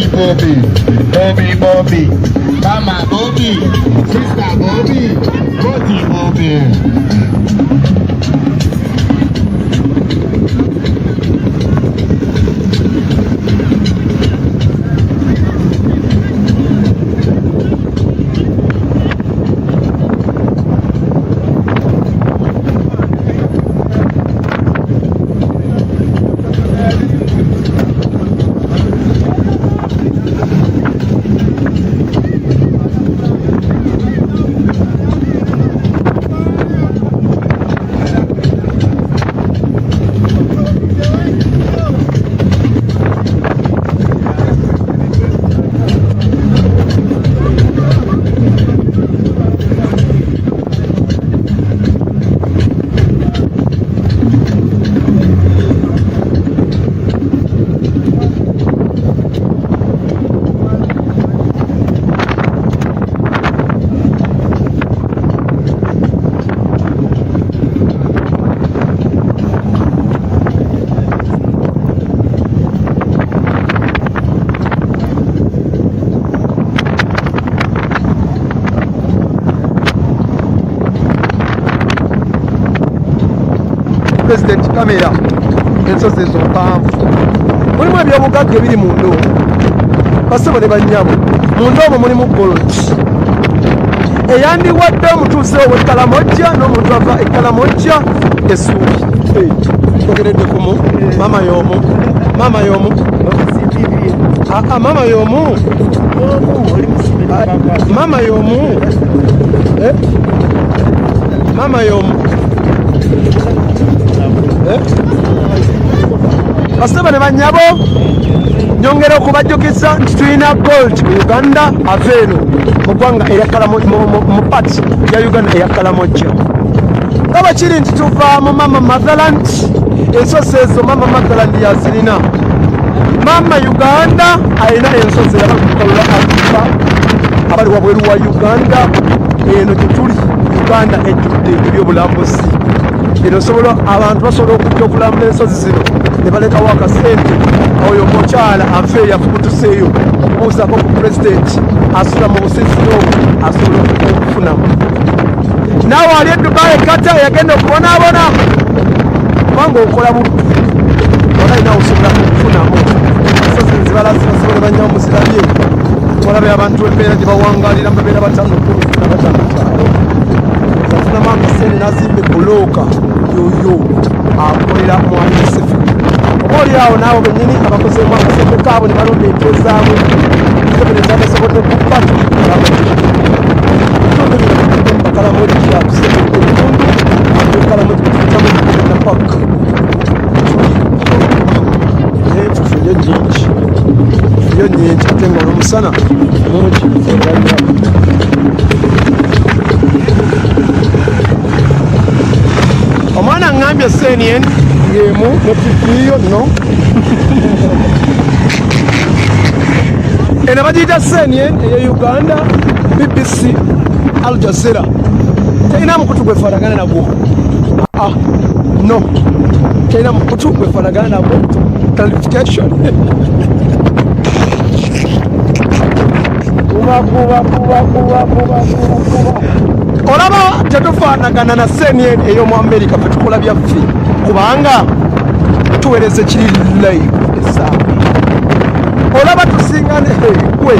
Bobi. Mama Bobi, sister Bobi, Bobi. President Kamera ensozi ezo mpanvu mulimu ebyobugagga ebiri mu ndoomo basebo ne bannyabo mu ndoomo mulimu goloti eyandiwadde omutuuze ow'Ekaramoja n'omuntu ava Ekaramoja essuubi ogeredde kumu mama y'omu mama y'omu mama y'omu mama y'omu mama y'omu basaba ne bannyabo nyongera okubajjukiza nti tulina gold mu Uganda ava eno mu ggwanga mu pati ya Uganda eya Karamoja nga bakiri nti tuva mu mama motherland ensozi ezo mama motherland yazirina mama Uganda alina ensozi yabakukolera Afrika abali wabweru wa Uganda eno gyetuli Uganda ejjudde ebyobulambuzi eno sobola abantu basobola okujja okulambula ensozi zino ne balekawo akasente oyo omukyala ave yafukutuseeyo okubuuzako ku pulezidenti asula mu busisiro asobola okufunamu naawe ali edubayi kata yagenda okubonaabona kubanga okola buddu oba alina osobola okufunamu ensozi nzibalazi basobola bannyawo muzirabye olabe abantu embeera gye bawangalira mbabeera batano kufuna batanatwalo afunamu akasente nazimba ebbulooka yoyo akolera mu ISF oba oli awo naawe bennyini abakozeemu akasente kaabo ne balonda ente zaabwe ezebeneza basobodde kupata Karamoja tusebedde ebitundu Karamoja tututamu Napak tufunye nyingi ate nga olw'omusana mungi omwana ngambye CNN ng'emu ne TV yonno eno bagiyita CNN eya Uganda BBC Al Jazeera terina mukutu gwefaanagana nagwo no terina mukutu gwefaanagana nagwo clarification olaba tetufaanagana na CNN ey'omu Amerika fe tukola byaffe kubanga tuweereza ekiri live esaawa olaba tusingane gwe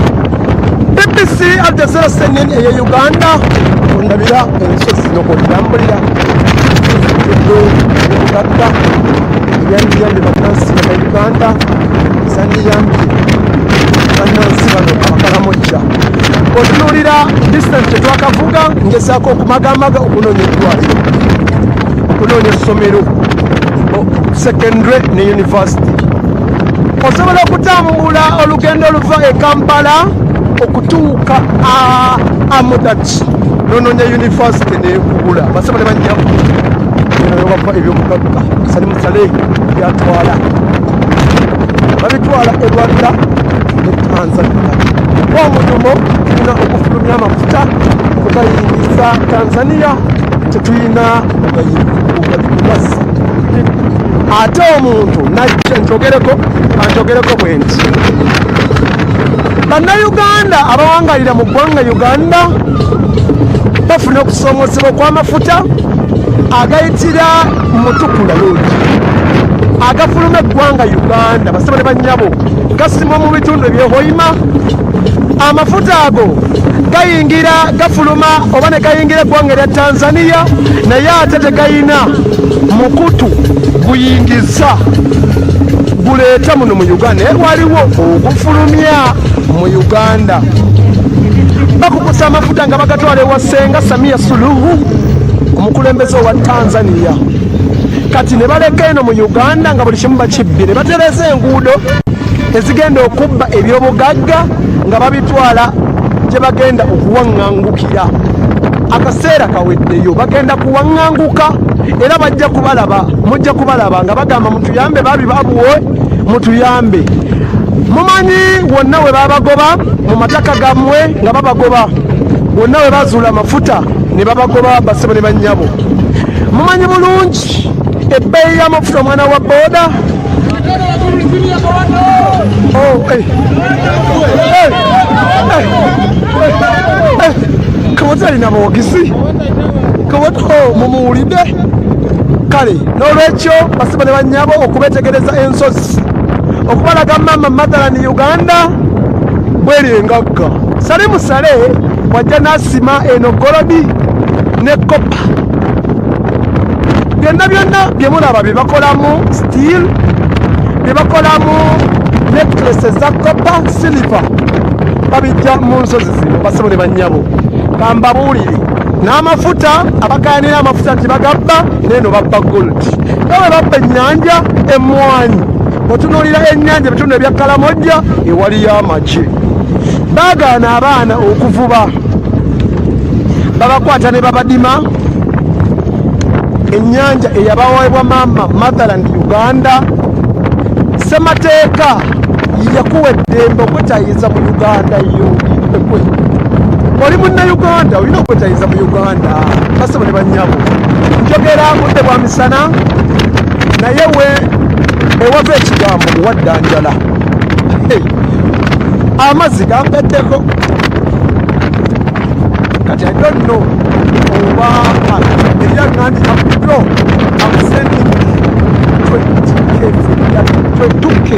BBC Al Jazeera CNN eya Uganda ondabira ensozi nokotambulira ebugagga ebyandiyambye bannansi baba Uganda zandiyambye bannansi bano Abakaramoja otunuulira distance tetwakavuga ngezaako okumagamaga okunoonya eddwaliro okunoonya essomero secondary ne university osobola okutambula olugendo oluva e Kampala okutuuka Amudat nonoonya university nekubula basaba ne bannyamu bava ebyomugagga sali musale byatwala babitwala e Rwanda ne Tanzania omudumo tulina okufulumya amafuta okugayingiza Tanzania tetulina okugabikuwasa ate omuntu najja njogereko bwe nti bannayuganda abawangalira mu ggwanga Uganda bafuna okusongosebwa kw'amafuta agayitira mutukula lodi agafuluma eggwanga Uganda basaba ne bannyabo gasimwa mu bitundu ebyehoima amafuta ago gafuluma oba ne gayingira eggwanga erya Tanzania naye ate tegayina mukutu guyingiza guleeta muno mu Uganda naye waliwo ogufulumya mu Uganda bakukusa amafuta nga bagatwala ewa Ssenga Samia Suluhu omukulembeze owa Tanzania kati ne baleka eno mu Uganda nga buli kimu bakibbi ne batereza enguudo ezigenda okubba ebyobugagga nga babitwala gye bagenda okuwaŋŋangukira akaseera kaweddeyo bagenda kuwaŋŋanguka era mujja kubalaba nga bagamba mutuyambe babi babuwe mutuyambe mumanyi wonna we babagoba mu mataka gammwe nga babagoba wonna we bazuula amafuta ne babagoba basebo ne bannyabo mumanyi bulungi ebbeeyi y'amafuta omwana wa booda Kawota alina bawogisi Kawota mumuwulidde kale n'olwekyo basebo ne bannyabo okubetegereza ensozi okubalaga mama Motherland Uganda bweri engagga sale musale wajja n'asima eno golodi ne kopa byonna bye mulaba bye bakolamu steel bye bakolamu necklaces za kopa silver babijja mu nsozi zino basebo ne bannyabo kambabuulire n'amafuta abakayanira amafuta nti bagabba neeno babba gold nawe babba ennyanja emmwanyi otunuulira ennyanja ebitundu ebya Karamoja ewaliyo amagye baagaana abaana okuvuba babakwata ne babadima ennyanja eyabaweebwa mama Motherland Uganda Ssemateeka yakuwa eddembe okwetayiza mu Uganda yo oli munnayuganda olina okwetayiza mu Uganda basebo ne bannyabo njogera budde bwa misana naye ewava ekigambo waddanjala amazzi gampeddeko kati I don't know oba eryagandi akudro amusendi 20K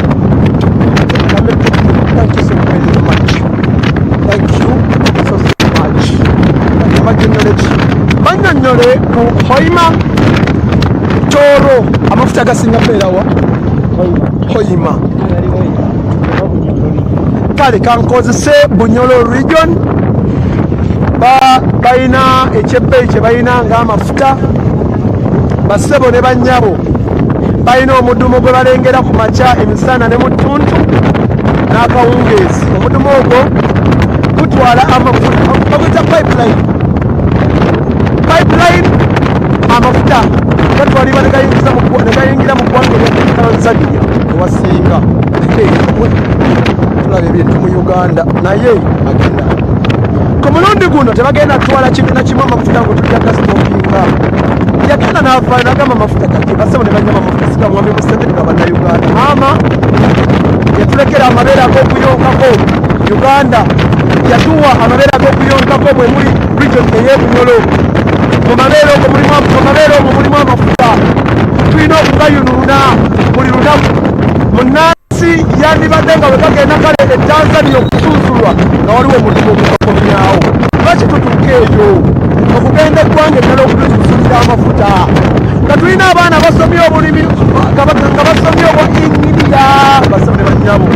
thank you so very much thank you so much banyonyole ku hoima toro amafuta gasinga perawa hoima kale kankozese Bunyolo region balina ekyebbeeyi kye balina ng'amafuta basebo ne bannyabo balina omudumu gwe balengera ku makya emisana ne mu ttuntu n'akawungeezi omudumu ogwo gutwala amafuta baguyita pipeline amafuta gatwalibwa ne gayingira mu ggwanga erya Tanzania ewasinga tulaba ebintu mu Uganda naye agenda ku mulundi guno tebagenda kutwala kibiina kimu amafuta ngo tujja gasitopinga yagenda n'avaayo n'agamba amafuta gati basebo ne banyama amafuta sigamwambe mu ssente nga bannayuganda ama yatulekera amabeere ag'okuyonkako Uganda yatuwa amabeere ag'okuyonkako bwe muli region ey'Ebunyolo mu mabeere omwo mulimu amafuta tulina okugayununa buli lunaku munansi yandibadde nga bwe bagenda kale etanzania okusuuzulwa nga waliwo omulimu ogukakomyawo lwaki tutuuka eyo okugenda eggwanga eddala okutusuuzira amafuta nga tulina abaana basomye obulimi nga basomye obwa inginiya basabo ne bannyabo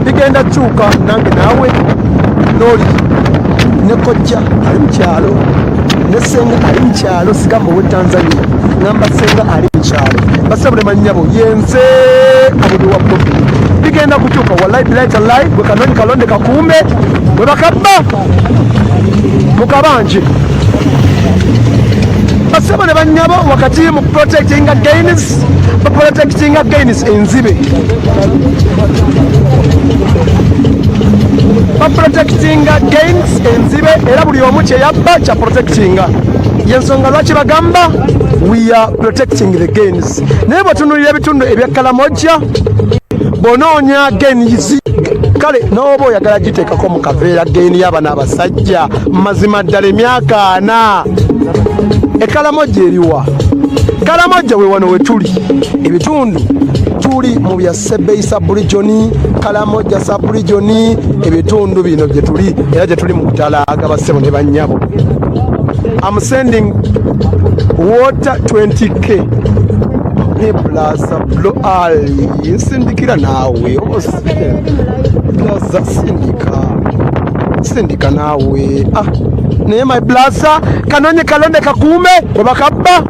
bigenda kyuka nange naawe n'oli ne kojja ali mu kyalo ne Ssenga ali mu kyalo sigamba ow'e Tanzania ngamba Ssenga ali mu kyalo basabo ne bannyabo yenze abuli wa Bobi bigenda kukyuka wallahi bilahi tallahi gwe kanoni kalonde kakumbe bwe bakabba mu kabanje basabo ne bannyabo wakati mu protectinga gains enzibe baprotectinga gains enzibe era buli omu kye yabba kya protectinga yensonga lwaki bagamba we are protecting the gains naye bwetunulira ebitundu ebya Karamoja bonoonya genizi kale n'oba oyagala giteekako mu kaveera geni y'abana abasajja mazima ddala emyaka 4 ekalamoja eriwa Karamoja we wano we tuli ebitundu tuli mu bya Sebei sub-region Karamoja sub-region ebitundu bino gye tuli era gye tuli mu kutalaaga bassebo ne bannyabo. I'm sending water 20k ne plaza blo ali nsindikira naawe plaza sindika naawe naye my plaza kanonye kalonde kakuume we bakabba.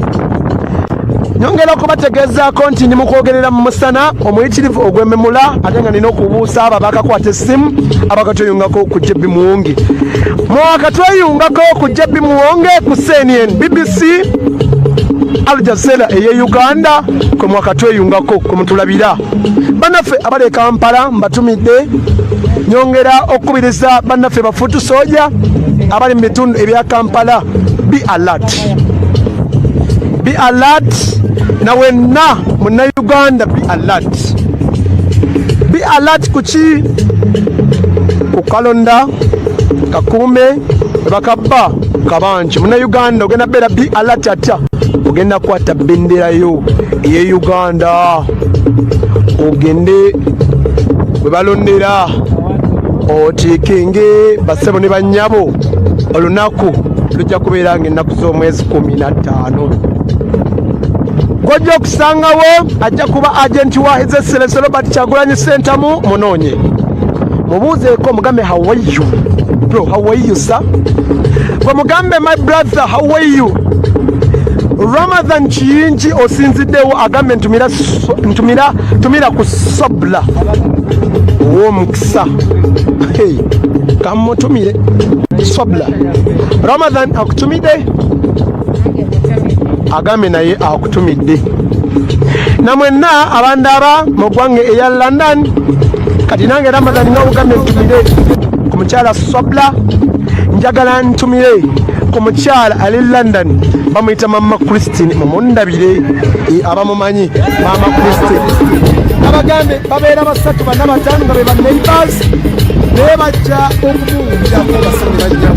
Nyongera okubategezaako nti ndi mukwogerera mu musana omuyitirivu ogw'emmemula ate nga nina okubuusa abo abakakwata essimu abakatweyungako ku JB Muwonge mwakatweyungako ku JB Muwonge ku CNN BBC Al Jazeera eye Uganda kwe mwakatweyungako kwe mutulabira bannaffe abali e Kampala mbatumidde. Nyongera okubiriza bannaffe bafuutu soja abali mu bitundu ebya Kampala be alert na wenna muna Uganda be alert kuki kukalonda kakume bakabba kabanji muna Uganda ogenda bera be alert atya ogenda kwata bendera yo ye Uganda ogende bwe balondera otikenge basebo ne bannyabo olunaku lujja kubeera ng'ennaku z'omwezi 15 Gojo kusangawo ajja kuba agenti wa His Excellency Robert Kyagulanyi Ssentamu munoonye mubuuzeeko mugambe how are you bro, how are you sir, bwe mugambe my brother how are you. Ramadan Kiyingi osinziddewo agambe ntumira ku sobla ow'omukisa kamutumire sobla Ramadan akutumide agambe naye akutumidde na mwenna abandaba mu ggwanga eya London kati nange Ramadan nga obugambe ntumire ku mukyala sobla njagala ntumire ku mukyala ali London bamuyita Mama Christine mumundabire abamumanyi Mama Christine abagambe babeera 3 4 5 nga be ba neighbors naye bajja okumuwulirako basani bajja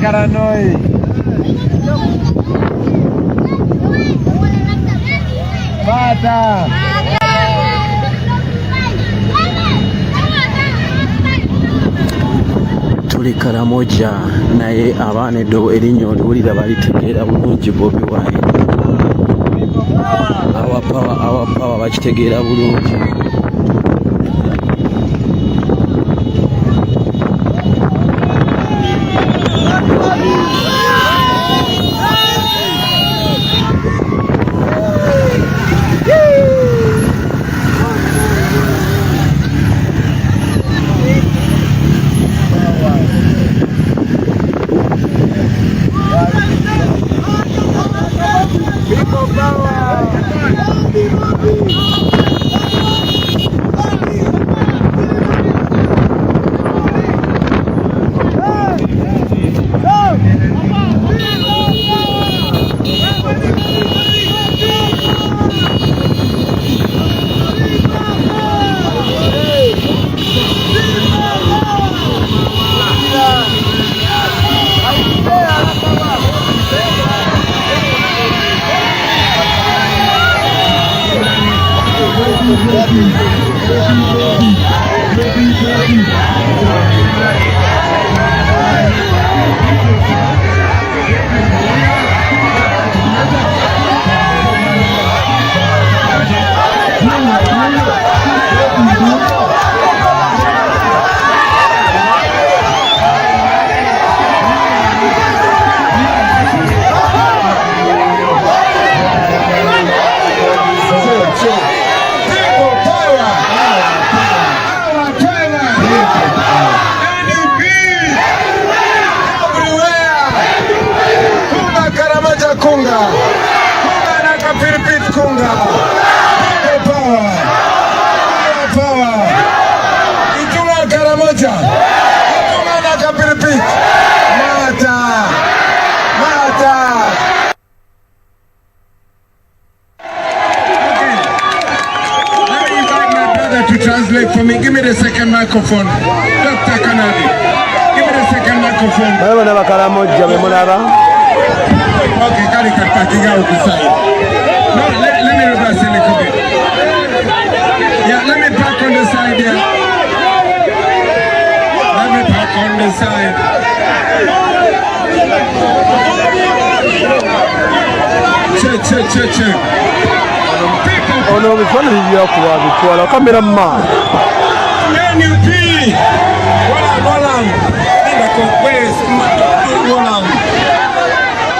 Karanoi. Bata. Tuli Karamoja naye abaana eddobo erinnya oliwulira balitegeera bulungi Bobi Wine. Awapawa bakitegeera bulungi. Translate for me. Give me the second microphone. Dr. Kanadi. Give me the second microphone. Okay, carry packing out the side. No, let me reverse a little bit. Yeah, let me park on the side here. Let me park on the side. Check. Oh no, it's funny you have to come in man.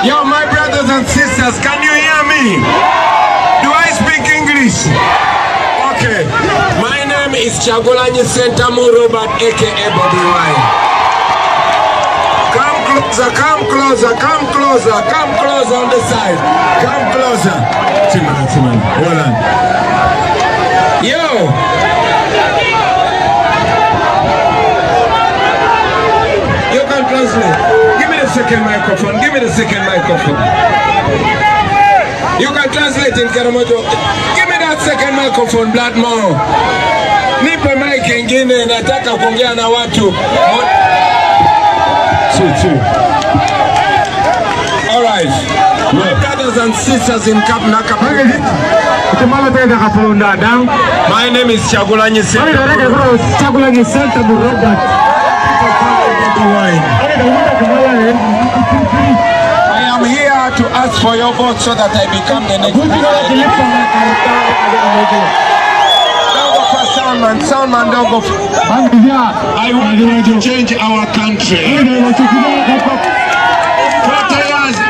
Yo, my brothers and sisters, can you hear me? Do I speak English? Okay. My name is Chagulanyi Sentamu Robert, aka Bobi Wine. Come closer on the side. Come closer. Timon, hold on. Yo! You can translate. Give me the second microphone. You can translate in Karamoja. Give me that second microphone, Black Mo. Nipe mic ingine, nataka kuongea na watu. All right. My brothers and sisters in Napak. My name is Chagulanyi Sentamu Robert. I am here to ask for your vote so that I become the next president. Don't go for Soundman, don't go for... I want to change our country.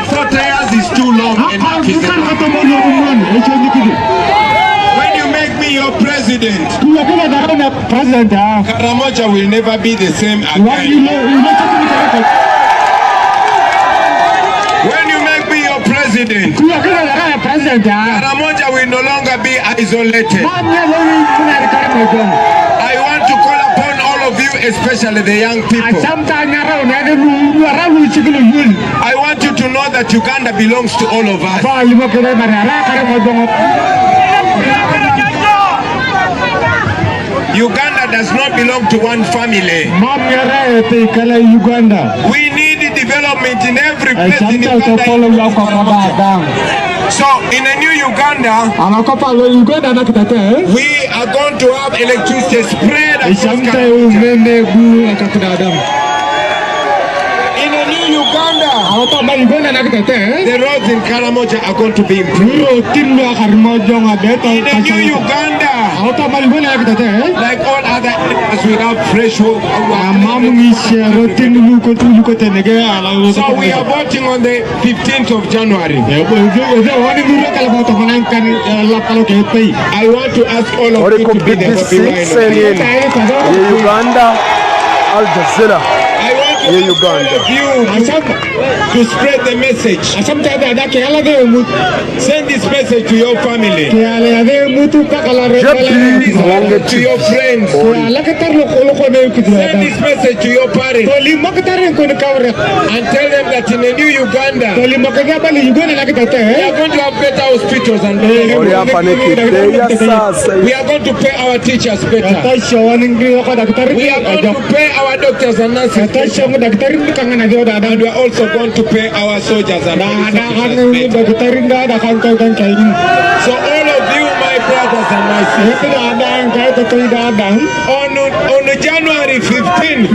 40 years is too long enough. When you make me your president, Karamoja will never be the same again. When you make me your president, Karamoja will no longer be isolated. I want to call upon all of you, especially the young people. I want you to know that Uganda belongs to all of us. Uganda does not belong to one family. We need development in every place in Uganda. So in a new Uganda, we are going to have electricity spread across in a new Uganda, the roads in Karamoja are going to be improved. In a new Uganda, like all other areas, we have fresh water. So we are voting on the 15th of January. I want to ask all of you to be the Uganda, Al Jazeera. I want to ask all of you to spread the message. Send this message to your family, to your friends. Send this message to your parents and tell them that in a new Uganda, we are going to have better hospitals and we are going to pay our teachers better. We are going to pay our doctors and nurses better. And we are also going to pay our soldiers and so all of you, my brothers and my sisters. On January 15th,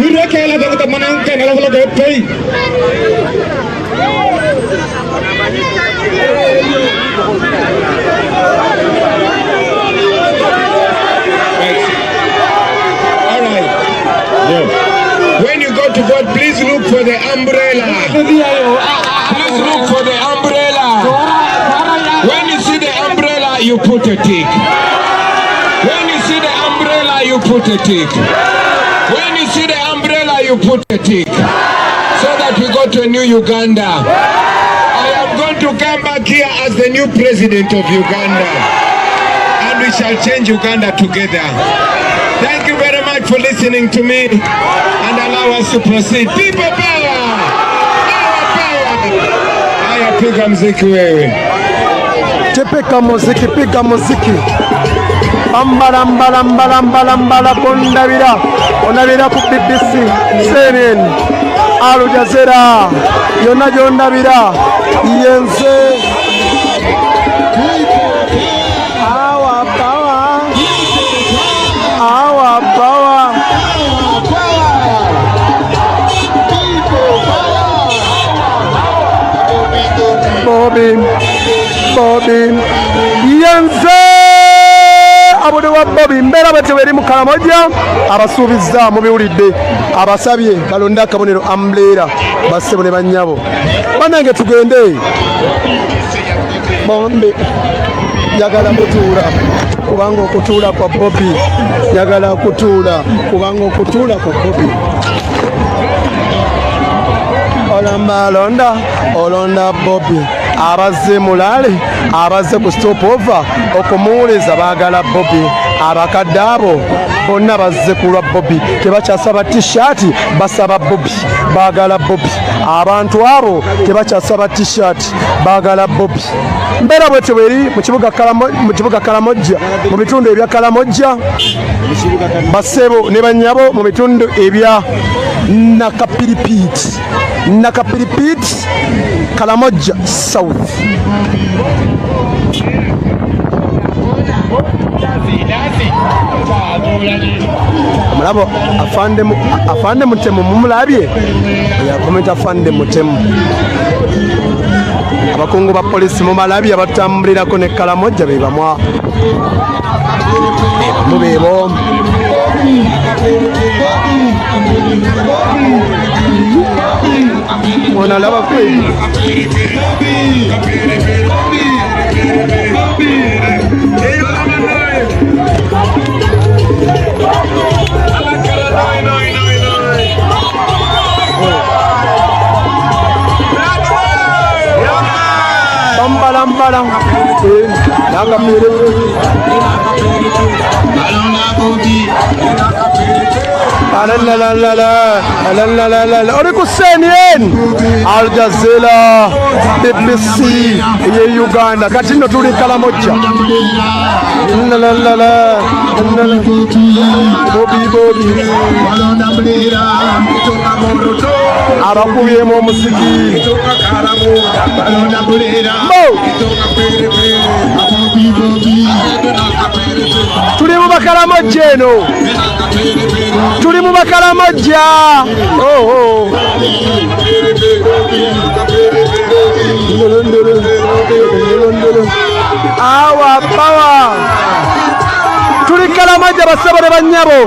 when you go to vote, please look for the umbrella. Please look for the umbrella. When you see the umbrella, you put a tick. When you see the umbrella, you put a tick. When you see the umbrella, you put a tick. So that we go to a new Uganda. I am going to come back here as the new president of Uganda. And we shall change Uganda together. Thank you very much for listening to me and allow us to proceed. People power! Power, power! Haya, piga mziki wewe. Piga muziki. Ambala kondabira. Onabira ku BBC, CNN, Al Jazeera. Yonna gyondabira. Yenze. Bobi, yenze abude wa Bobi mbera bateweri mu Karamoja abasuubiza mu biwulidde abasabye balonda akabonero amblera basse bone banyabo banange tugende bombe yagala kutuula kubanga okutuula kwa Bobi yagala kutuula kubanga okutuula kwa Bobi olonda Bobi abazze mulale abazze ku stopover okumuwuleza baagala Bobi abakadde abo bonna bazze kulwa Bobi tebakyasaba t-shirt basaba Bobi baagala Bobi abantu abo tebakyasaba t-shirt baagala Bobi mbeera bwe tebweri mu kibuga Karamoja mu bitundu ebya Karamoja bassebo ne bannyabo mu bitundu ebya Nakapiripiti Karamoja South. Mlabo afande mutemu mumulabye yakomenta afande mutemu abakungu ba polisi mumalabye abatambulirako ne Karamoja be bamwa mubebo Ona lava kweli Bambala nakapere ori ku CNN Al Jazeera BBC ye Uganda kati no tuli Karamoja Bobi arakubiyemu omusiki tuli mu Karamoja eno tuli mu Karamoja awa power tuli Karamoja basabale banyabo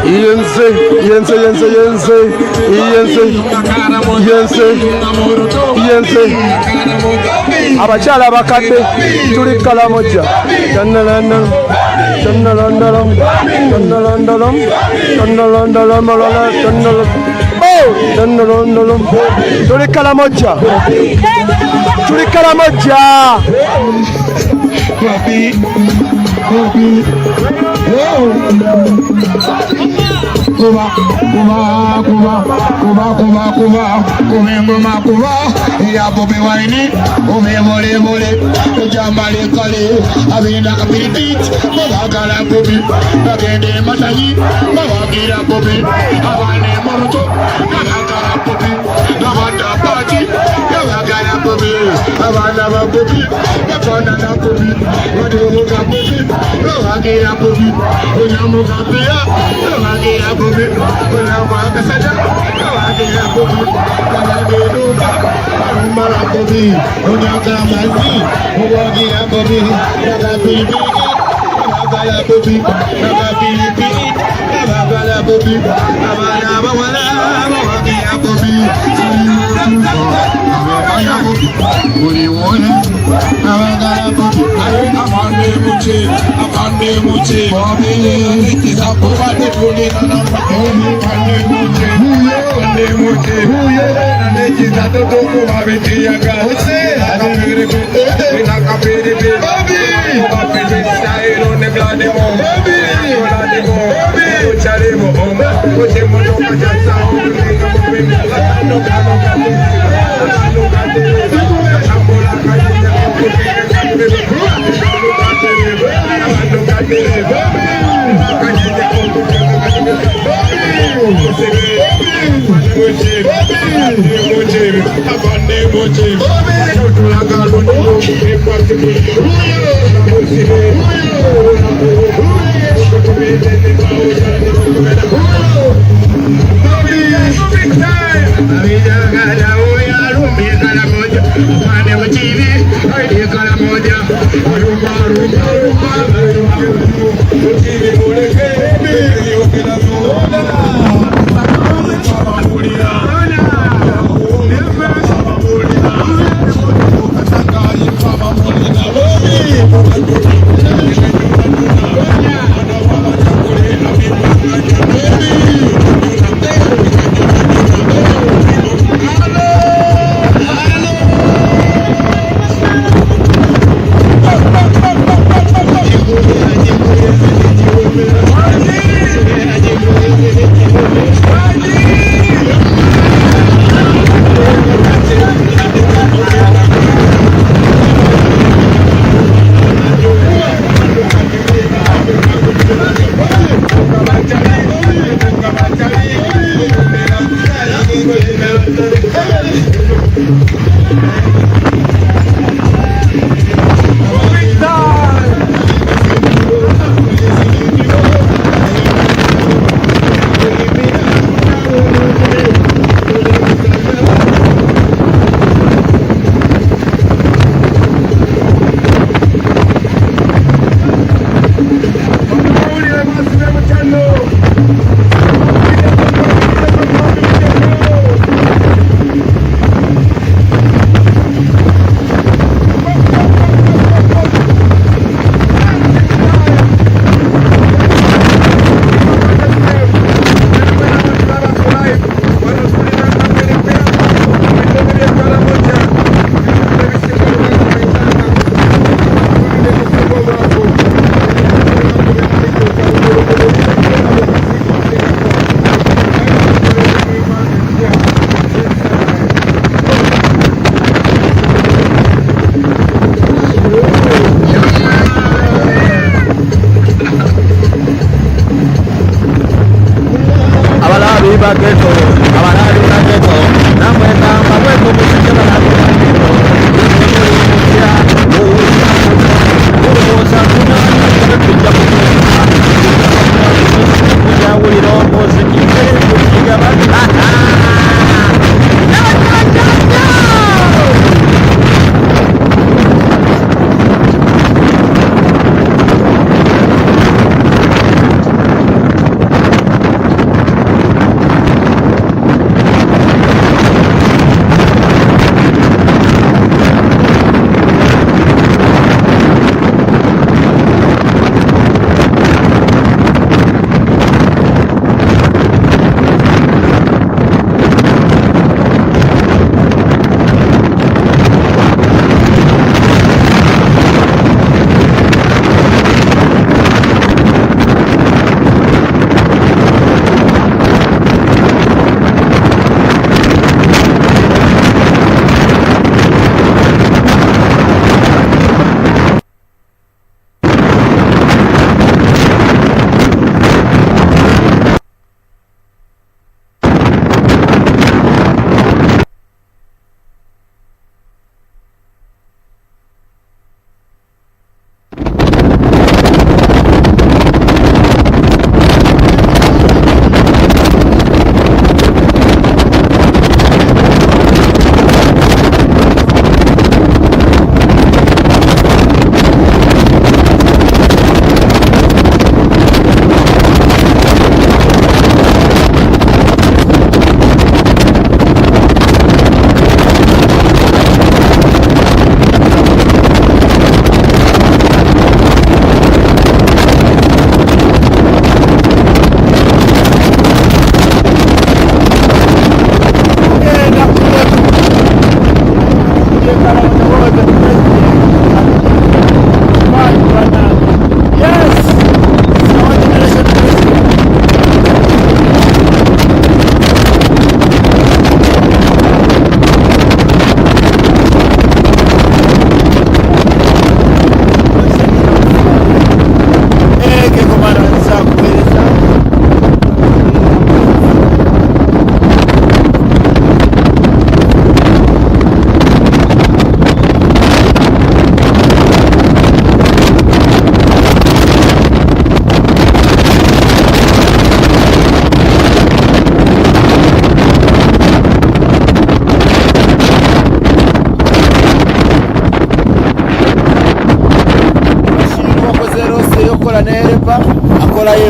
yenze abakyala bakadde tuli Karamoja tuli Karamoja kuba ya Bobi waini mole jambale kale abinda kapiti bagala Bobi bagende matanyi bagira Bobi abane Moroto bagala Bobi baganda party bagala Bobi abana Bobi bakona na Bobi wadu Bobi Rohagira Bobi, Unamugapia, Rohagira Bobi, Unamakasada, Rohagira Bobi, Unagiruka, Umara Bobi, Unagamazi, Rohagira Bobi, Nagapilipi, Nagala Bobi, Nagapilipi, Nagala Bobi, Nagala Bawala, Rohagira Bobi, Uliwona, Nagala Bobi, Amande Muche, Bobi, is a Bobi, Tulina, Amande Muche, and it is not a Toku Abitiaga, Bobi, on the Gladimo, Bobi, Charimo,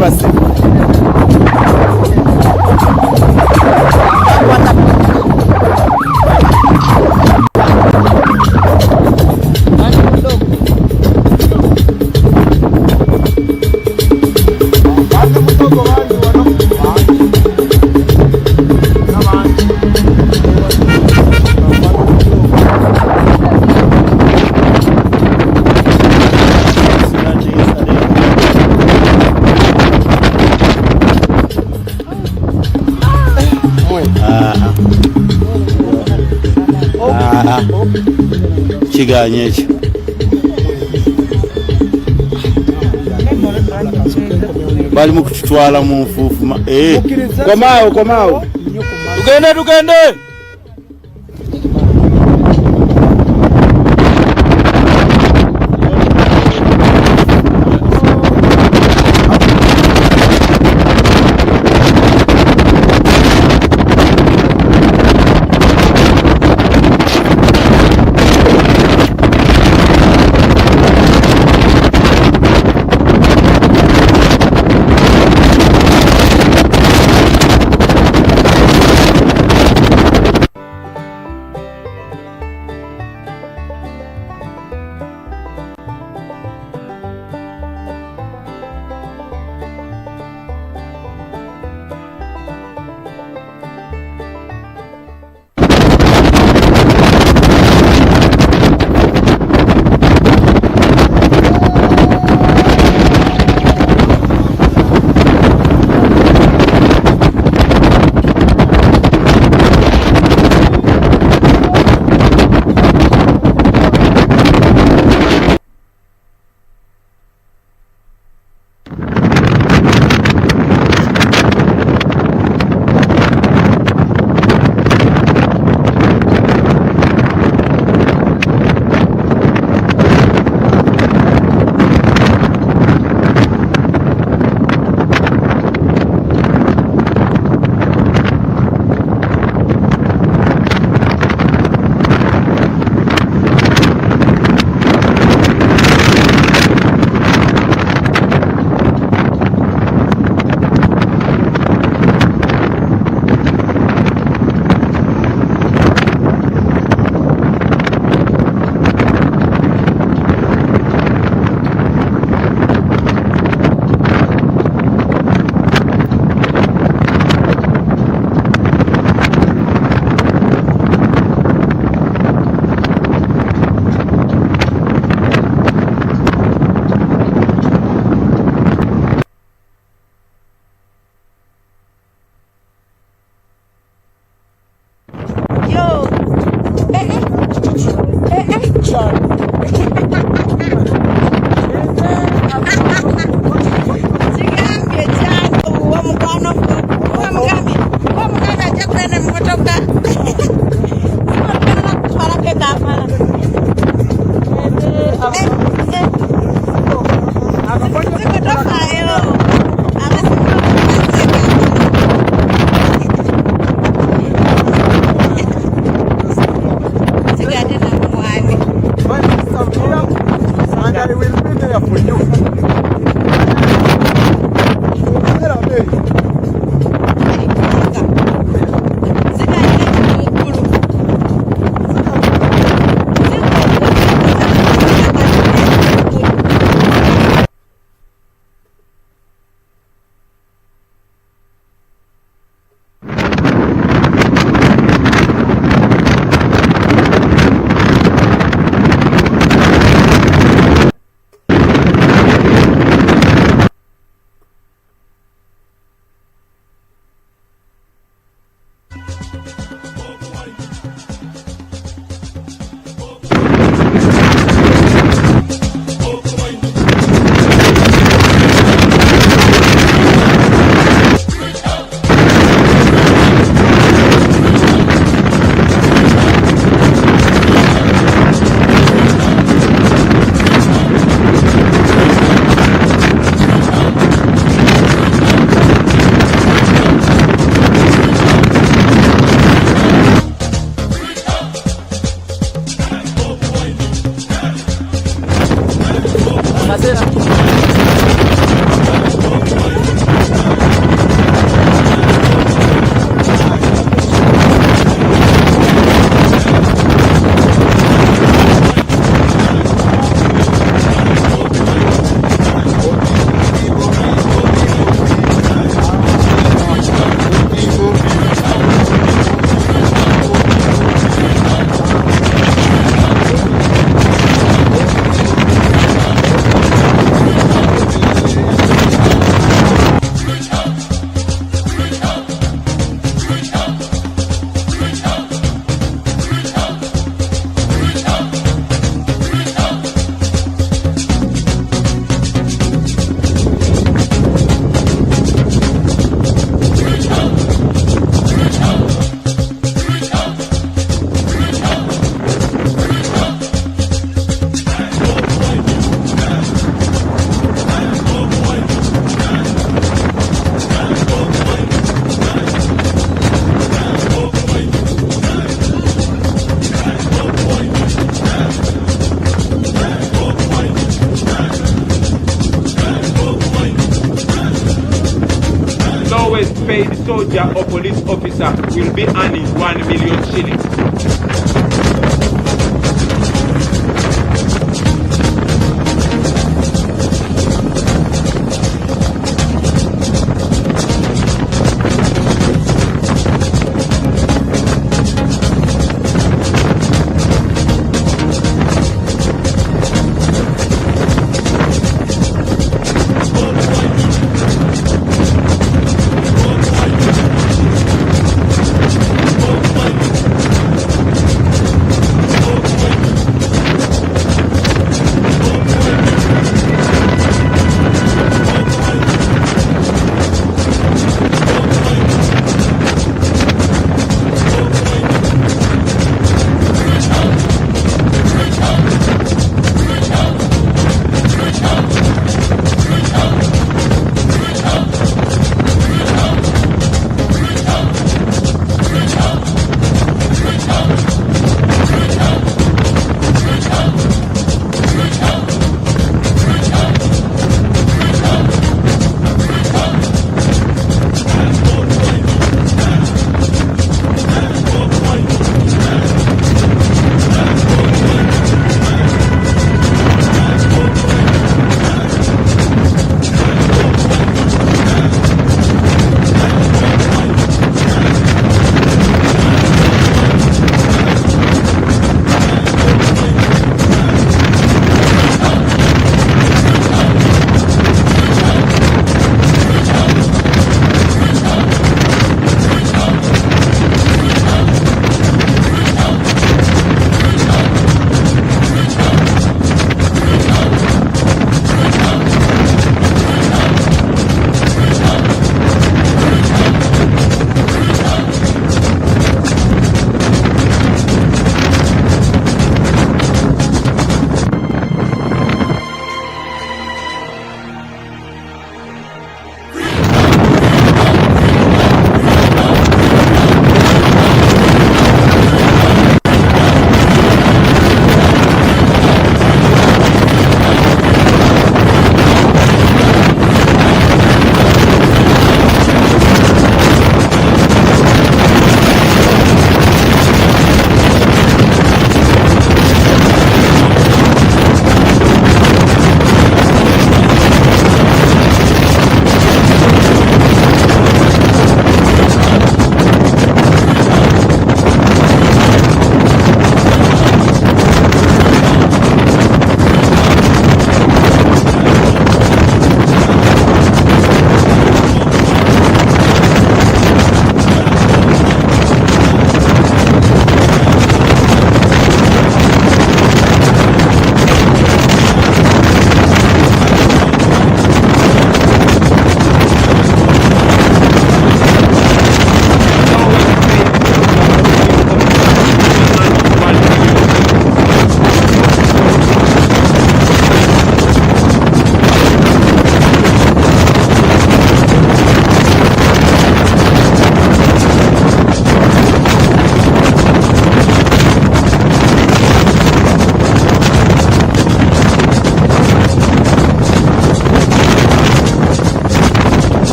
basi. Kiganye ekyo bali mu kututwala mu nfuufu. Komaawo tugende. paid soldier or police officer will be earning 1 million shillings.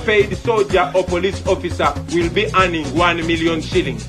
paid soldier or police officer will be earning 1 million shillings.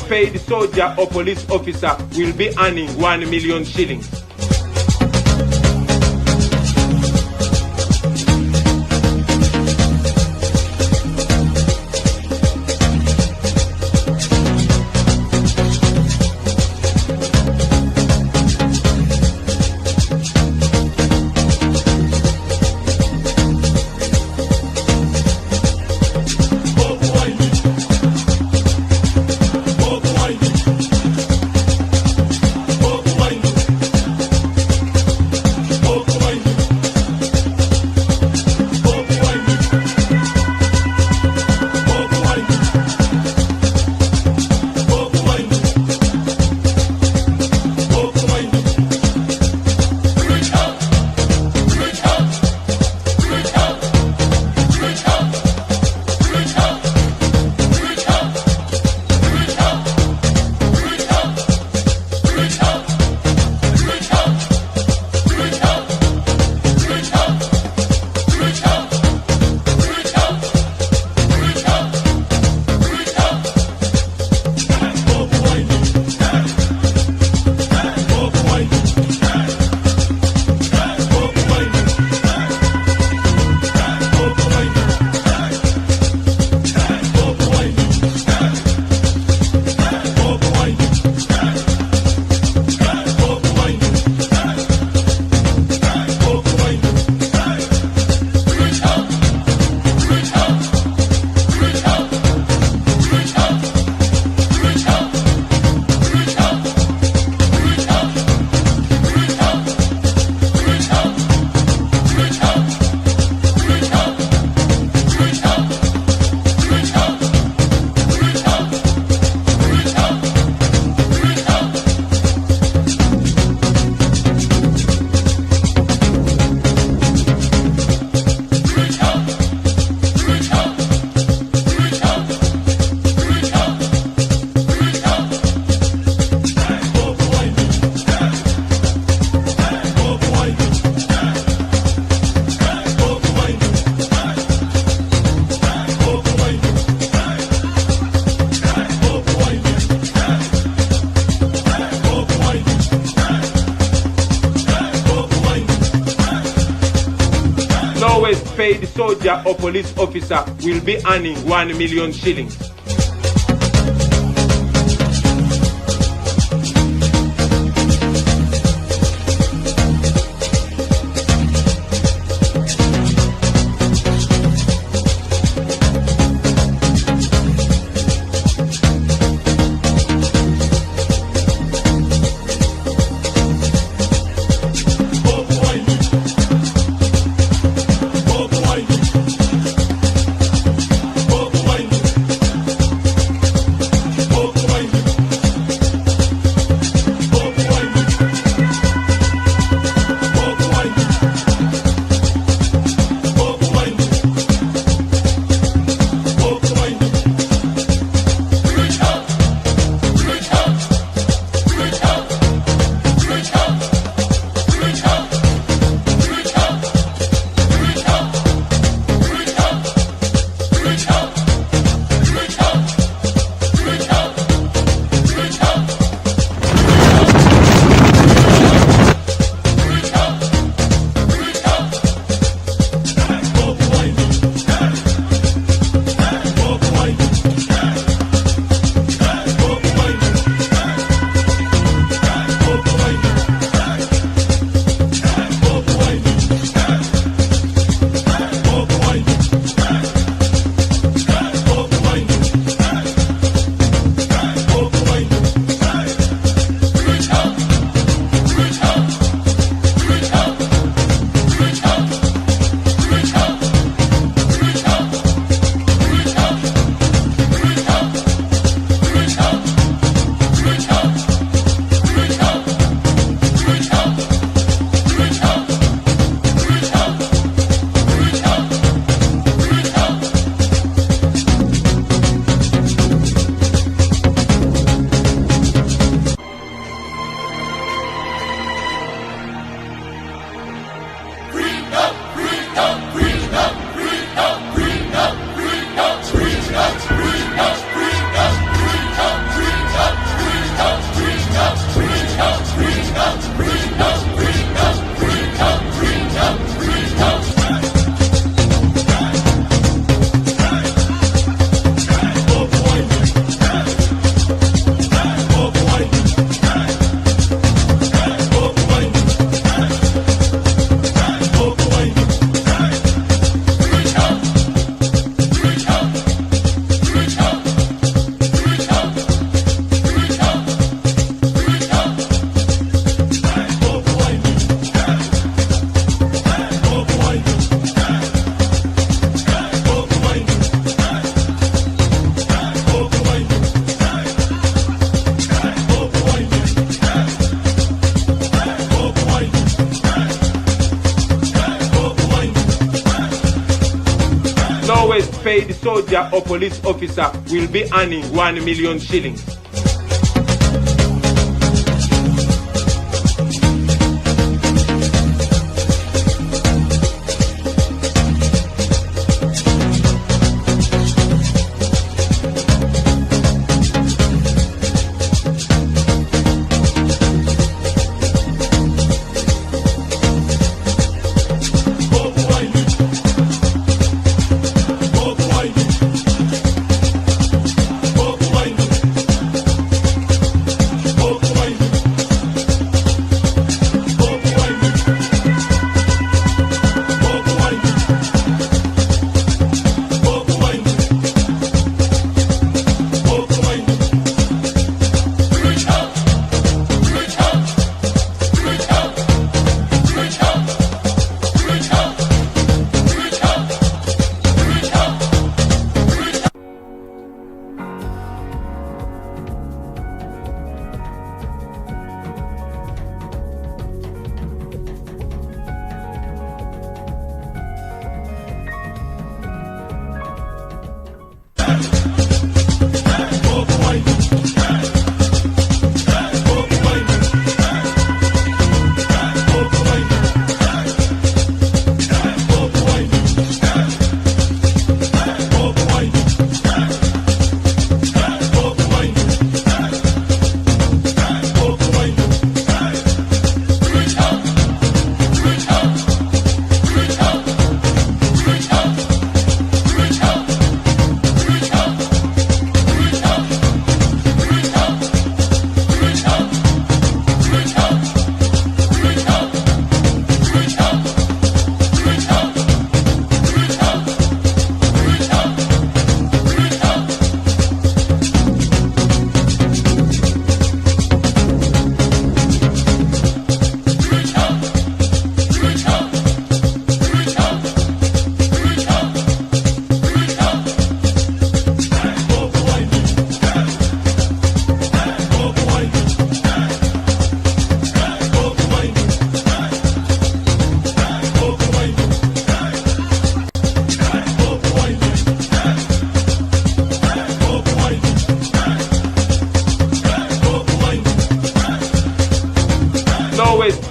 Paid soldier or police officer will be earning 1 million shillings. soldier or police officer will be earning 1 million shillings. Lowest paid soldier or police officer will be earning 1 million shillings.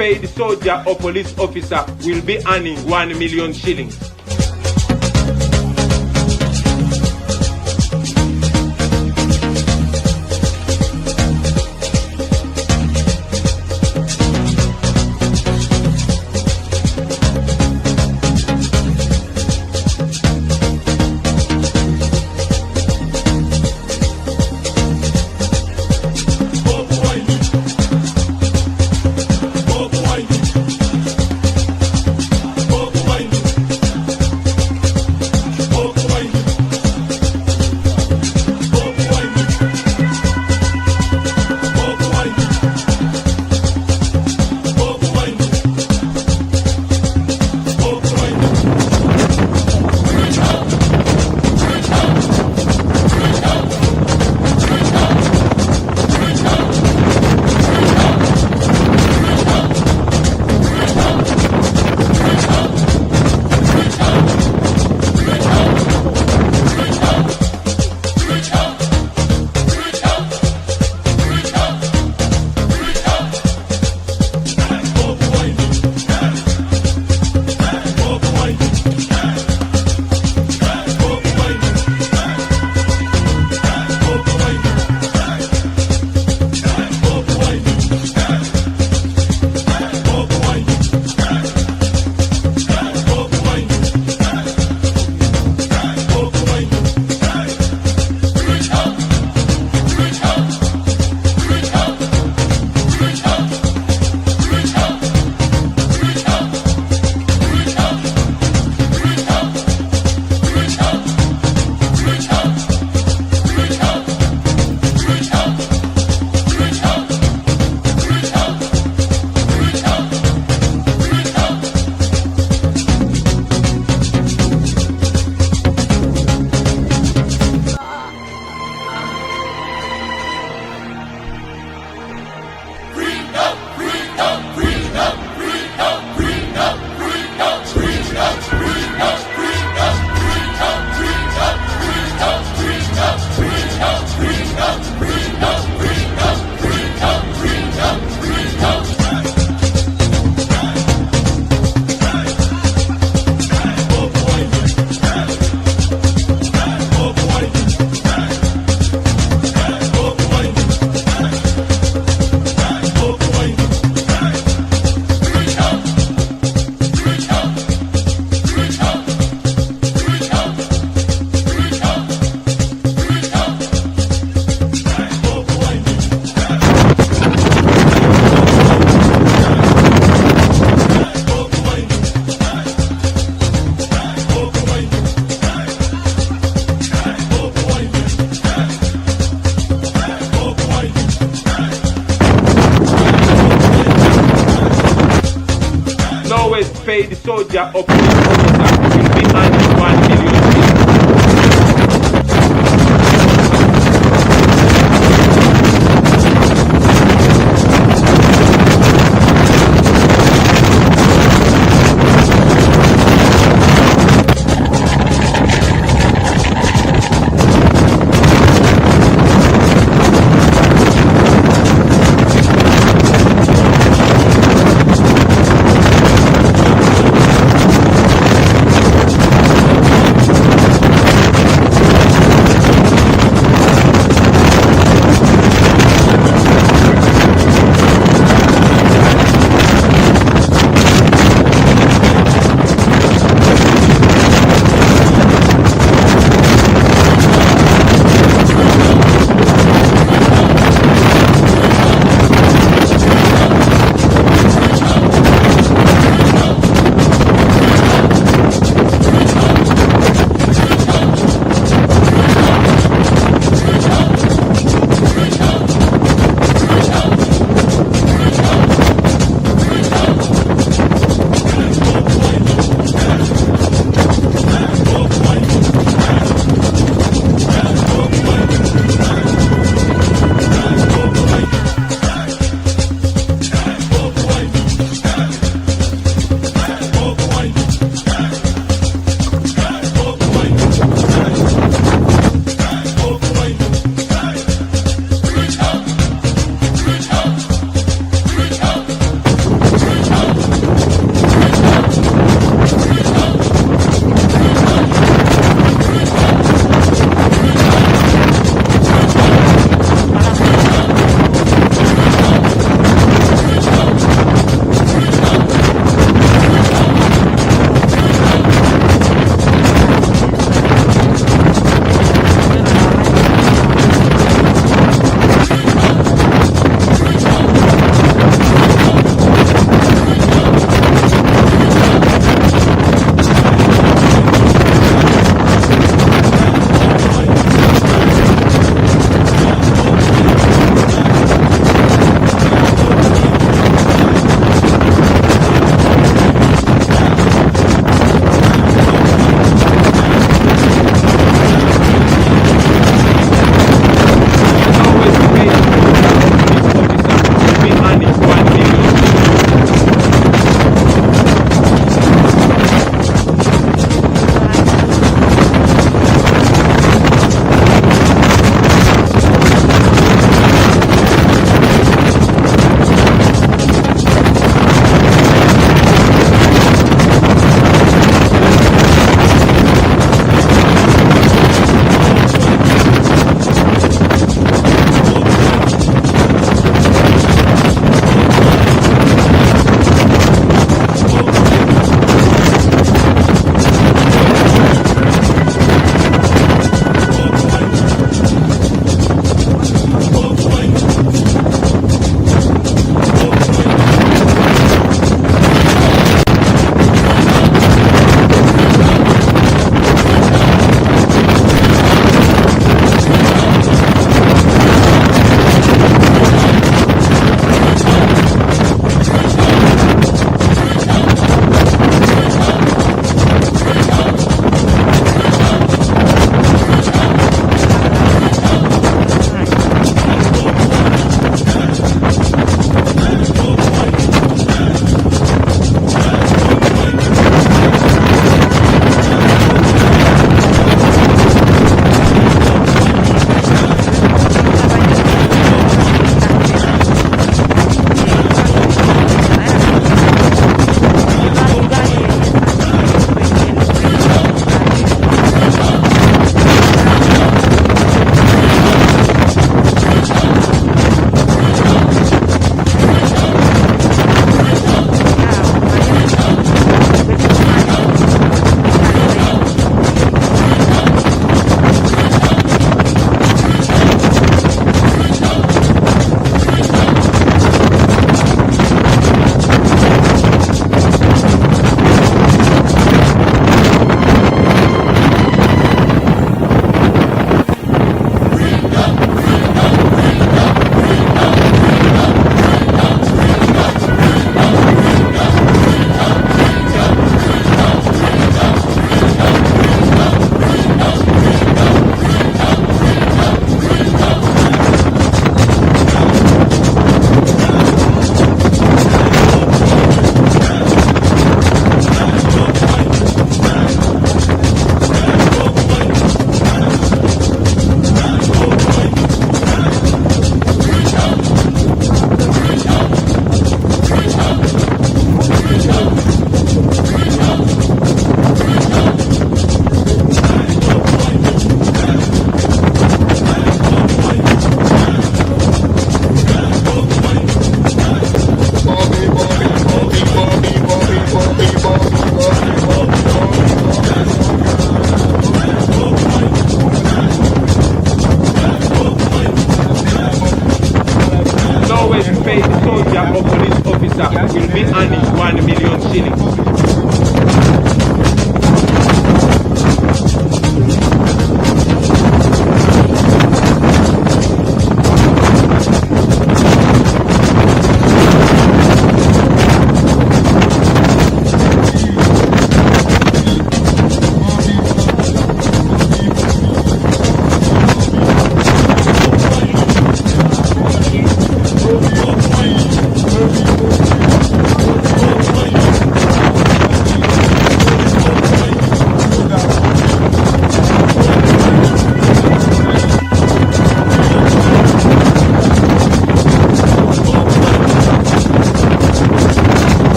paid soldier or police officer will be earning 1 million shillings. paid soldier or police officer will be earning 1 million shillings.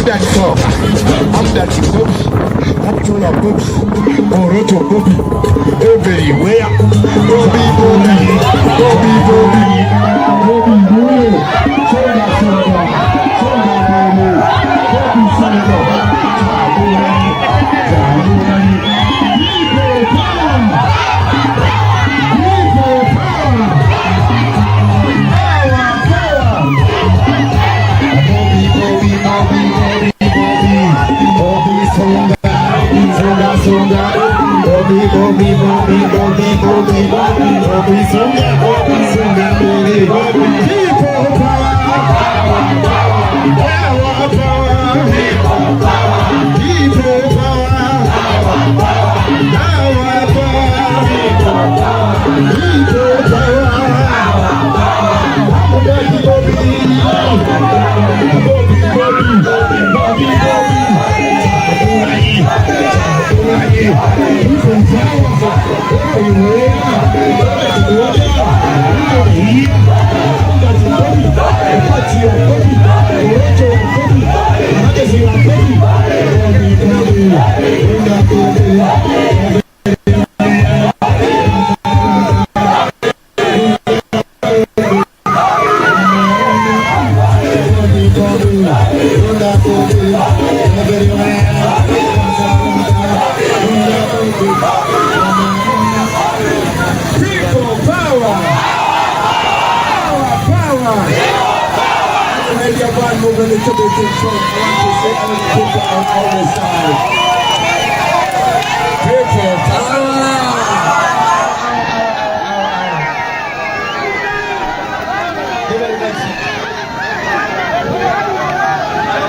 Amudat talk. Amudat Bobi. Abdullah Bobi. Moroto Bobi. Everywhere. Bobi, Bobi. Bobi, Bobi. Bobi, Bobi. Songa, Songa. Songa, Bobi. Bobi, Songa. Jabulani. Jabulani. People power. People power. Power, power. Bobi, Bobi, Bobi, Bobi, Bobi. Bobi, Songa. Songa, Songa. Bobi, Bobi, Bobi, Bobi, Bobi, Bobi, Bobi, Songa, Bobi, Songa, Bobi, Bobi. People power. Power, power. People power. People power. Power, power. People power. People power. Bobi, Bobi. Bobi, Bobi. Bobi, Bobi.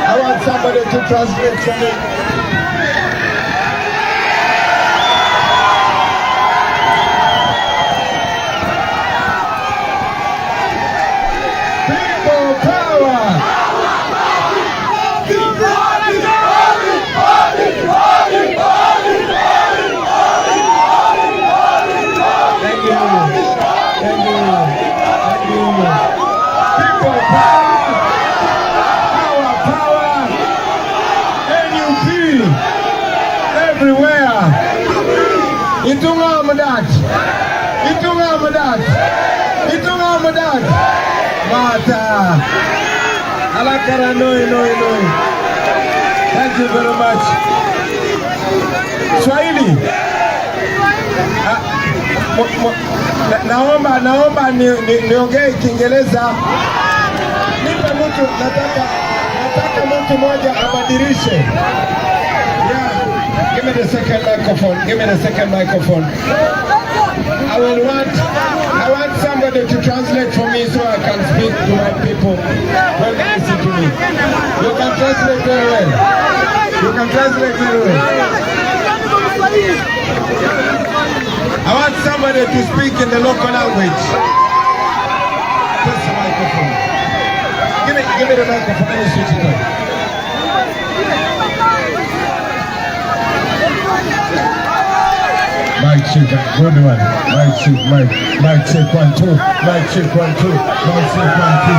I want somebody to translate for me. People power. Thank you. Thank you. Thank you. People power. Everywhere. Itunga Amudat. Itunga Amudat. Itunga Amudat. Mata. Alakara noi. Thank you very much. Swahili. Naomba niongee Kiingereza. Nipe mtu nataka mtu mmoja abadilishe. Give me the second microphone. Give me the second microphone. I want somebody to translate for me so I can speak to my people when they listen to me. You can translate very well. You can translate very well. I want somebody to speak in the local language. Press the microphone. Give me the microphone. Let me switch it on. Mic check, good one. Mic check, mic check 1 2. Mic check 1 2. Mic check 1 2.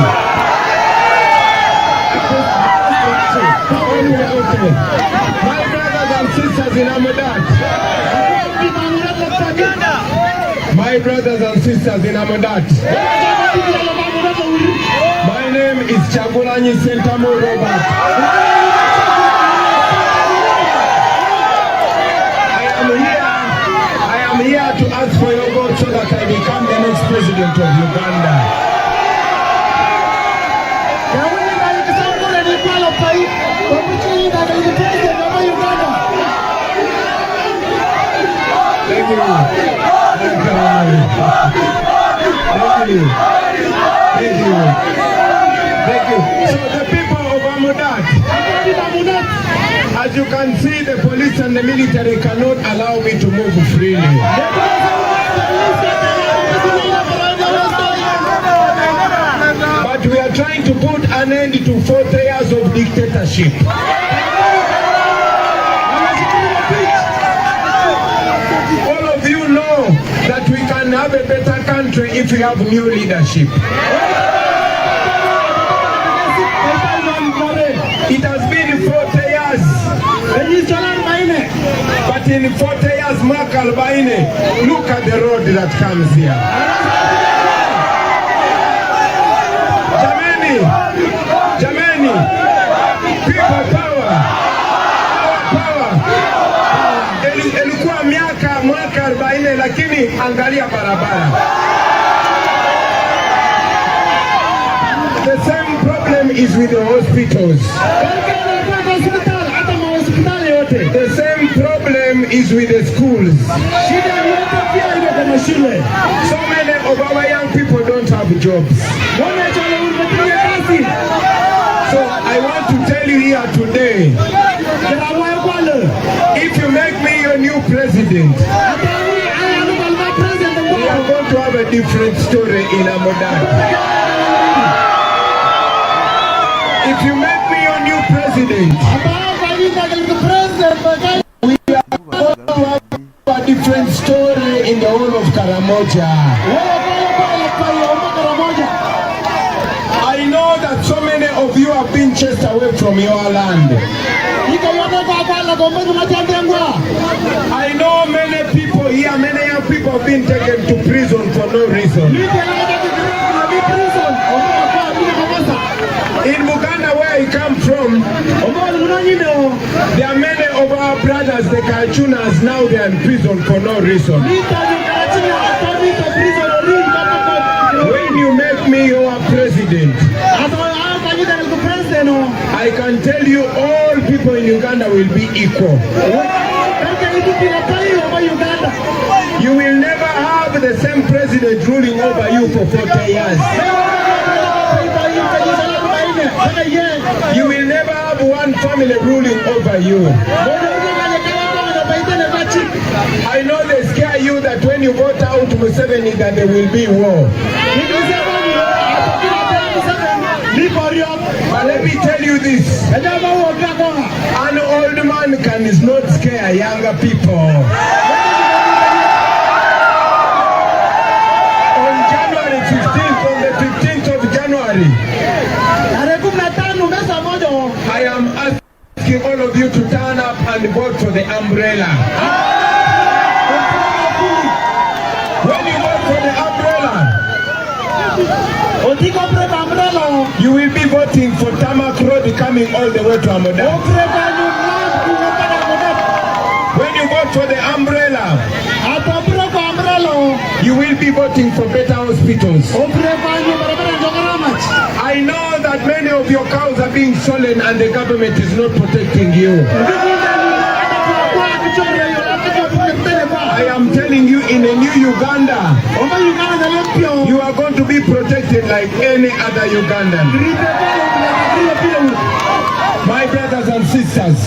My brothers and sisters in Amudat. My brothers and sisters in Amudat. My name is Chagulanyi Senta Moroto. I'm here to ask for your vote so that I become the next president of Uganda. Thank you. Thank you. So the people of Amudat, as you can see, the police and the military cannot allow me to move freely. But we are trying to put an end to 40 years of dictatorship. All of you know that we can have a better country if we have new leadership. It has been But in 40 years, look at the road that comes here. Jamani, people power. Ilikuwa mwaka 40 lakini angalia barabara. The same problem is with the hospitals. The same problem is with the schools. So many of our young people don't have jobs. So I want to tell you here today, if you make me your new president, we are going to have a different story in Amudat. If you make me your new president, we are going to have a different story in the whole of Karamoja. I know that so many of you have been chased away from your land. I know many people here, many young people have been taken to prison for no reason. In Uganda, where I come from, there are many of our brothers, the Kachunas, now they are in prison for no reason. When you make me your president, I can tell you all people in Uganda will be equal. You will never have the same president ruling over you for 40 years. You will never have one family ruling over you. I know they scare you that when you vote out Museveni that there will be war. But let me tell you this. An old man is not scare younger people. On January 15th, on the 15th of January, I am asking all of you to turn up and vote for the umbrella. When you vote for the umbrella, you will be voting for Napak Road coming all the way to Amudat. When you vote for the umbrella, you will be voting for better hospitals. I know that many of your cows are being stolen and the government is not protecting you. I am telling you, in a new Uganda, you are going to be protected like any other Ugandan. My brothers and sisters,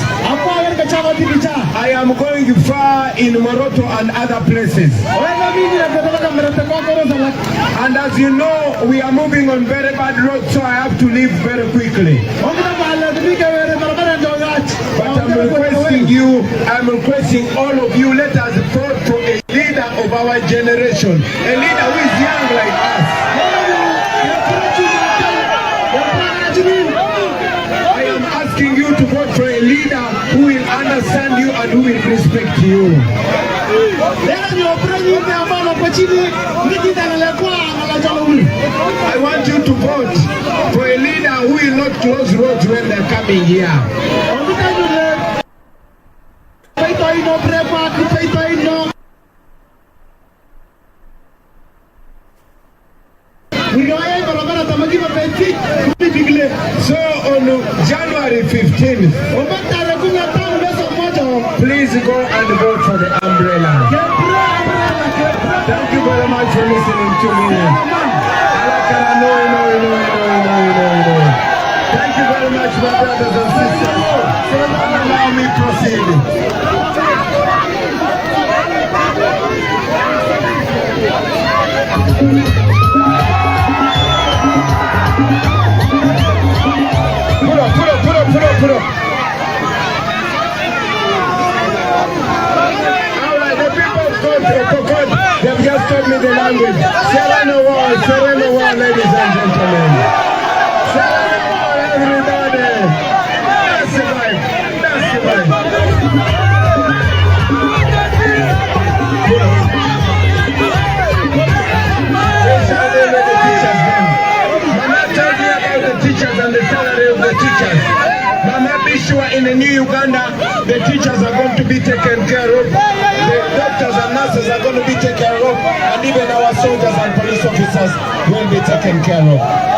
I am going far in Moroto and other places. And as you know, we are moving on very bad roads, so I have to leave very quickly. But I'm requesting all of you, let us vote for a leader of our generation, a leader who is young like us. I am asking you to vote for a leader who will understand you and who will respect you. I want you to vote for a leader who will not close roads when they're coming here. So on January 15th, please go and vote for the umbrella. Thank you very much for listening to me. Thank you very much, my brothers and sisters. Allow me proceed. Put up. Alright, the people of God, they've just told me the language. Sereno war, ladies and gentlemen. Sereno war, everybody. That's the vibe. In the new Uganda, the teachers are going to be taken care of, the doctors and nurses are going to be taken care of, and even our soldiers and police officers will be taken care of.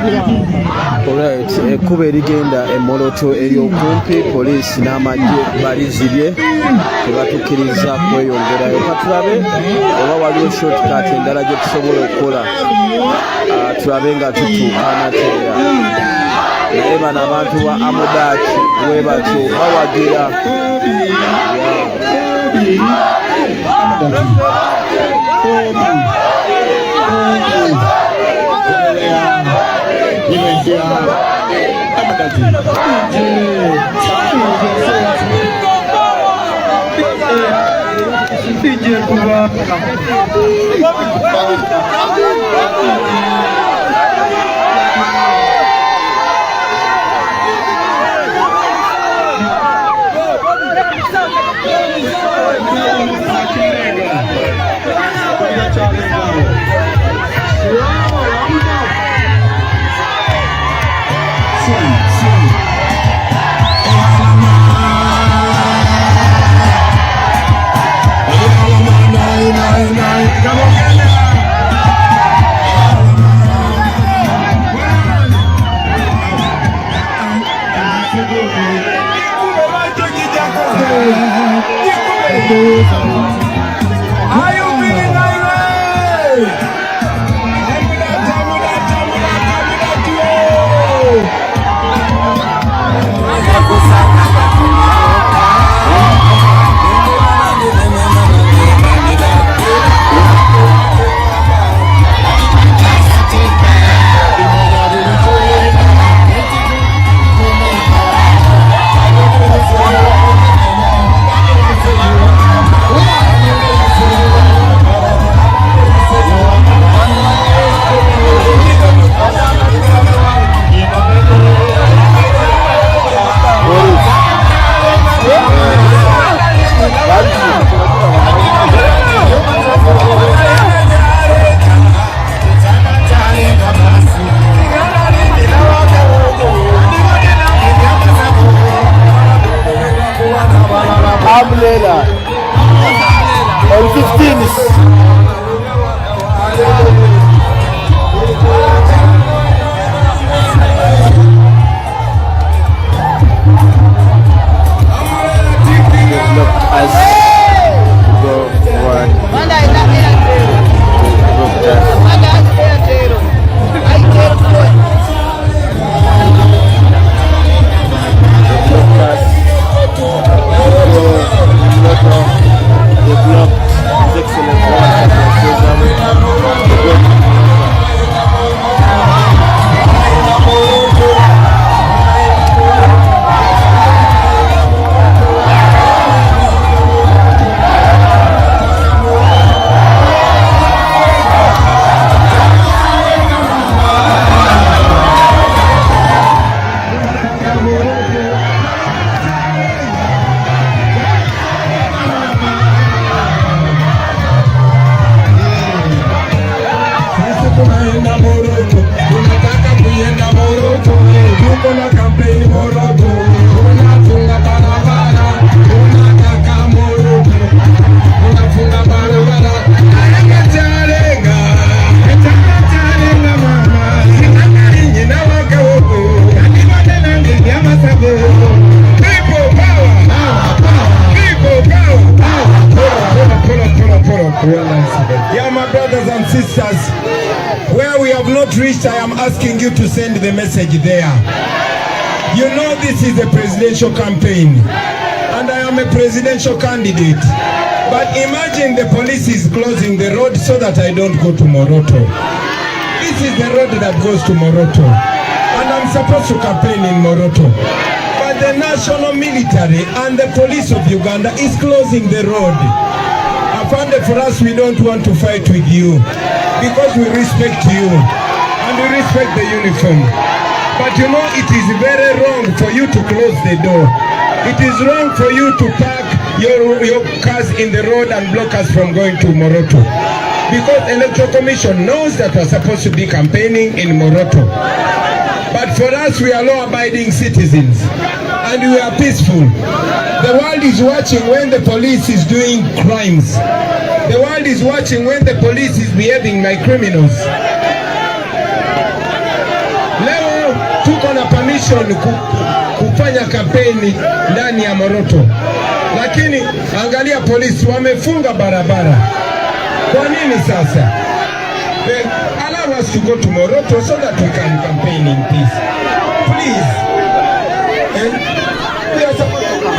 Alright, ekkubo erigenda e Moroto eryokumpi poliisi n'amagye balizibye tebatukkiriza kweyongerayo. Katulabe oba waliwo shortcut endala gye tusobola okukola tulabe nga tutuukana teera. Naye bano abantu ba Amudat bwe batyo bawagira. On 15th. Yeah, my brothers and sisters, where we have not reached, I am asking you to send the message there. You know this is a presidential campaign, and I am a presidential candidate. But imagine the police is closing the road so that I don't go to Moroto. This is the road that goes to Moroto, and I'm supposed to campaign in Moroto. But the national military and the police of Uganda is closing the road. For us, we don't want to fight with you because we respect you and we respect the uniform. But you know, it is very wrong for you to close the door. It is wrong for you to park your cars in the road and block us from going to Moroto. Because Electoral Commission knows that we're supposed to be campaigning in Moroto. But for us, we are law-abiding citizens and we are peaceful. The world is watching when the police is doing crimes. The world is watching when the police is behaving like criminals. permission kufanya kampeni ndani ya Moroto, lakini angalia polisi wamefunga barabara. Kwa nini sasa? Allow us to go to Moroto so that we can campaign in peace. Please. We are supposed to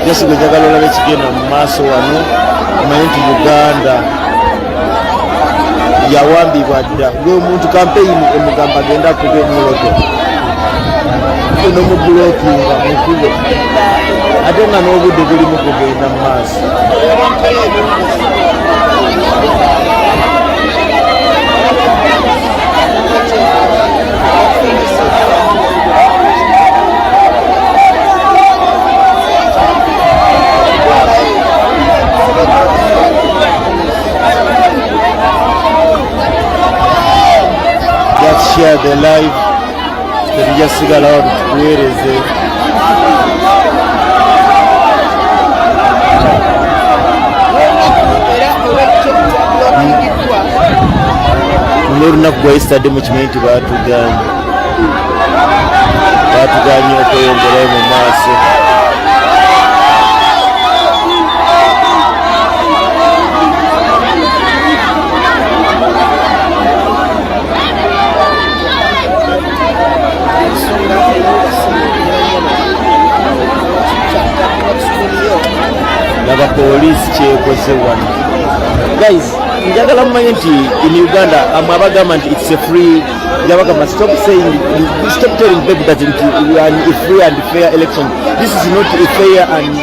Jesi kujagala olabe kigenda mu maaso wano omanyi nti Uganda yawambibwa dda ng'omuntu kampeyini emugamba agenda kuba Moroto n'omubulokinga mukubo ate nga n'obudde bulimu kugenda mu maaso. Just share the live. Tebijasigalawo tukuweereze. N'olunaku gwa yesterday mukimanyi nti baatuganye okweyongerayo mu maaso. Laba poliisi kyekoze wano. Guys, njagala mumanye nti in Uganda abagamba nti it's a free, yabagamba stop telling people that we are a free and fair election. This is not a fair and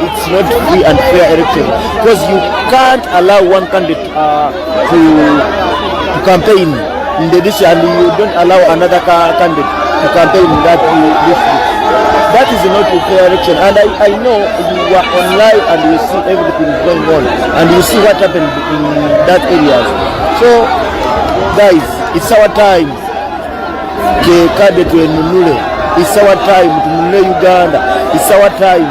it's not free and fair election because you can't allow one candidate to campaign in the district and you don't allow another candidate to campaign in that district. That is not a fair election, and I know you are on live and you see everything going on and you see what happened in that area. So guys, it's our time. It's our time to Uganda. It's our time.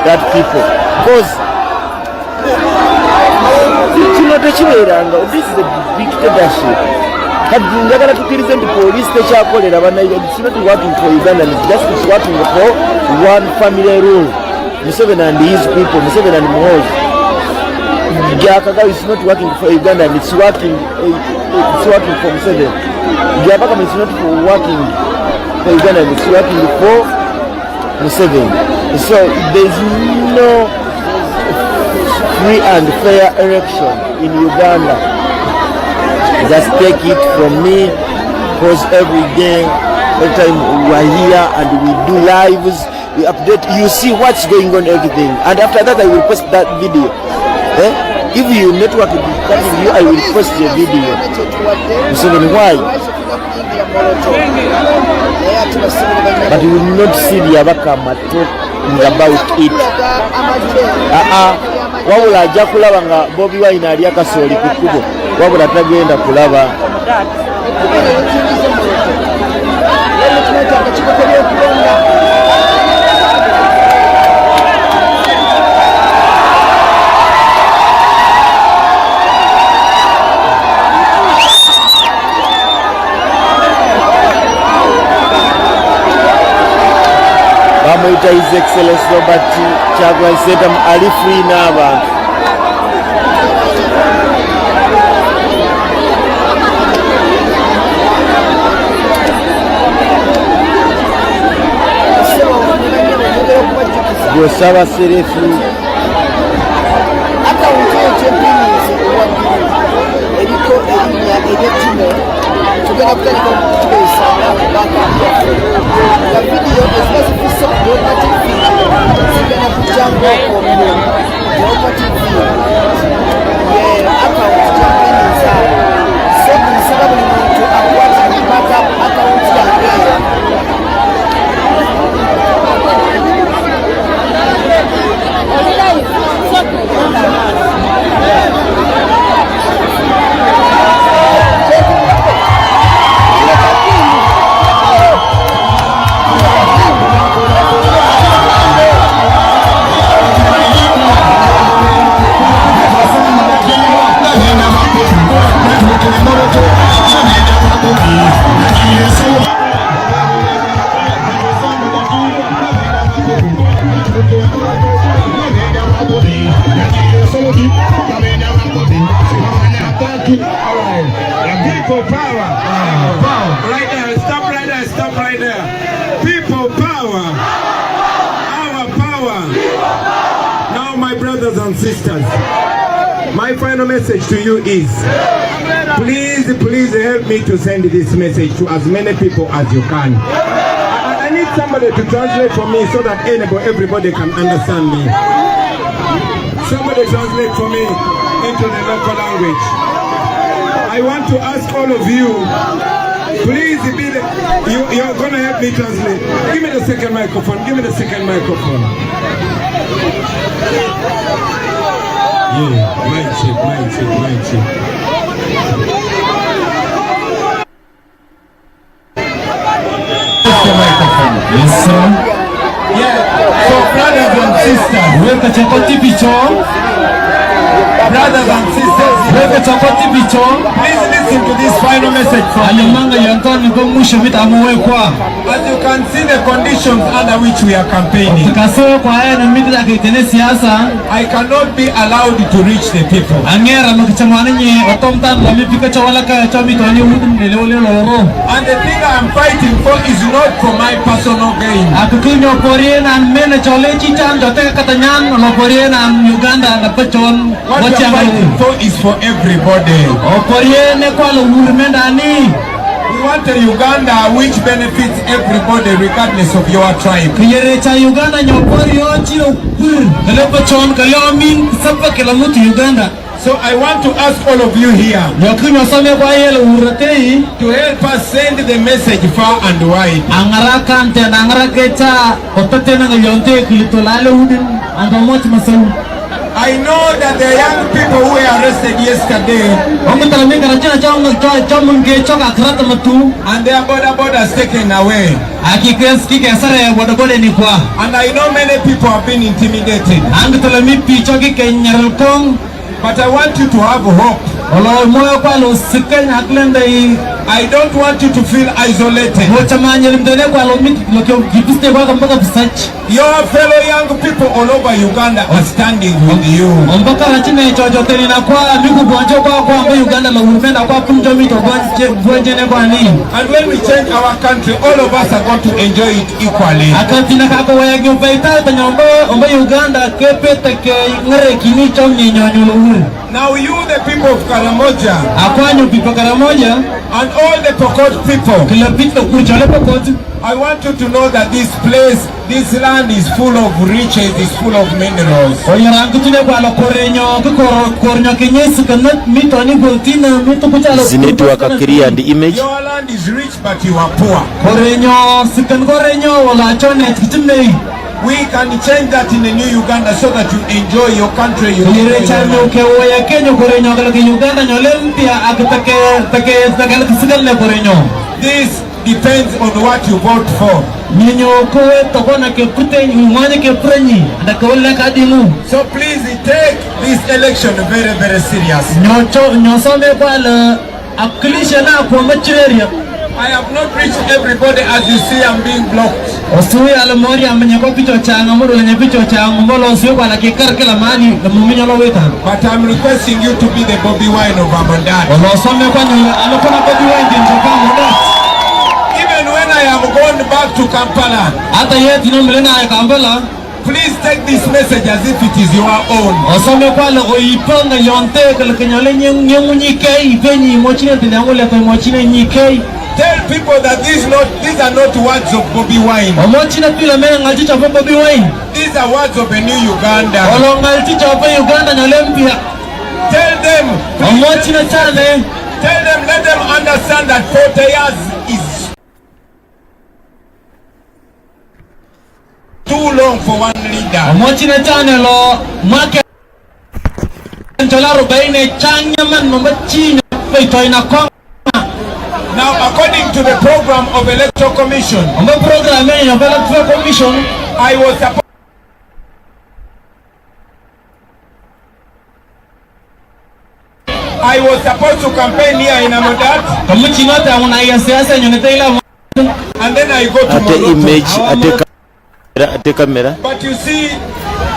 That people, because this is a dictatorship. Njagala tukirize nti police tekyakolera bannayuganda. It's not working for Uganda, it's just working for one family rule. Museveni and his people, Museveni and Muhoozi. Gyakagawa is not working for Uganda and it's working for Museveni. Gyabagamba is not working for Uganda is working for Museveni. So there's no free and fair election in Uganda. Just take it from me, because every day, every time we are here and we do lives, we update, you see what's going on, everything. And after that I will post that video. If your network is cutting you, I will post the video. So then why? But you will not see the Abakama talking about it. Wabula ajja kulaba nga Bobi Wine ali akasooli ku kkubo, wabula tagenda kulaba. Bamuyita His Excellency Robert Kyagulanyi Ssentamu ali free n'abantu. Gwe Ssaabaserefu eriko erinnya ery'ettima tugenda kutandika okukibeesanga nga vidiyo eziba zifise Europa TV zigenda kujjangu okomyo Europa TV ye akawunti yakenyeza so nsaba buli muntu akwata mpaka akawunti yange People power. Right there, stop right there. People power. Our power. Now, my brothers and sisters, my final message to you is, please help me to send this message to as many people as you can. I need somebody to translate for me so that everybody can understand me. Somebody translate for me into the local language. I want to ask all of you, please be you're going to help me translate. Give me the second microphone. Yeah, mic check. The microphone. Yes, sir. Yeah, so brothers and sisters, brothers and sisters, please listen to this final message from me. As you can see the conditions under which we are campaigning, I cannot be allowed to reach the people. And the thing I am fighting for is not for my personal gain. What we are fighting for is for everybody. We want a Uganda which benefits everybody regardless of your tribe. So I want to ask all of you here to help us send the message far and wide. I know that the young people who were arrested yesterday and their borders taken away. And I know many people have been intimidated. But I want you to have hope. I don't want you to feel isolated. Your fellow young people all over Uganda are standing with you. And when we change our country, all of us are going to enjoy it equally. Now you, the people of Karamoja, and all the Pokot people, I want you to know that this place, this land is full of riches, is full of minerals. Your land is rich, but you are poor. We can change that in a new Uganda so that you enjoy your country. This depends on what you vote for. So please take this election very, very serious. I have not reached everybody. As you see, I'm being blocked. But I'm requesting you to be the Bobi wine of Amudat. Even when I am going back to Kampala, please take this message as if it is your own. Tell people that these are not words of Bobi wine. These are words of a new Uganda. Tell them, let them understand that 40 years is too long for one leader. Now, according to the program of Electoral Commission, I was supposed to campaign here in Amudat, and then I go to Moroto. But you see,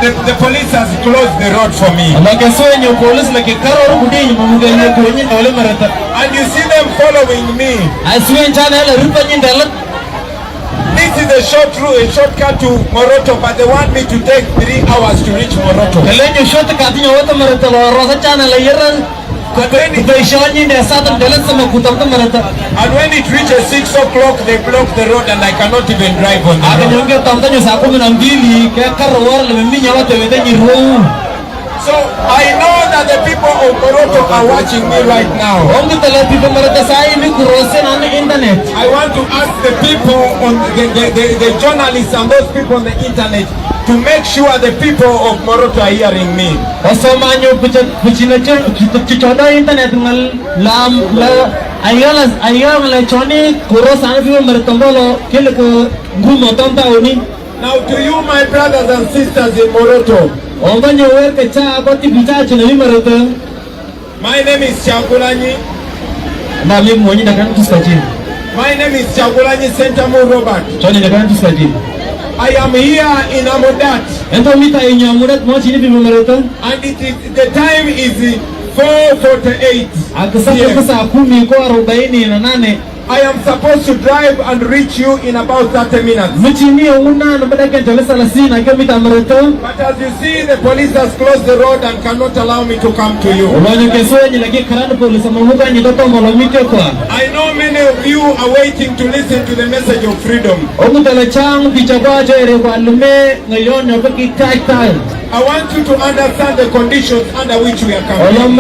the police has closed the road for me. And you see them following me. This is a shortcut to Moroto, but they want me to take 3 hours to reach Moroto. And when it reaches 6 o'clock, they block the road and I cannot even drive on the road. So I know that the people of Moroto are watching me right now. I want to ask the people, the journalists and those people on the internet, to make sure the people of Moroto are hearing me. Now to you, my brothers and sisters in Moroto, my name is Chagulanyi. My name is Chagulanyi Moroto. I am here in Amudat, and the time is 4:48. I am supposed to drive and reach you in about 30 minutes. But as you see, the police has closed the road and cannot allow me to come to you. I know many of you are waiting to listen to the message of freedom. I want you to understand the conditions under which we are coming.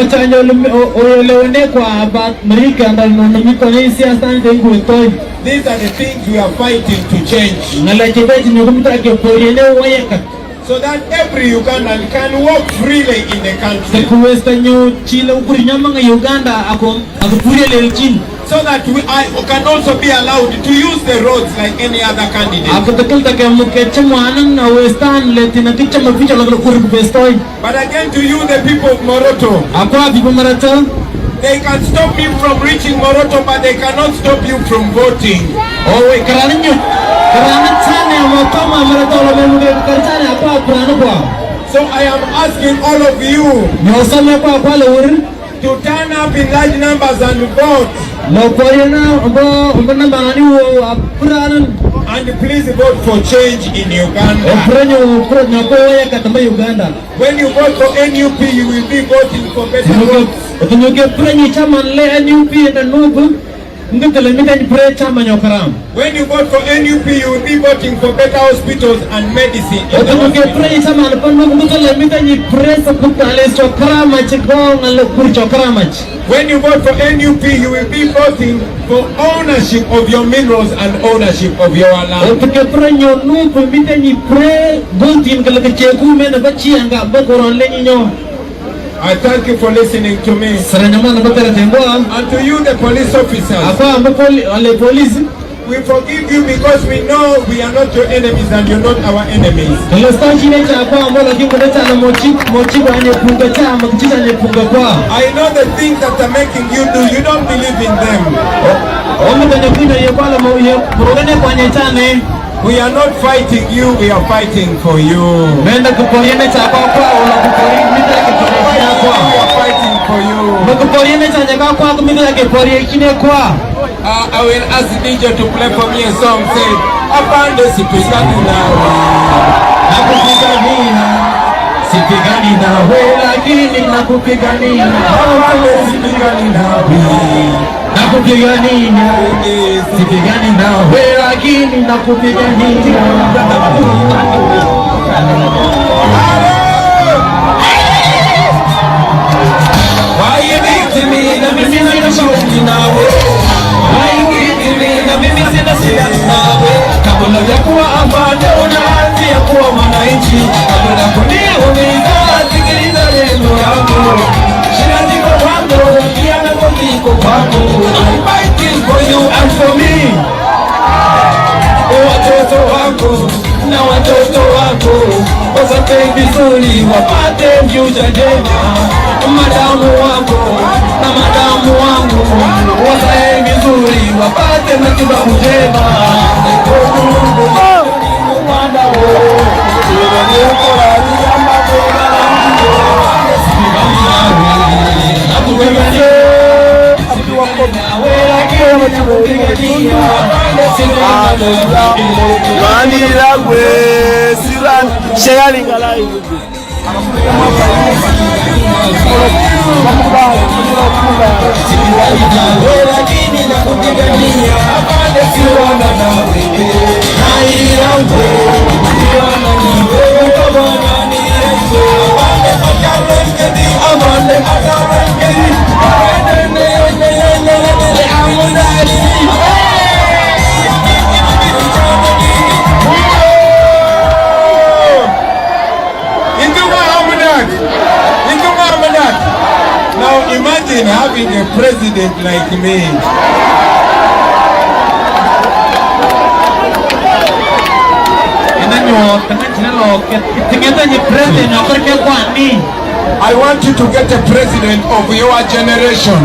These are the things we are fighting to change, so that every Ugandan can walk freely in the country, so that I can also be allowed to use the roads like any other candidate. But again, to you, the people of Moroto, They can stop me from reaching Moroto, but they cannot stop you from voting. So I am asking all of you to turn up in large numbers and vote. And please vote for change in Uganda. When you vote for NUP, you will be voting for better roads. When you vote for NUP, you will be voting for better hospitals and medicine. When you vote for NUP, you will be voting for ownership of your minerals and ownership of your land. I thank you for listening to me. And to you, the police officers, we forgive you because we know we are not your enemies and you're not our enemies. I know the things that are making you do, you don't believe in them. We are not fighting you, we are fighting for you. We are fighting for you. I will ask DJ to play for me a song saying, Apande sipigani nawe, sipigani nawe, lakini nakupigania. Apande sipigani nawe, nakupigania. Sipigani nawe, lakini nakupigania. Why you beating me? Na mimi sina shauki nawe. Why you beating me? Na mimi sina shida nawe. Kabla ya kuwa afande unaanzia kuwa mwananchi. Kabla kuniumiza sikiliza neno langu. Shida ziko kwangu, pia nako ziko kwangu. I'm fighting for you and for me. Watoto wako na watoto wako wasake vizuri wapate future njema. Madamu wako na madamu wangu wasake vizuri wapate matibabu njema. Now imagine having a president like me. I want you to get a president of your generation.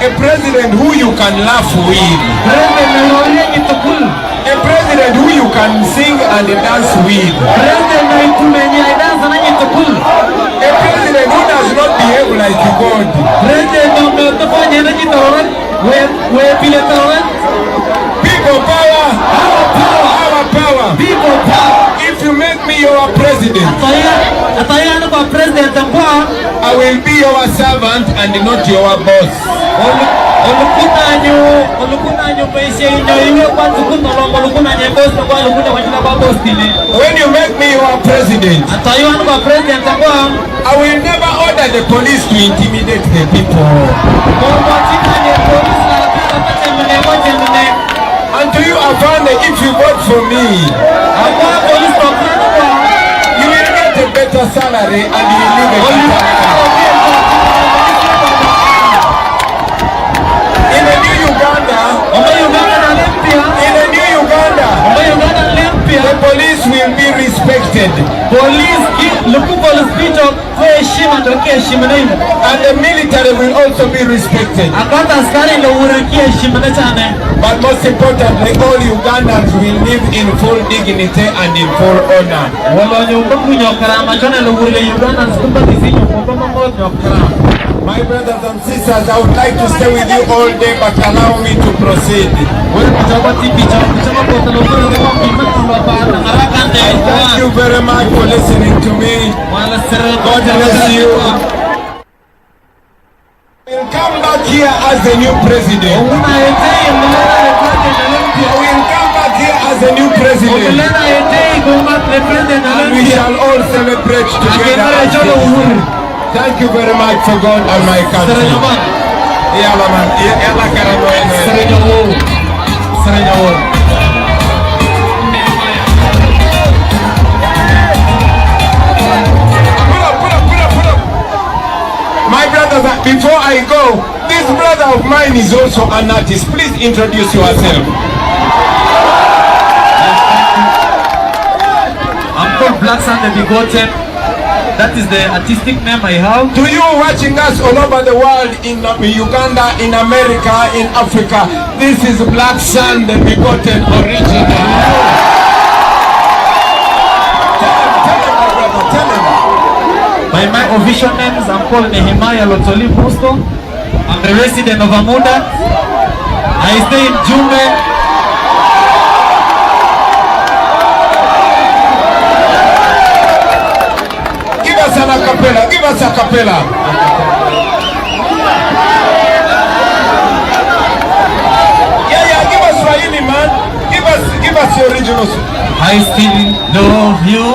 A president who you can laugh with. A president who you can sing and dance with. A president who does not behave like God. People power. Our power. People power. If you make me your president, I will be your servant and not your boss. When you make me your president, I will never order the police to intimidate the people. Until you have found that if you vote for me, you will get a better salary and you will live a better life. In a new Uganda, the police will be respected. And the military will also be respected. But most importantly, all Ugandans will live in full dignity and in full honor. My brothers and sisters, I would like to stay with you all day, but allow me to proceed. Thank you very much for listening to me. God bless you. We'll come back here as the new president. We'll come back here as the new president. And we shall all celebrate together. Thank you very much for God and my country. My brothers, before I go, this brother of mine is also an artist. Please introduce yourself. I'm called Black Sun the Bigote. That is the artistic name I have. To you watching us all over the world, in Uganda, in America, in Africa, this is Black Sun, the Bigoten original. Tell him. By my official names, I'm called Nehemiah Lotoli Busto. I'm the resident of Amudat. I stay in Jumbe. Give us a cappella. Yeah, give us Swahili, man. Give us your original. I still love you,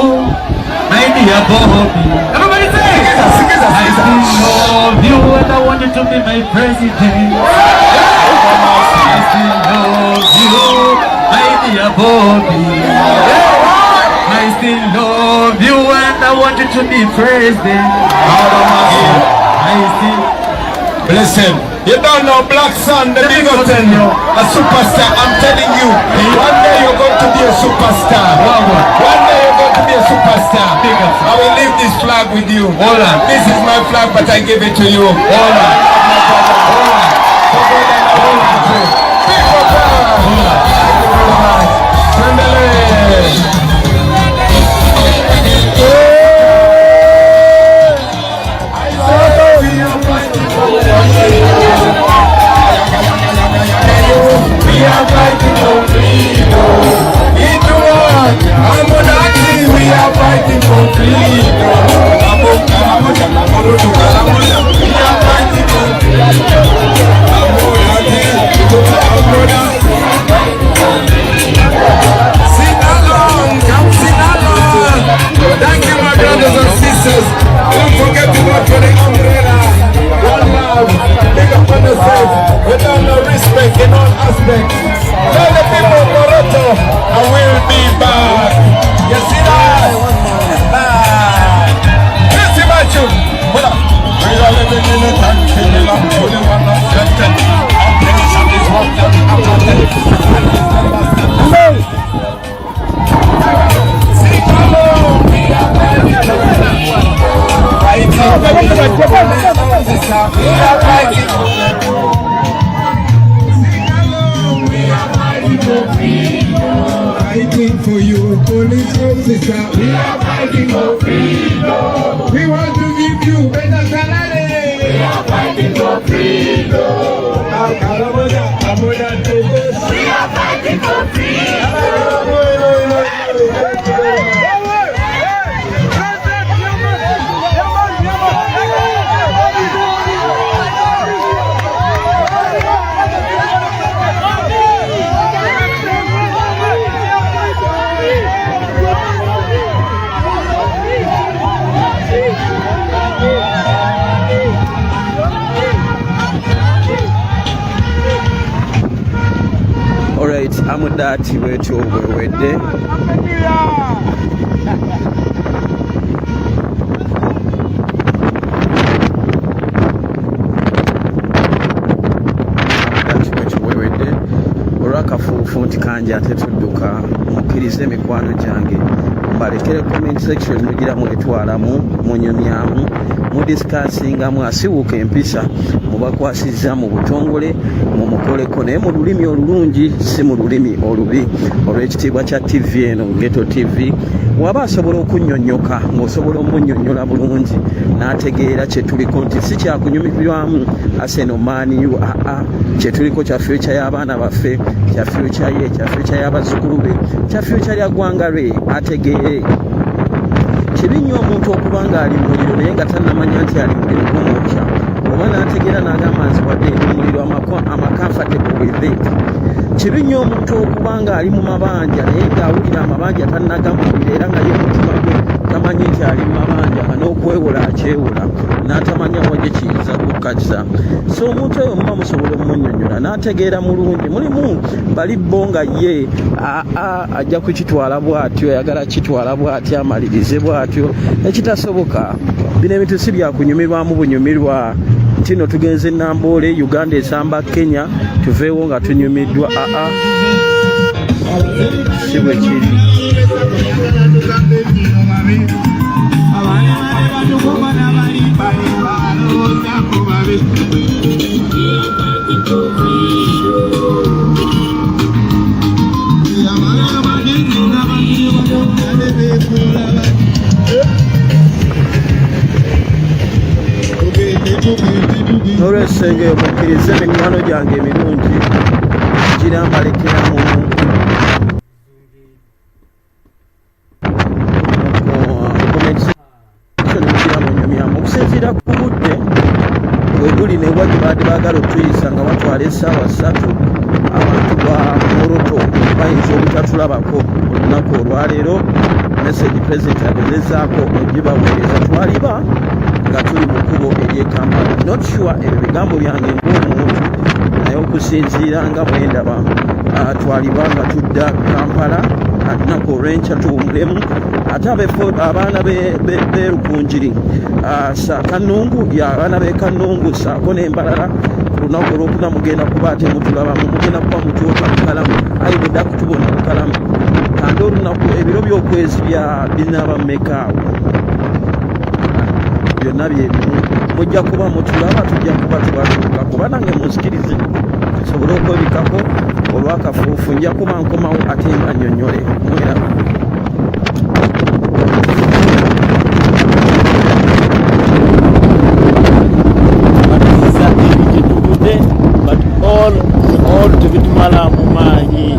my dear Bobi. Everybody say it. I still love you and I want you to be my president. I still love you, my dear Bobi. I still love you and I want you to be president. I still... Bless him. You don't know Black Sun, the Bigoten, a superstar. I'm telling you, one day you're going to be a superstar. One day you're going to be a superstar. I will leave this flag with you. This is my flag, but I give it to you. We are fighting for freedom. We are fighting for freedom. Karamoja, Moroto, Karamoja. We are fighting for freedom. Sing along, come sing along. Thank you, my brothers and sisters. Don't forget to work for the umbrella. One love, big up on yourself. Without no respect in all aspects. Tell the people of Moroto, I will be back. You see that? Listen about you. Hold up. We are living in a country, we love only one accepted. Our nation is what we have wanted. Sing along. We are fighting for freedom. We are fighting for fighting for you, police officer. We are fighting for freedom. We want to give you better salary. We are fighting for freedom. Karamoja, Amudat. We are fighting for freedom. Alright, Amudat wetu obwewedde. Olwakafuufu nti kanja ate tudduka mukkirize mikwano gyange mbalekere comment section mugira mwetwalamu munyumyamu mudisikasingamu asiwuka empisa mubakwasiza mu butongole mumukoleko naye mu lulimi olulungi si mu lulimi olubi olw'ekitiibwa kya tv eno Ghetto TV waba asobola okunnyonnyoka ng'osobola omunnyonnyola bulungi n'ategeera kyetuliko nti si kyakunyumirwamu Arsenal Man U kyetuliko kya future y'abaana baffe kya future ye kya future y'abazzukulu be kya future lya ggwanga lye ategeere kibi nnyo omuntu okuba ng'ali mu muliro naye nga tannamanya nti ali muliro gumwokya oba n'ategeera n'agamba nziwadde omuliro amacomfortable with it. Kibi nnyo omuntu okuba ng'ali mu mabanja naye ng'awulira amabanja tannagamulira era nga ye mutima gwe tamanyi nti ali mu mabanja nga n'okwewola akyewola n'atamanya wajje kiyinza kukkatiza. So omuntu oyo muba musobola omunnyonnyola n'ategeera mulungi mulimu bali bo nga ye ajja kukitwala bw'atyo ayagala kitwala bw'atyo amalirize bw'atyo ekitasoboka. Bino ebintu si byakunyumirwamu bunyumirwa nti no tugenze Namboole Uganda esamba Kenya tuveewo nga tunyumiddwa si bwe kiri. Olw'essengeyo mukkirize mikwano gyange emirungi gira mbalekeramu okusinziira ku budde bwe guli ne bwa gibadde baagala okutuyisa nga batwala essaawa 3 abantu ba Moroto bayinza obutatulabako olunaku olwaleero message president agezezaako ogibaweereza twaliba nga tuli mu kkubo ery'e Kampala. Not sure ebyo bigambo byange ng'omuntu naye okusinziira nga bwendaba twaliba nga tudda Kampala atunaku olw'enkya tuwumulemu ate abaana b'e Rukunjiri Kanungu abaana b'e Kanungu saako n'embalala ku lunaku olwokuna mugenda kuba ate mutulabamu mugenda kuba mutuuka Bukalamu ayi budda kutubona Bukalamu kandi olunaku ebiro by'okwezi binaba mmekaawo byonna byebimu mujja kuba mutulaba tujja kuba tubatuuka kuba nange munsikirize tusobole okwebikako olwakafuufu nja kuba nkomawo ate nga nnyonnyole mweraba. all tebitumala mu maanyi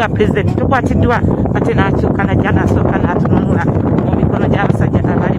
bwa president tukwatiddwa ate n'akyuka najja n'asooka n'atununula mu mikono gy'abasajja abaali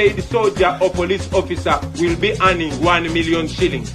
paid soldier or police officer will be earning 1 million shillings.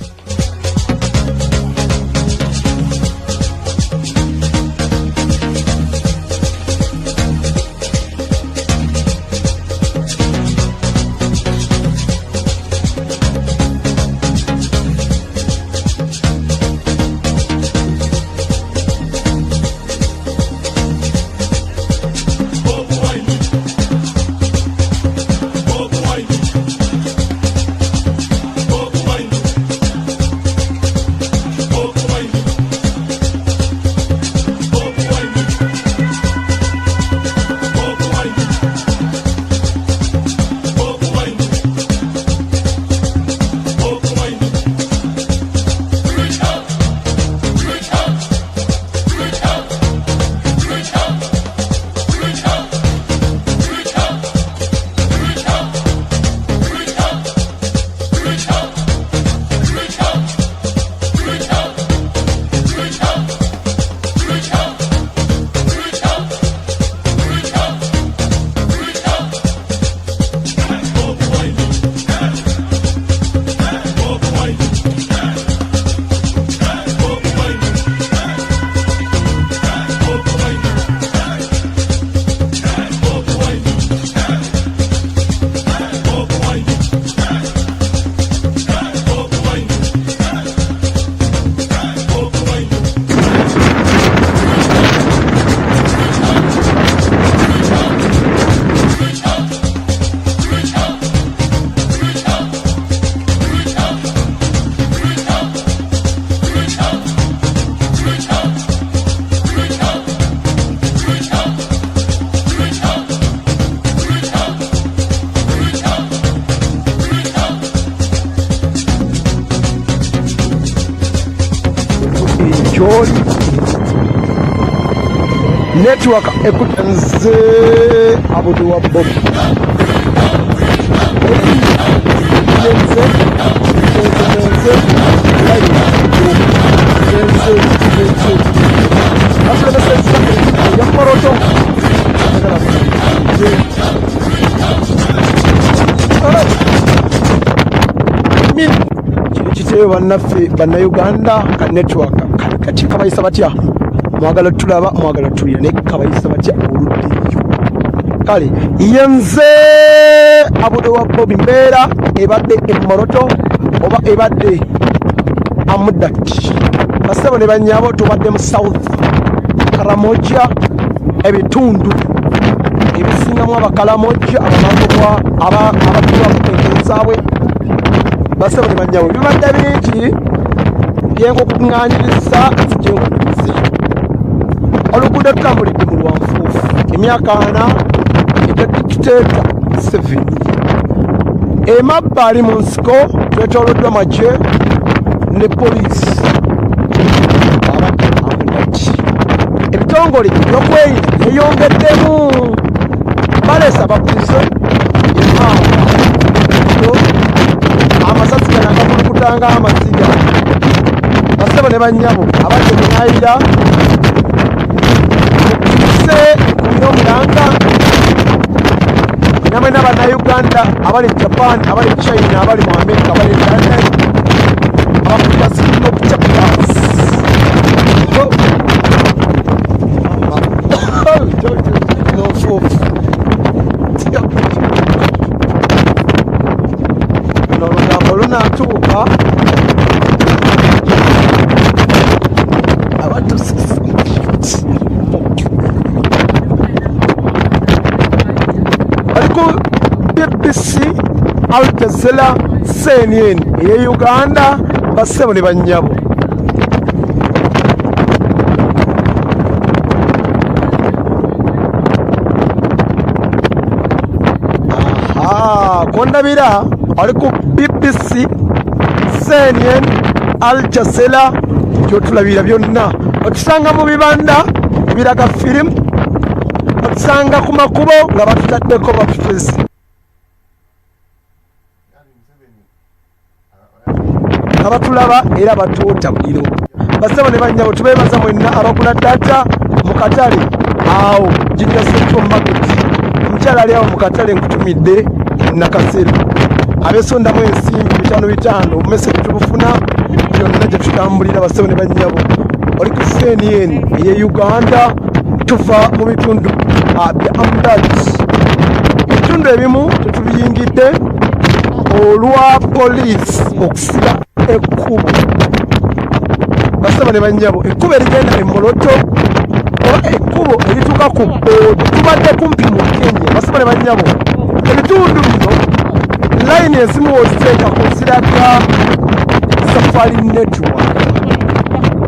network ekutenze abudu wa Bobi ya Moroto kiteyo bannaffe bannayuganda ka network kati kabayisa batya mwagala tulaba mwagala tulya naye kabayisa batya oluddeyo kale yenze abudu wa Bobi mbeera ebadde Moroto oba ebadde Amudat basebo ne banyabo tubadde mu South Karamoja ebitundu ebisingamu abakalamoja abamagobwa abatulwa kutengerezaabwe basebo ne banyabo bibadde bingi byenkukuŋŋaanyiriza zigyenkulize oluguudo tutambulidde mu lwanfuufu emyaka 4 egya dikiteeta 7 emabbali mu nsiko twetooloddwa magye ne poliisi abadde Amudat ebitongole ebyokwerinda byeyongeddemu baleesa abakulize amasasi gano agakulukutanga amaziga basebo ne banyabo abadde munaayira mukise kubyomulanga namwe n'abannayuganda abali Japan abali China abali mu America abali London abakulira zino chapters n'olugambo lunaatuuka abatusiza baliku BBC Al Jazeera CNN eye Uganda basebo ne banyabo kondabira aliku BBC CNN Al Jazeera kyotulabira byonna otusanga mu bibanda ebiraga firimu otusanga ku makubo nga batutaddeko batutezi abatulaba era batuuta buliro basebo ne banyabo tubeebaza mwenna abagula data mu katale awo Junior Central Market omukyala ali awo mu katale nkutumidde nakasero abesondamu ensimbi 5 obumese tubufuna byonna gye tutambulira basebo ne banyabo oli ku CNN eye Uganda tuva mu bitundu bya Amudat ebitundu ebimu tetubiyingidde olwa poliisi okusiba ekkubo basebo ne banyabo ekkubo erigenda Moroto oba ekkubo erituuka ku Bobi tubadde kumpi mu Kenya basebo ne banyabo ebitundu bino layini ezimu oziteekako ziraga Safari Network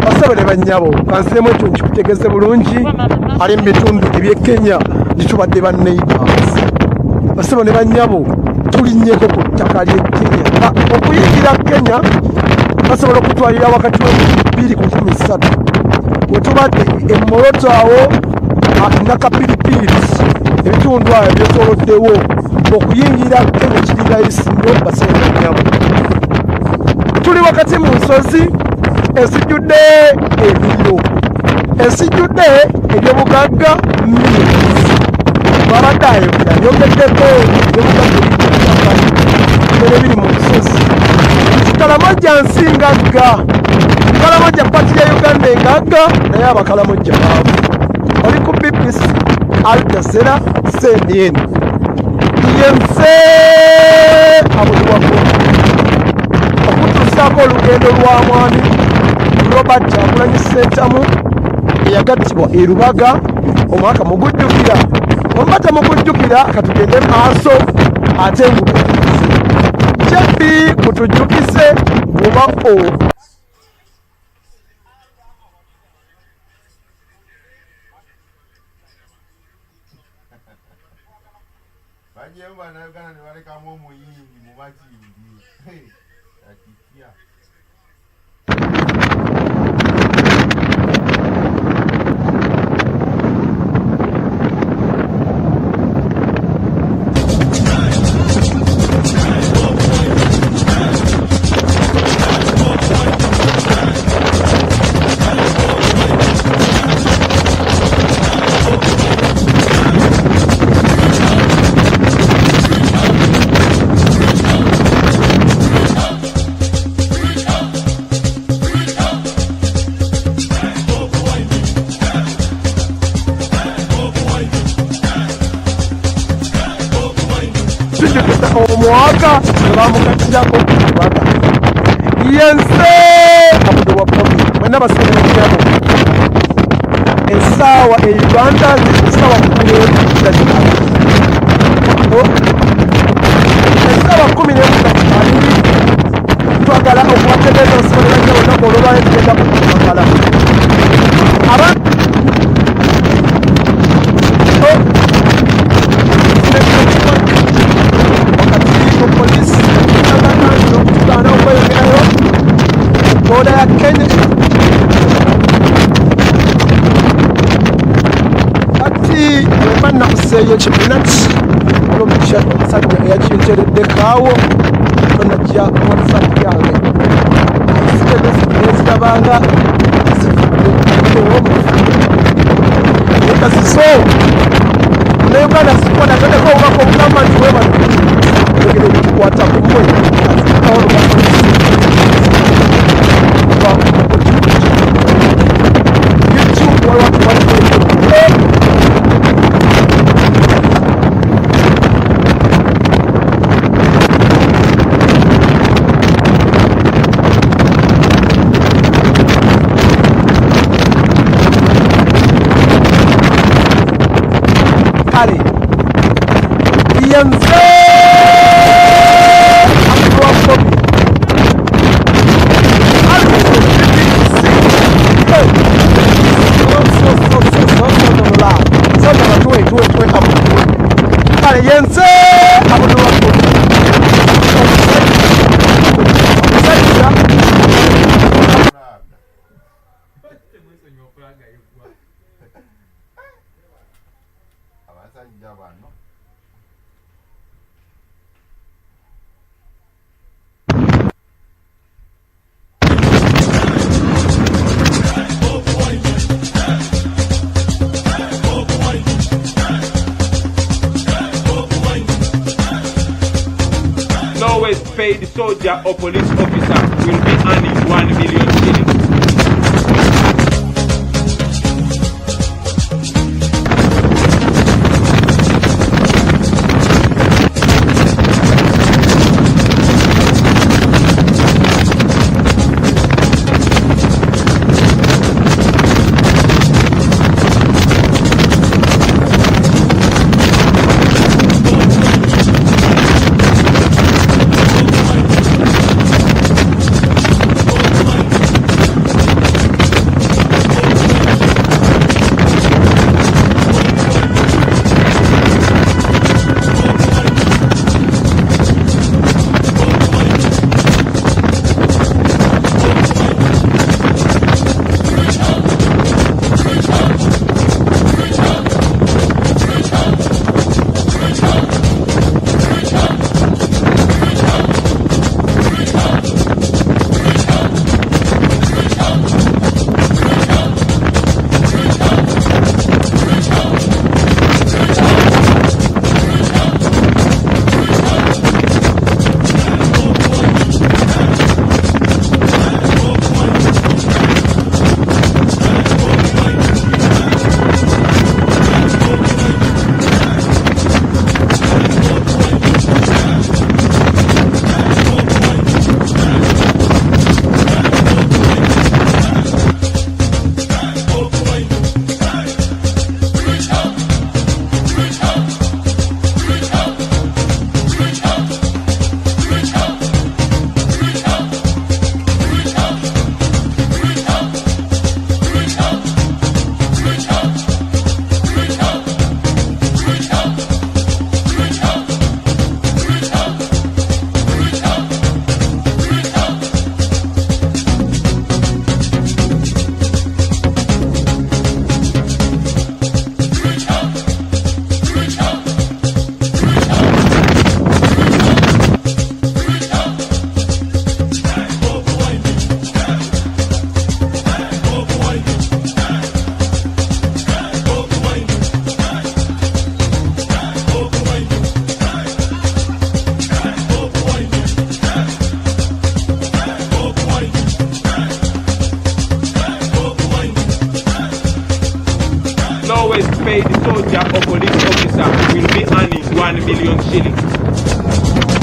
basebo ne banyabo kansiremu ekyo nkikutegeze bulungi ali mu bitundu eby'e Kenya gitubadde ba neighbors basebo ne banyabo tulinnyeko ku ttaka ly'e Kenya nga okuyingira Kenya basobola okutwalira wakati wa 213 wetubadde Moroto awo nakapiripiri ebitundu ayo byetoloddewo okuyingira Kenya kirira isindo basebo ne banyabo tuli wakati mu nsozi ezijjudde ebiro ezijjudde ebyobugagga minis babadde ayogera byogeddeko ebyobugagga ebyo biri mu nsozi Karamoja nsingagga Karamoja pati ya Uganda engagga naye abakalamoja baavu oli ku BBC Al Jazeera CNN yense abudu wa Bobi okutuusaako olugendo lwa mwami Robert Amulanyi Sentamu eyagattibwa e Lubaga omwaka mugujjukira oba temugujjukira katugende maaso ate ngutukize kyebbi kutujjukize oba o Bajye banayuganda ne balekamu omuyimbi mu bakindi akitya omwaka bamukattirako kubaka yense kabudo wa Bobi mwena basemeranyabo essaawa e Uganda essaawa 11 twagala okubategeeza osoboleranya olunaku olwolwayo tugenda kukakala wakati polisi okutugaana okweyongerayo booda ya Kenya kati wemba nakuseeyo ekibinati omusajja eyakintereddekaawo tonajja whatsapp yange ezirabanga ekasiso ne Uganda sikwanagadeko obubaka obugamba nti webaegere okukwata ku mmwe kale yenze akuwa Bobi kale yenze akuwa Bobi Lowest paid soldier or police officer will be earning 1 million shillings. lowest paid soldier or police officer will be earning 1 million shillings.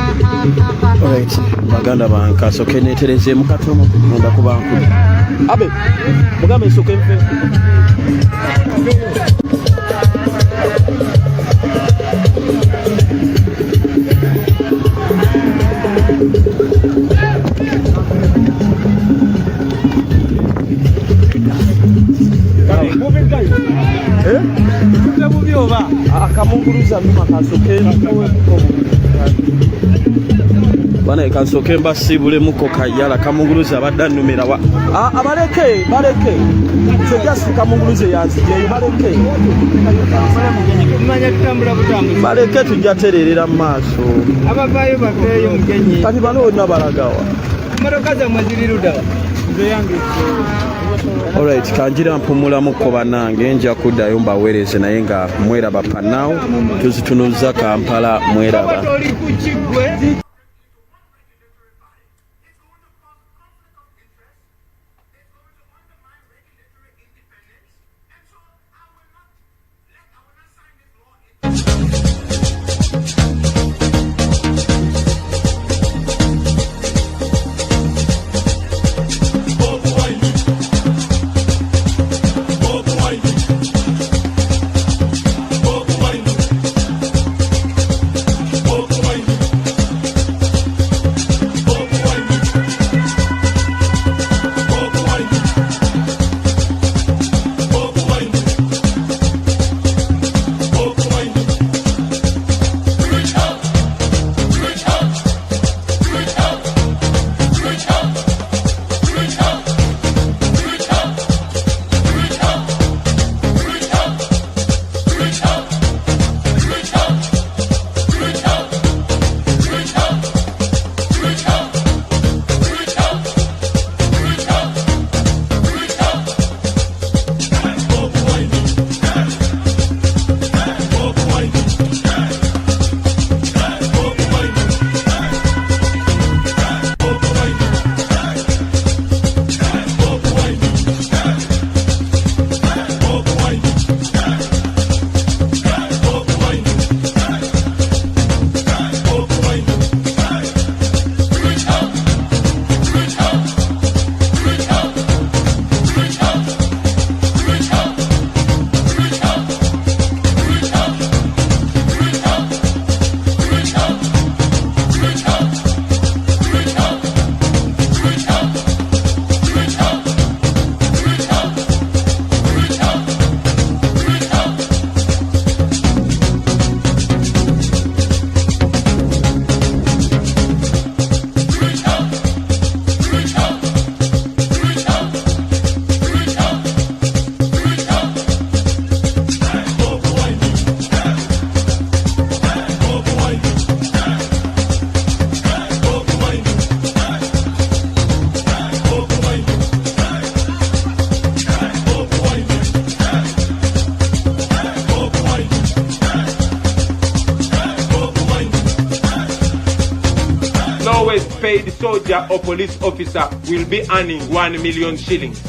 Alright, baganda bankasoke netereze mukatono nda kubanku. Abe, mugambe soke mfe. Akamunguruza numa kasoke bana kasoke mbasibule muko kayala kamunguruza badda numera wa abaleke baleke so just kamunguruze yazije baleke baleke tujatererera maaso Ababayo babeyo mugenyi. kati bano onna balagawa Marokaza mwaziriruda. Nze yange. Alright, kanjira mpumula muko banange nja kuddayo mbaweereze naye nga mweraba panawo tuzitunuza Kampala mweraba. Paid soldier or police officer will be earning 1 million shillings.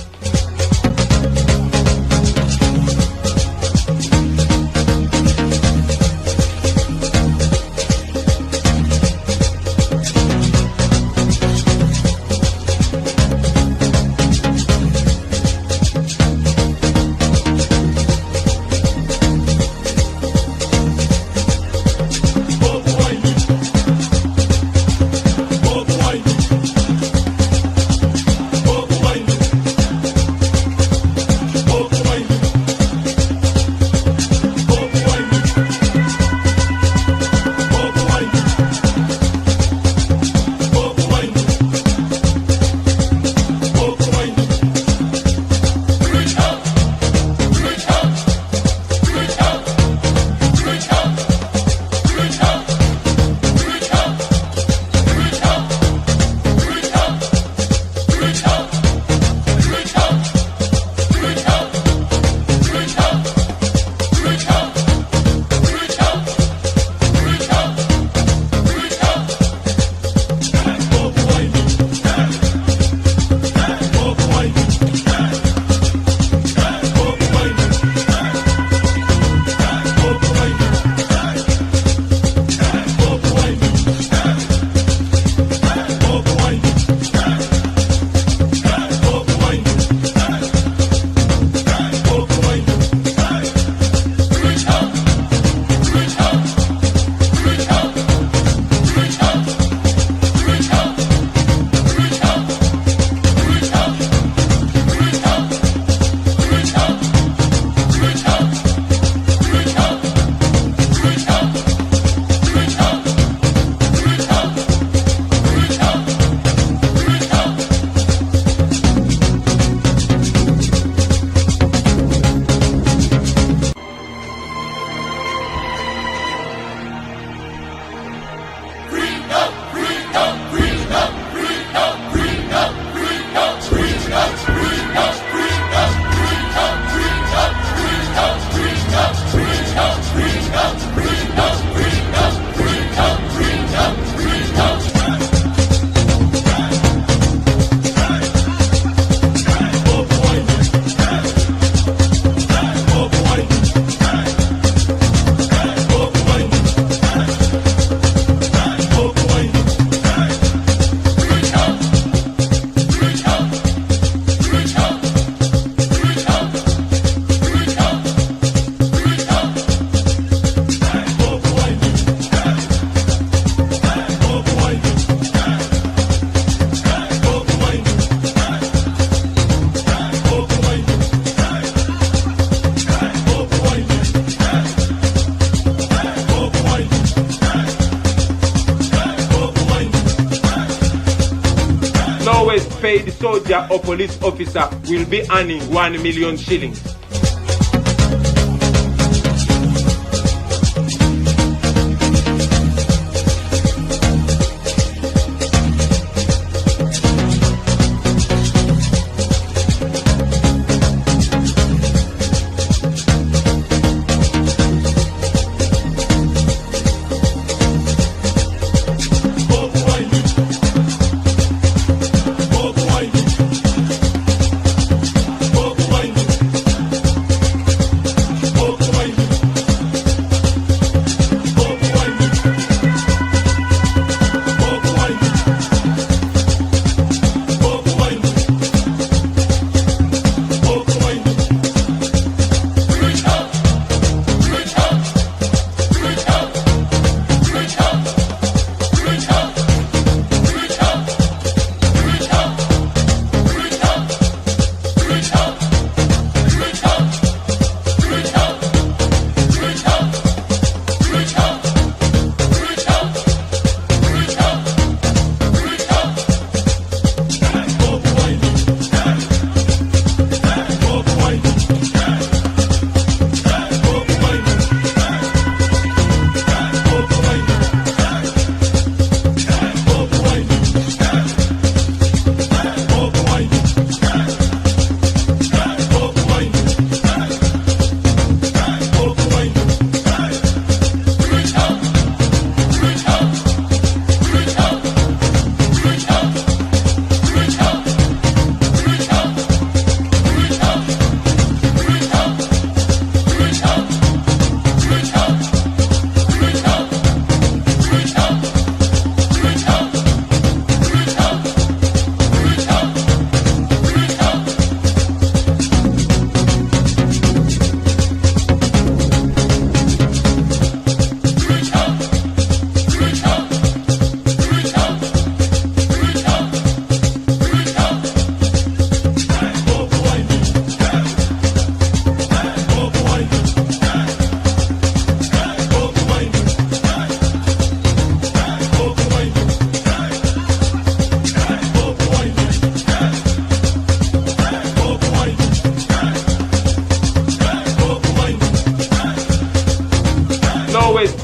lowest paid soldier or police officer will be earning 1 million shillings.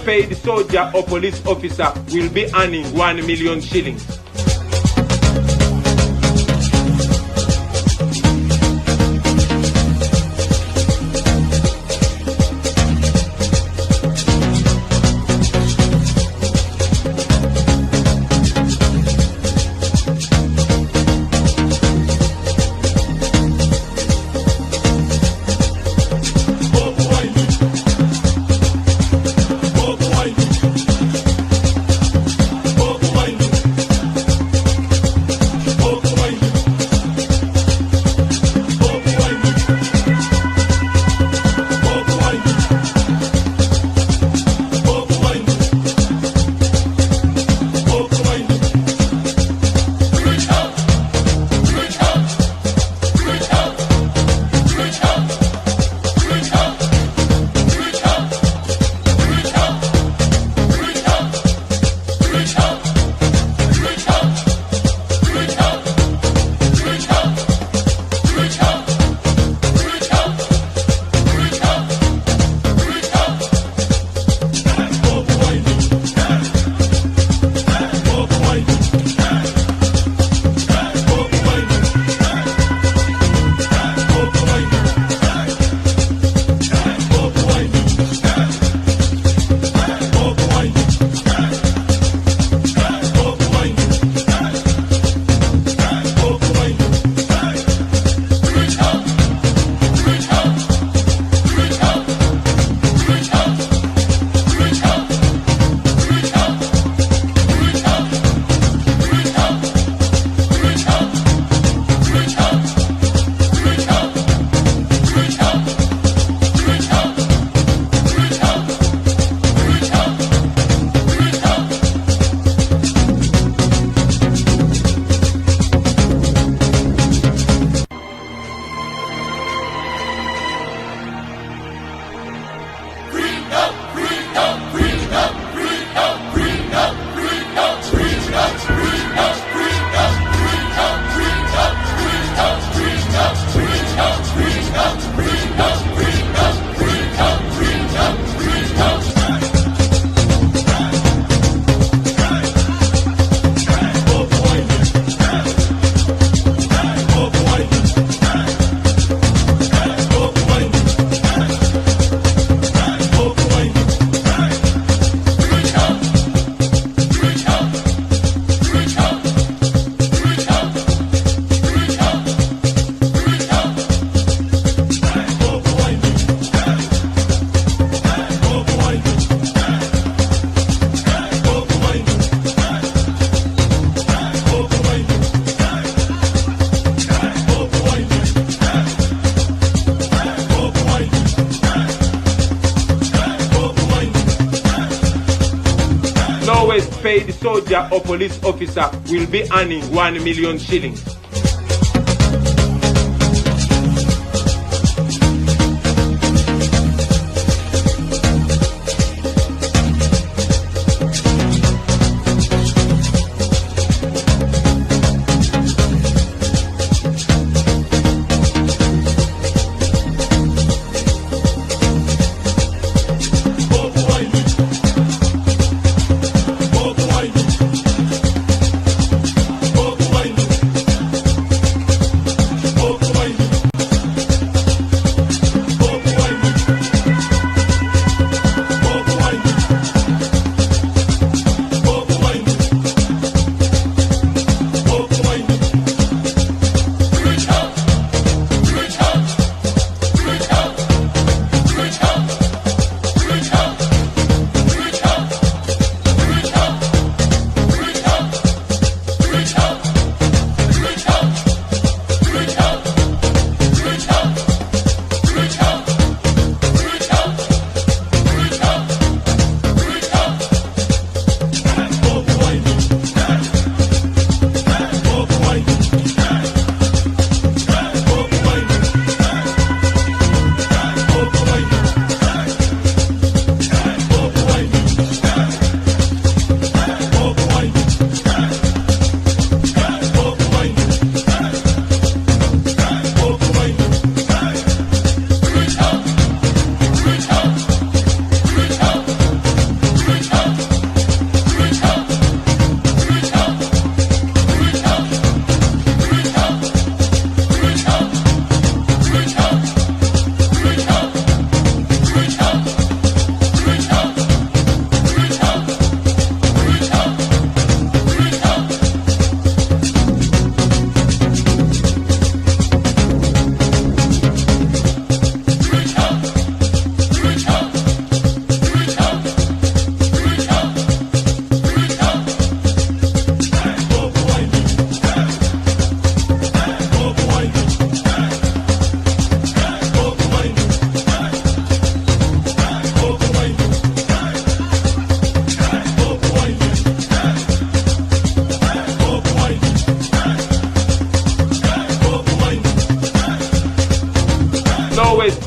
Paid soldier or police officer will be earning 1 million shillings. soldier or police officer will be earning 1 million shillings.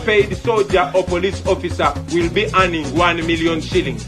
Paid soldier or police officer will be earning 1 million shillings.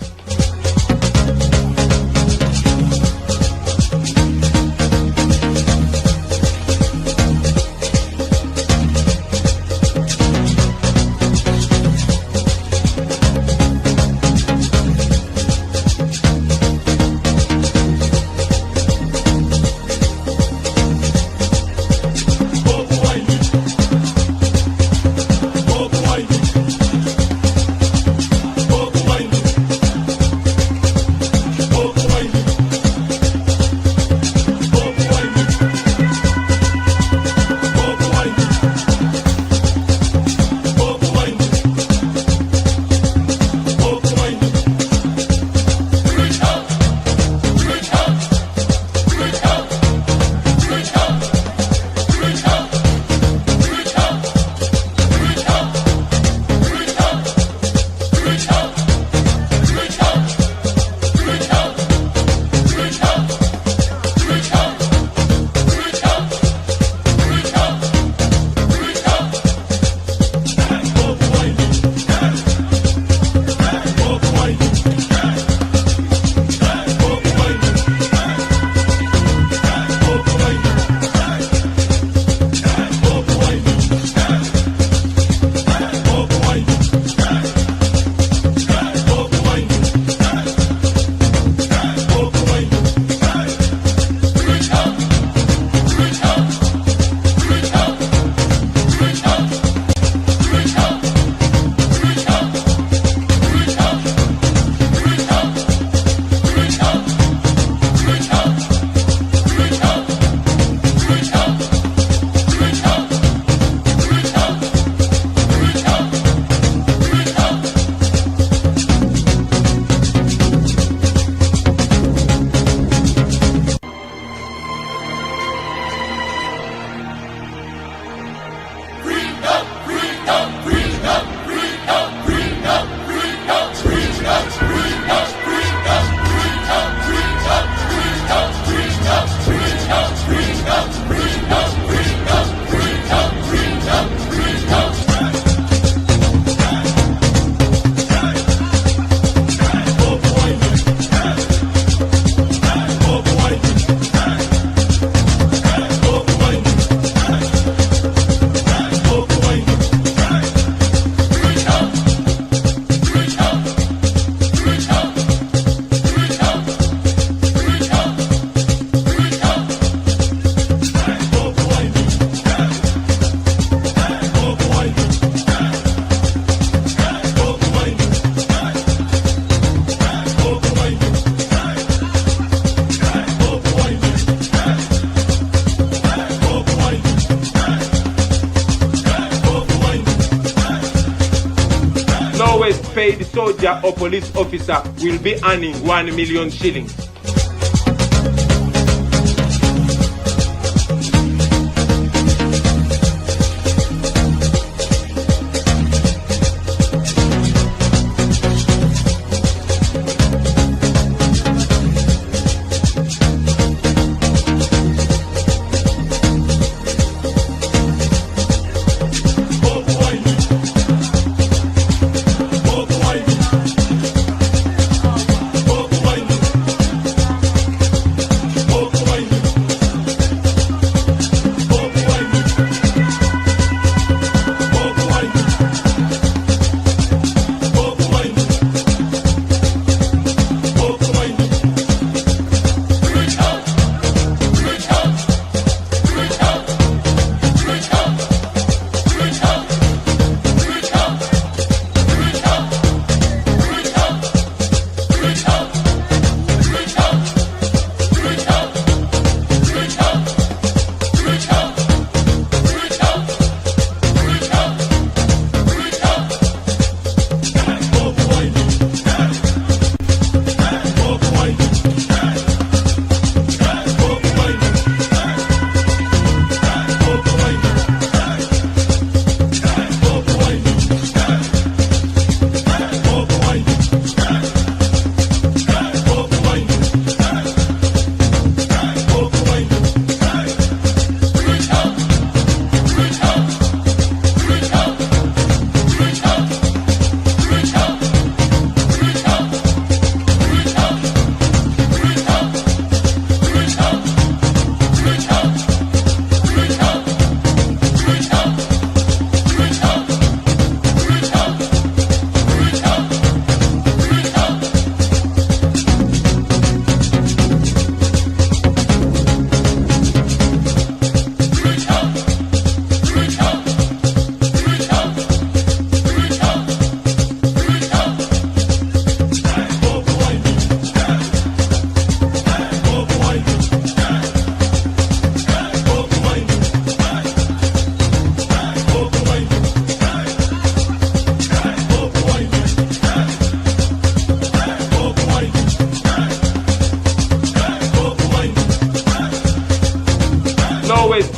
paid soldier or police officer will be earning 1 million shillings.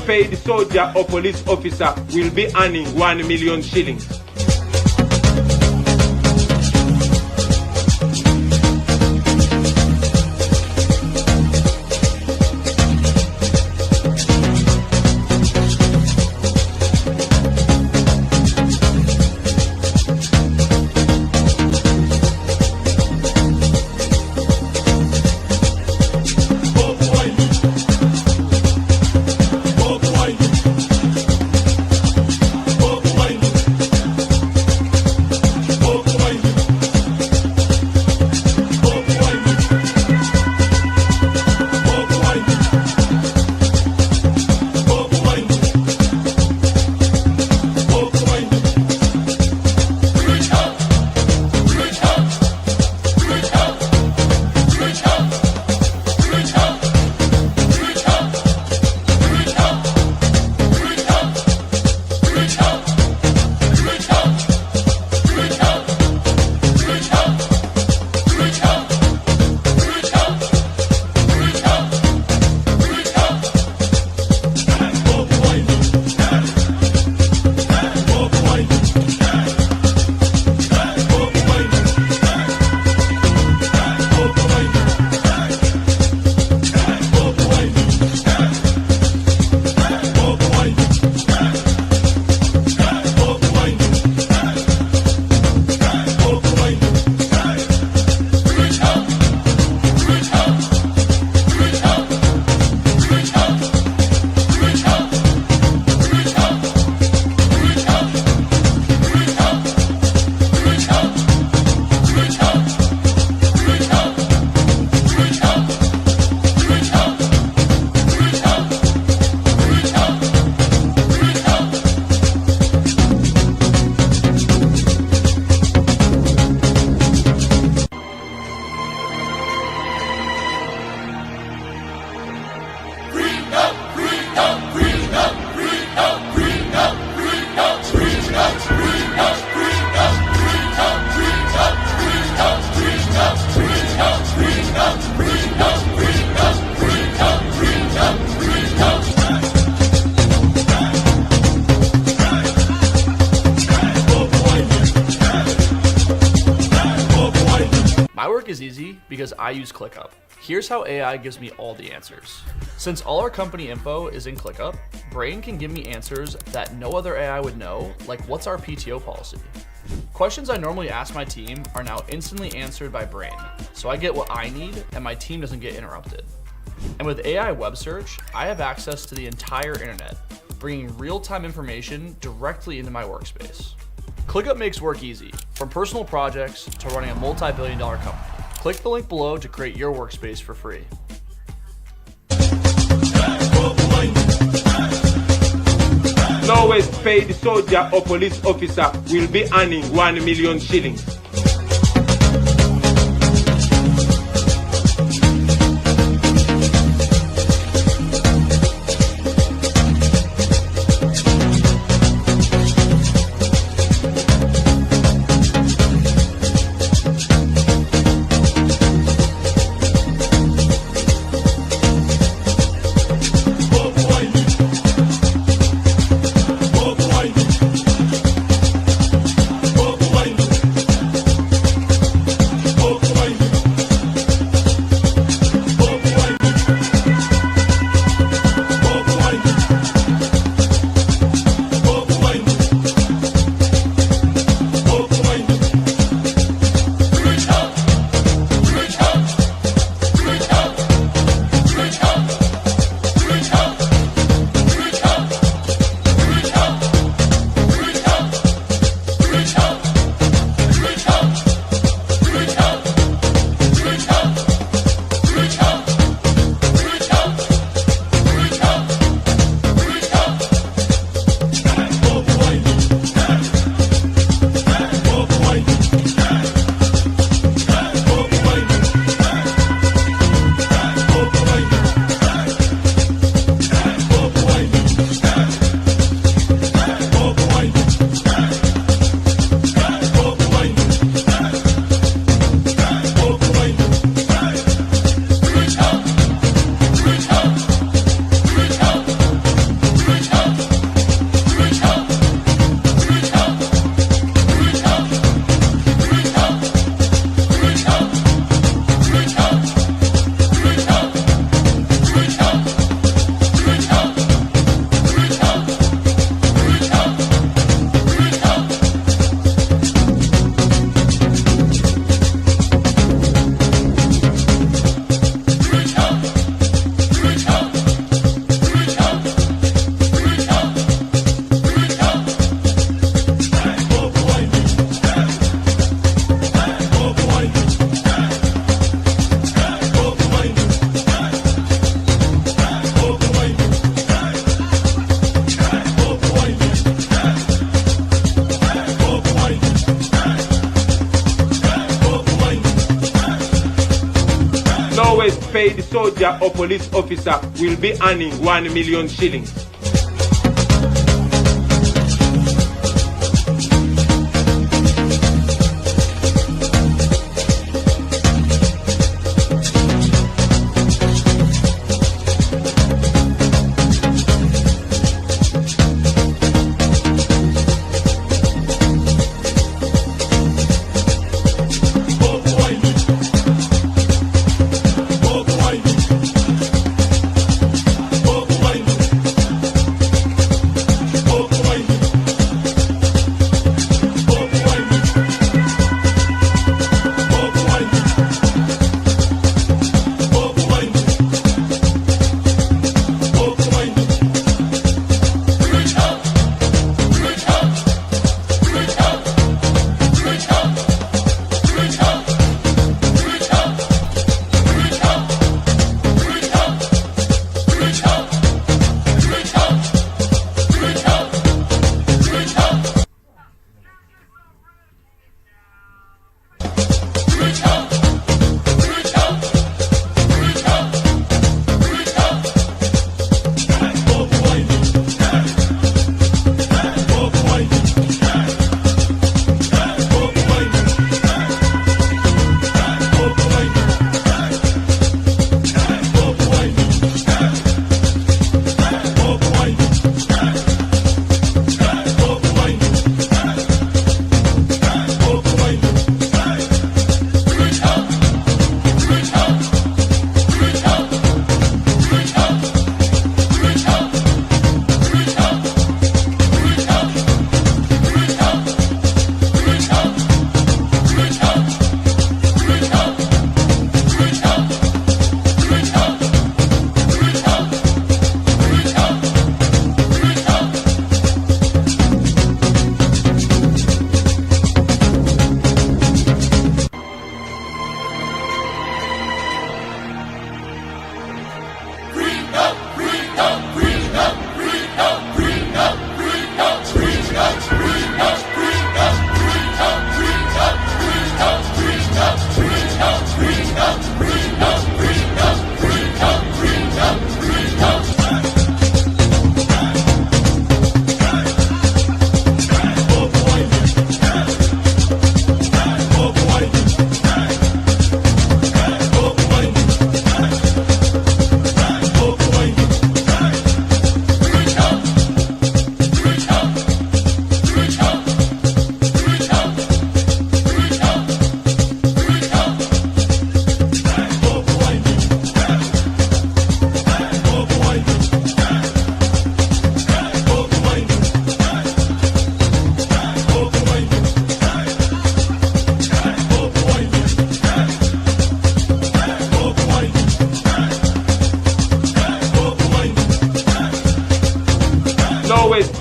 Paid soldier or police officer will be earning 1 million shillings. work is easy because I use ClickUp. Here's how AI gives me all the answers. Since all our company info is in ClickUp, Brain can give me answers that no other AI would know, like what's our PTO policy? Questions I normally ask my team are now instantly answered by Brain, so I get what I need and my team doesn't get interrupted. And with AI web search, I have access to the entire internet, bringing real-time information directly into my workspace. ClickUp makes work easy, from personal projects to running a multi-billion-dollar company. Click the link below to create your workspace for free. Lowest paid soldier or police officer will be earning 1 million shillings. Lowest paid soldier or police officer will be earning 1 million shillings.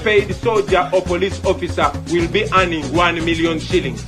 paid soldier or police officer will be earning 1 million shillings.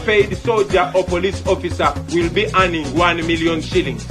Paid soldier or police officer will be earning 1 million shillings.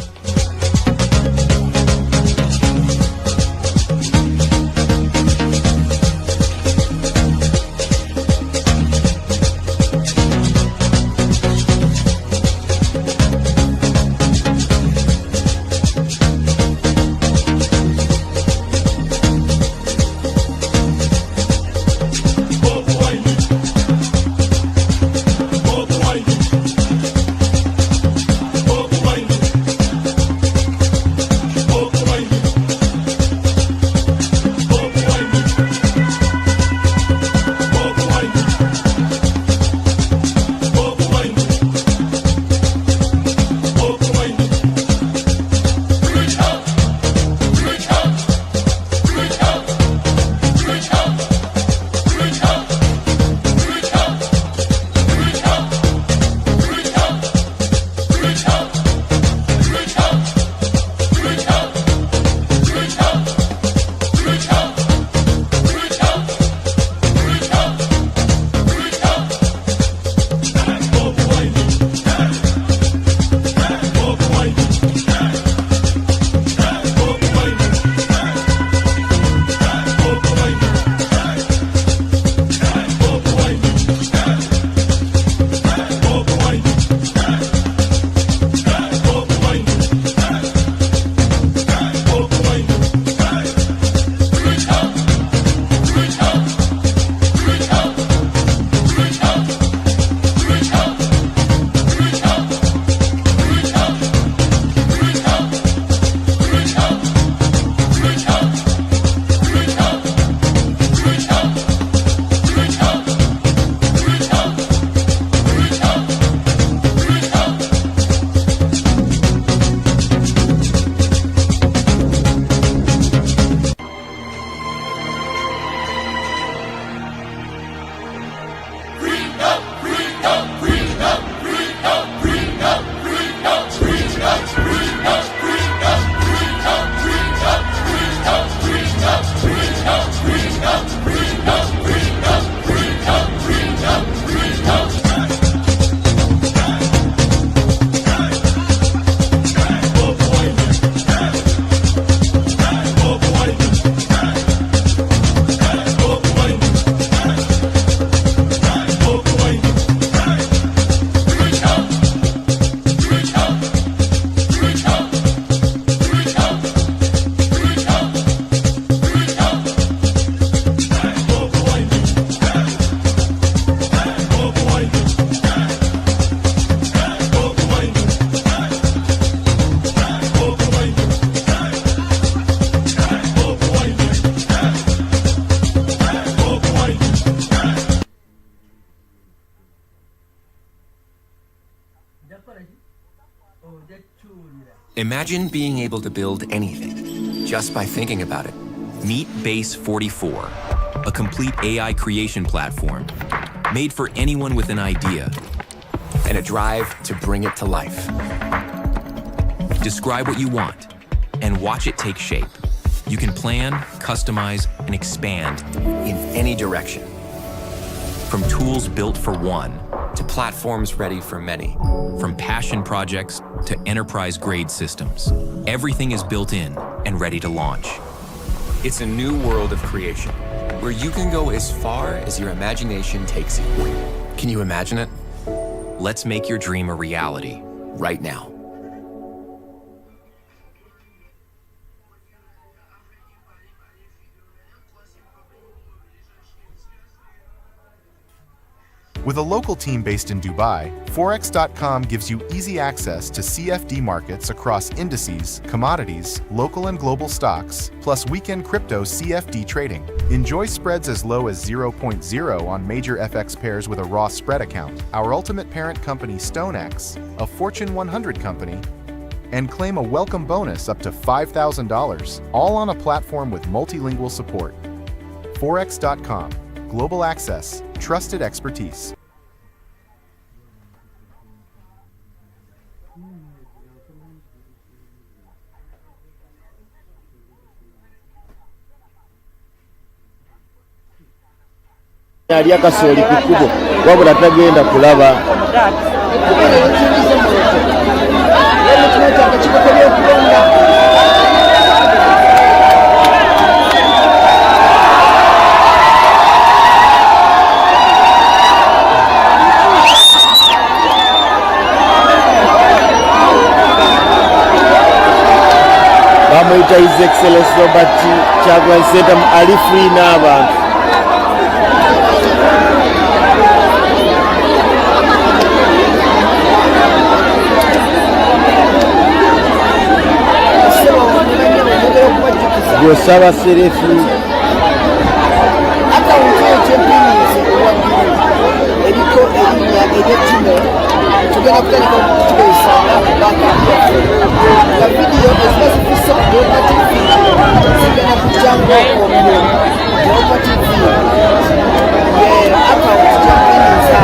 Imagine being able to build anything just by thinking about it. Meet Base 44, a complete AI creation platform made for anyone with an idea and a drive to bring it to life. Describe what you want and watch it take shape. You can plan, customize, and expand in any direction. From tools built for one to platforms ready for many. From passion projects to enterprise-grade systems. Everything is built in and ready to launch. It's a new world of creation where you can go as far as your imagination takes you. Can you imagine it? Let's make your dream a reality right now. With a local team based in Dubai, Forex.com gives you easy access to CFD markets across indices, commodities, local and global stocks, plus weekend crypto CFD trading. Enjoy spreads as low as 0.0 on major FX pairs with a raw spread account. Our ultimate parent company StoneX, a Fortune 100 company, and claim a welcome bonus up to $5,000, all on a platform with multilingual support. Forex.com. Global access, trusted expertise. Ali akasooli ku kkubo wabula tagenda kulaba. Bamuyita His Excellency Robert Kyagulanyi Ssentamu ali free n'abantu. Gosaba Serefu akawunti ekyempinyizi eriko erinnya ery'ettima tugenda kutandika okutubeesanga ku banka nga vidiyo eziba zifise ku Europa TV zigenda kujjangu okwomuliro Europa TV ye akawunti gyempinyiza.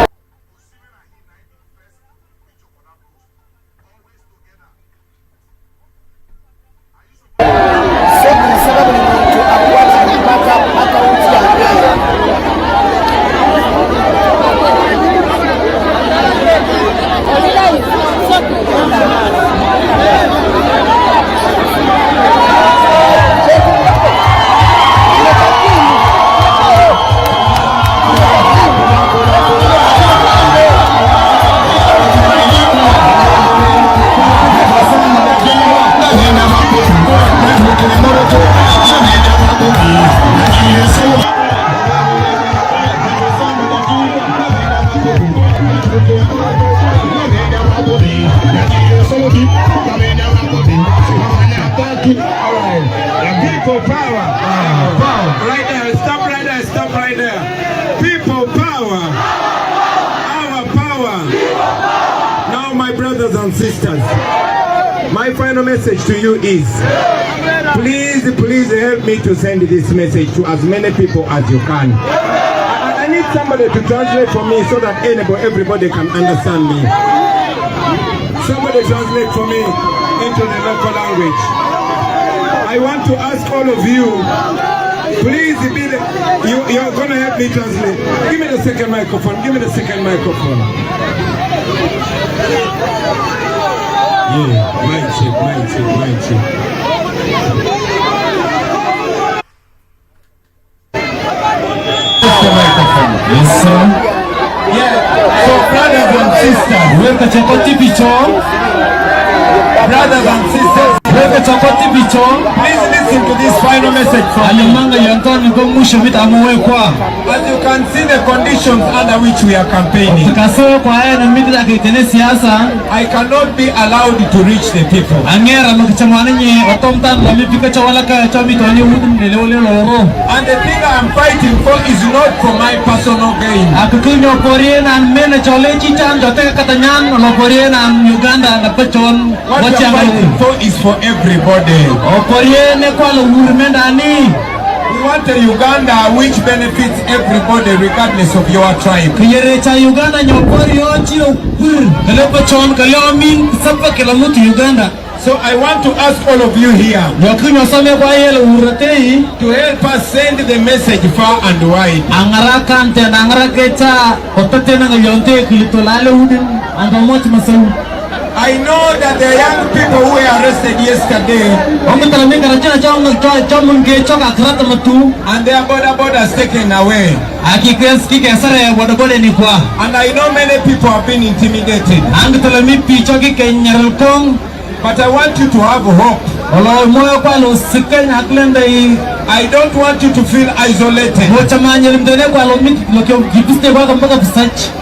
My final message to you is, please help me to send this message to as many people as you can. I need somebody to translate for me so that everybody can understand me. Somebody translate for me into the local language. I want to ask all of you, please you're going to help me translate. Give me the second microphone. Give me the second microphone. Yeah, mind check. Yes, sir. Yeah. So, brothers and sisters, welcome to Brothers and sisters, welcome Please listen to this final message from me. As you can see the conditions under which we are campaigning, I cannot be allowed to reach the people. And the thing I am fighting for is not for my personal gain. What we are fighting for is for everybody. We want a Uganda which benefits everybody regardless of your tribe. So I want to ask all of you here to help us send the message far and wide. I know that the young people who were arrested yesterday and their border taken away. And I know many people have been intimidated. But I want you to have hope. I don't want you to feel isolated.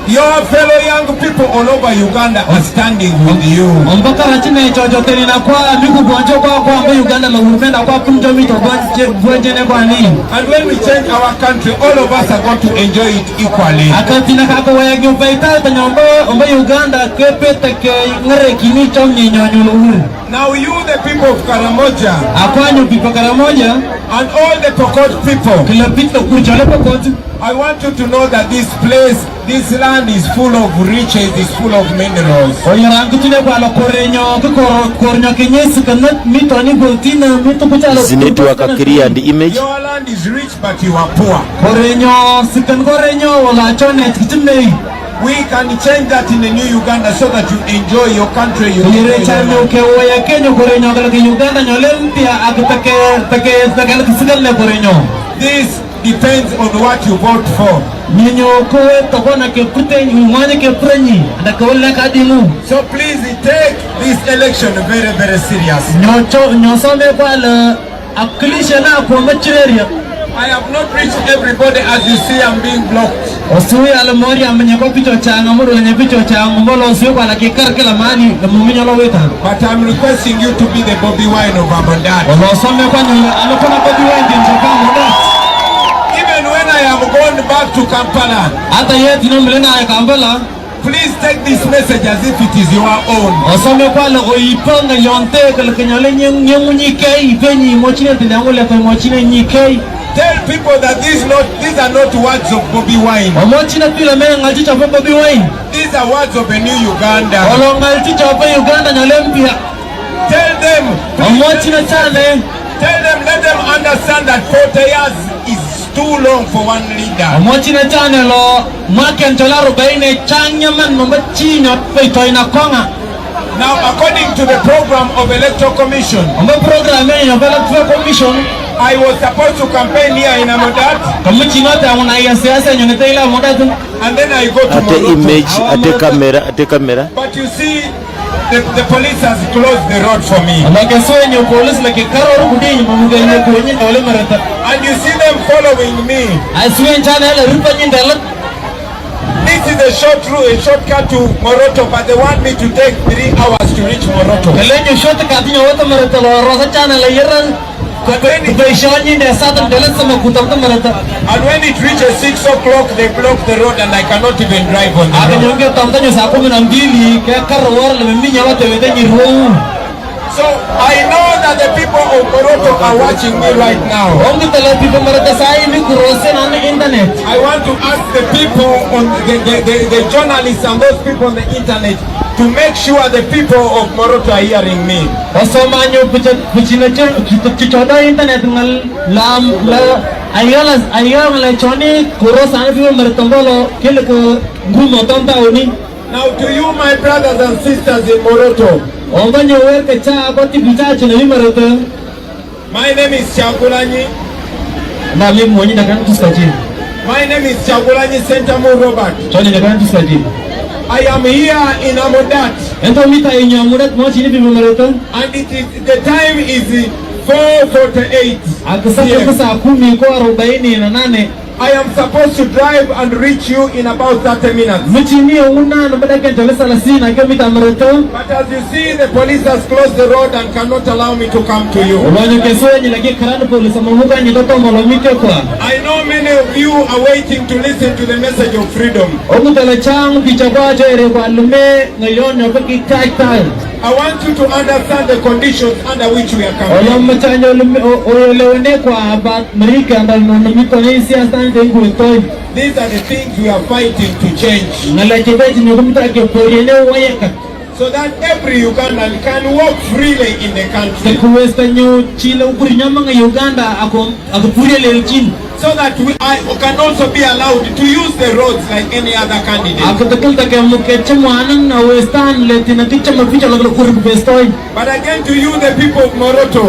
Your fellow young people all over Uganda are standing with you. And when we change our country, all of us are going to enjoy it equally. Now you, the people of Karamoja, and all the Pokot people, I want you to know that this place, this land is full of riches, is full of minerals. Your land is rich, but you are poor. We can change that in the new Uganda so that you enjoy your country. This depends on what you vote for. So please take this election very, very serious. I have not reached everybody. As you see, I'm being blocked. But I'm requesting you to be the Bobi wine of Amudat. Even when I am going back to Kampala, please take this message as if it is your own. Tell people that these are not words of Bobi wine. These are words of a new Uganda. Tell them, let them understand that 40 years is too long for one leader. Now, according to the program of Electoral Commission, I was supposed to campaign here in Amudat, and then I go to Moroto. But you see, the police has closed the road for me. And you see them following me. This is a shortcut to Moroto, but they want me to take 3 hours to reach Moroto. And when it reaches 6 o'clock, they block the road and I cannot even drive on the road. So I know that the people of Moroto are watching me right now. I want to ask the people, the journalists and those people on the internet, to make sure the people of Moroto are hearing me. Now to you, my brothers and sisters in Moroto, my name is Chagulanyi. My name is Chagulanyi Sentamu Robert. I am here in Amudat. And The time is 4:48. I am supposed to drive and reach you in about 30 minutes. But as you see, the police has closed the road and cannot allow me to come to you. I know many of you are waiting to listen to the message of freedom. I want you to understand the conditions under which we are coming. These are the things we are fighting to change, so that every Ugandan can walk freely in the country, so that I can also be allowed to use the roads like any other candidate. But again, to you, the people of Moroto,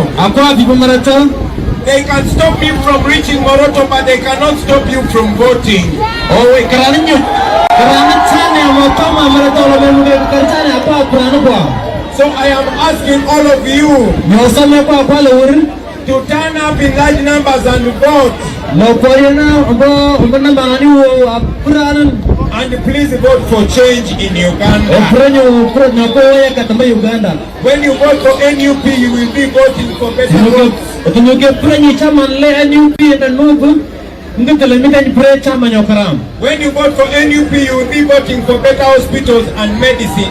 they can stop me from reaching Moroto, but they cannot stop you from voting. So I am asking all of you to turn up in large numbers and vote. And please vote for change in Uganda. When you vote for NUP, you will be voting for better roads. When you vote for NUP, you will be voting for better hospitals and medicine.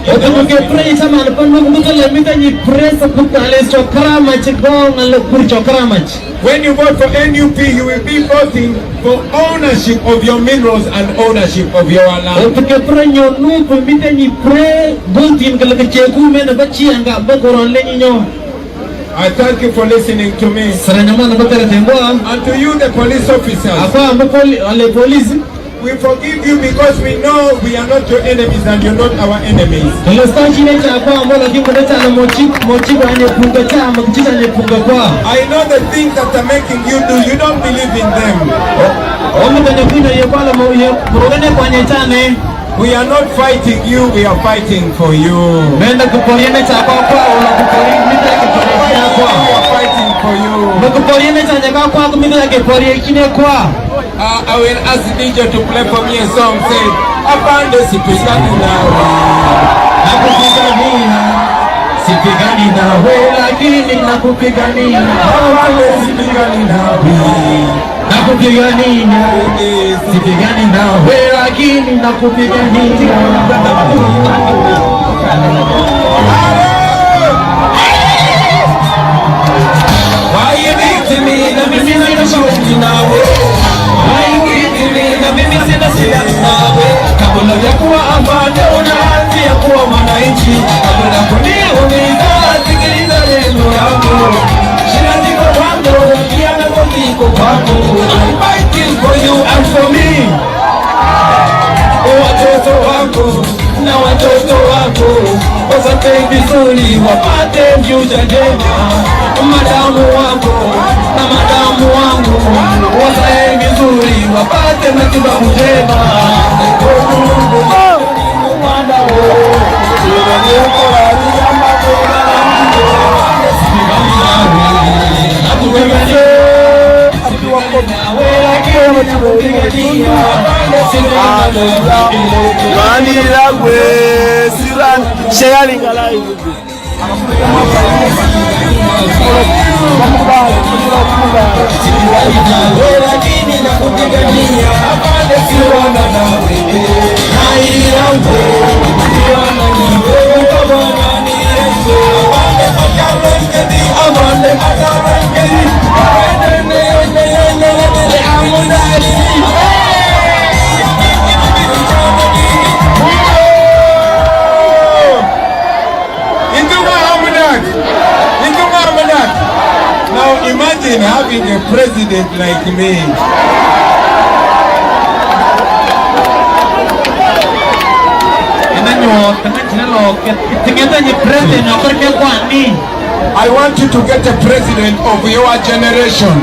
When you vote for NUP, you will be voting for ownership of your minerals and ownership of your land. I thank you for listening to me. And to you, the police officers, we forgive you because we know we are not your enemies and you're not our enemies. I know the things that are making you do, you don't believe in them. We are not fighting you, we are fighting for you. We are fighting for you. I will ask DJ to play for me a song saying, Apande sipigani nawe, sipigani nawe, lakini nakupigania. Apande sipigani nawe, nakupigania. Sipigani nawe, lakini nakupigania. Why you beating me? Na mimi sina shauki nawe. Why you beating me? Na mimi sina shida nawe. Kabla ya kuwa afande unaanzia kuwa mwananchi. Kabla kuniumiza sikiliza neno langu. Shida ziko kwangu, pia na ziko kwangu. I'm fighting for you and for me. Watoto wako na watoto wako wapate vizuri, wapate future njema. Madamu wako na madamu wangu wazae vizuri, wapate matibabu njema. Now imagine having a president like me. I want you to get a president of your generation.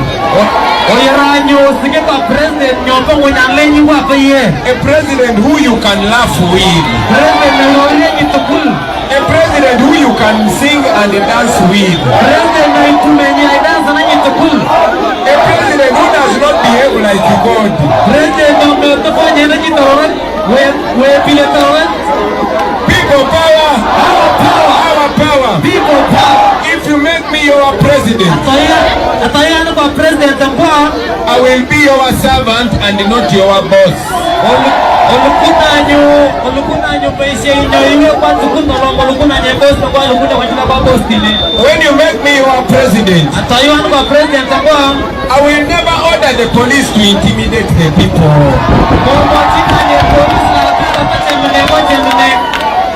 A president who you can laugh with. A president who you can sing and dance with. A president who does not behave like God. People power. Our power. People power. If you make me your president, I will be your servant and not your boss. When you make me your president, I will never order the police to intimidate the people.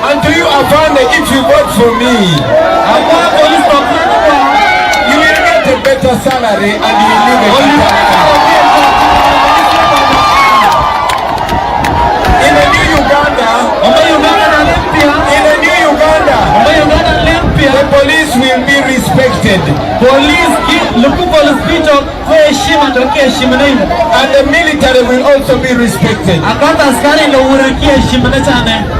Until you have found that if you vote for me, you will get a better salary and you will live a better life. In a new Uganda, the police will be respected. And the military will also be respected.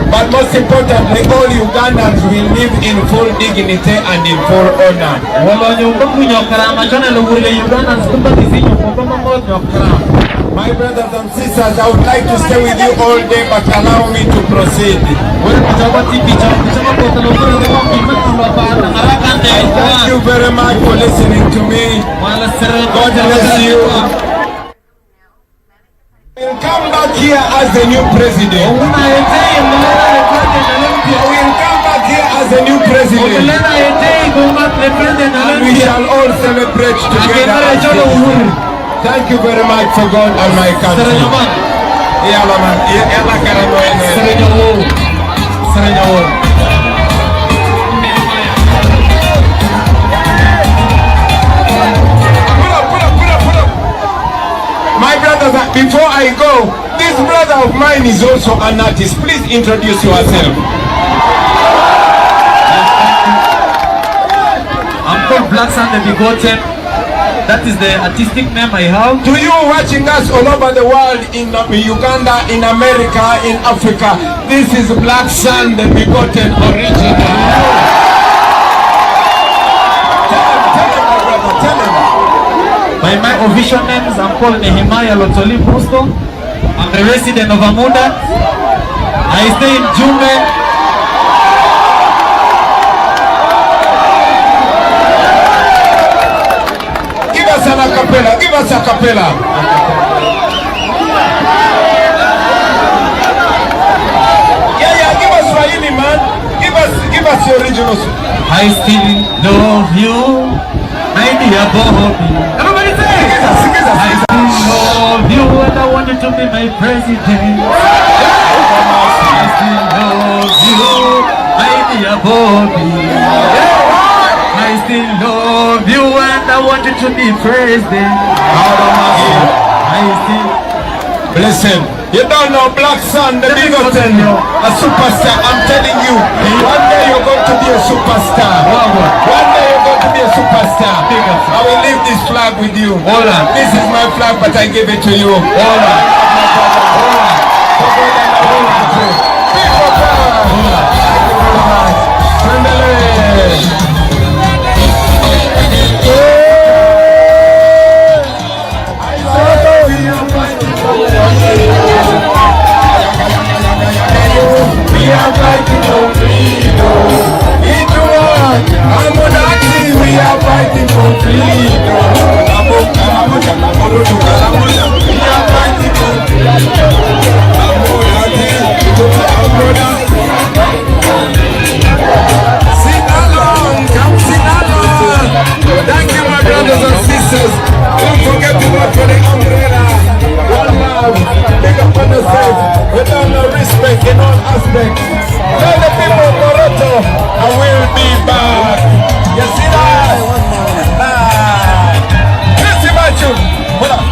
But most importantly, all Ugandans will live in full dignity and in full honor. My brothers and sisters, I would like to stay with you all day, but allow me to proceed. Thank you very much for listening to me. God bless you. I will come back here as the new president. I will come back here as the new president. And we shall all celebrate together. Thank you very much for God and my country. My brothers, before I go, this brother of mine is also an artist. Please introduce yourself. I'm called Black Sun the Bigote. That is the artistic name I have. To you watching us all over the world, in Uganda, in America, in Africa, this is Black Sun, the Bigoten original. Tell him, my brother, tell him. By my official names, I'm called Nehemiah Lotoli Busto. I'm a resident of Amudat. I stay in Jume. Give us a cappella. Yeah, give us Swahili, man. Give us your original. I still love you, my dear Bobi. Everybody say it. I still love you and I want you to be my president. I still love you, my dear Bobi. I still love you and I want you to be president. I still... Listen, you don't know Black Sun, the Bigoten, a superstar. I'm telling you, one day you're going to be a superstar. One day you're going to be a superstar. I will leave this flag with you. This is my flag, but I give it to you. We are fighting for freedom. We are fighting for freedom. We are fighting for Sing along, come sing along. Thank you, my brothers and sisters. Don't forget to vote for the umbrella. One love, big up on yourself. Without no respect in all aspects. Tell the people of Moroto, I will be back. You see that? Listen, my children. Hold on.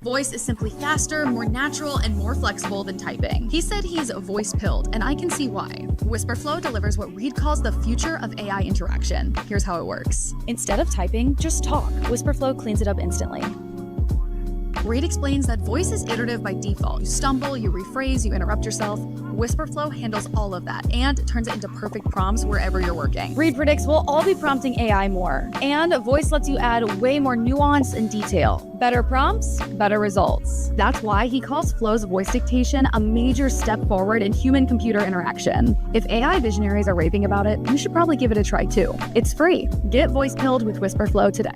Voice is simply faster, more natural, and more flexible than typing. He said he's voice-pilled, and I can see why. Whisperflow delivers what Reed calls the future of AI interaction. Here's how it works. Instead of typing, just talk. Whisperflow cleans it up instantly. Reed explains that voice is iterative by default. You stumble, you rephrase, you interrupt yourself. Whisperflow handles all of that and turns it into perfect prompts wherever you're working. Reed predicts we'll all be prompting AI more. And voice lets you add way more nuance and detail. Better prompts, better results. That's why he calls Flow's voice dictation a major step forward in human-computer interaction. If AI visionaries are raving about it, you should probably give it a try too. It's free. Get voice-pilled with Whisperflow today.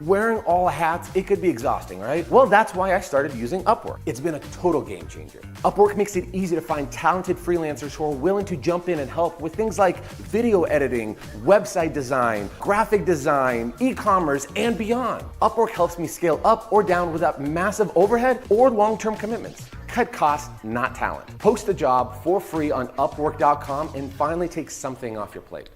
Wearing all hats, it could be exhausting, right? Well, that's why I started using Upwork. It's been a total game changer. Upwork makes it easy to find talented freelancers who are willing to jump in and help with things like video editing, website design, graphic design, e-commerce, and beyond. Upwork helps me scale up or down without massive overhead or long-term commitments. Cut costs, not talent. Post a job for free on Upwork.com and finally take something off your plate.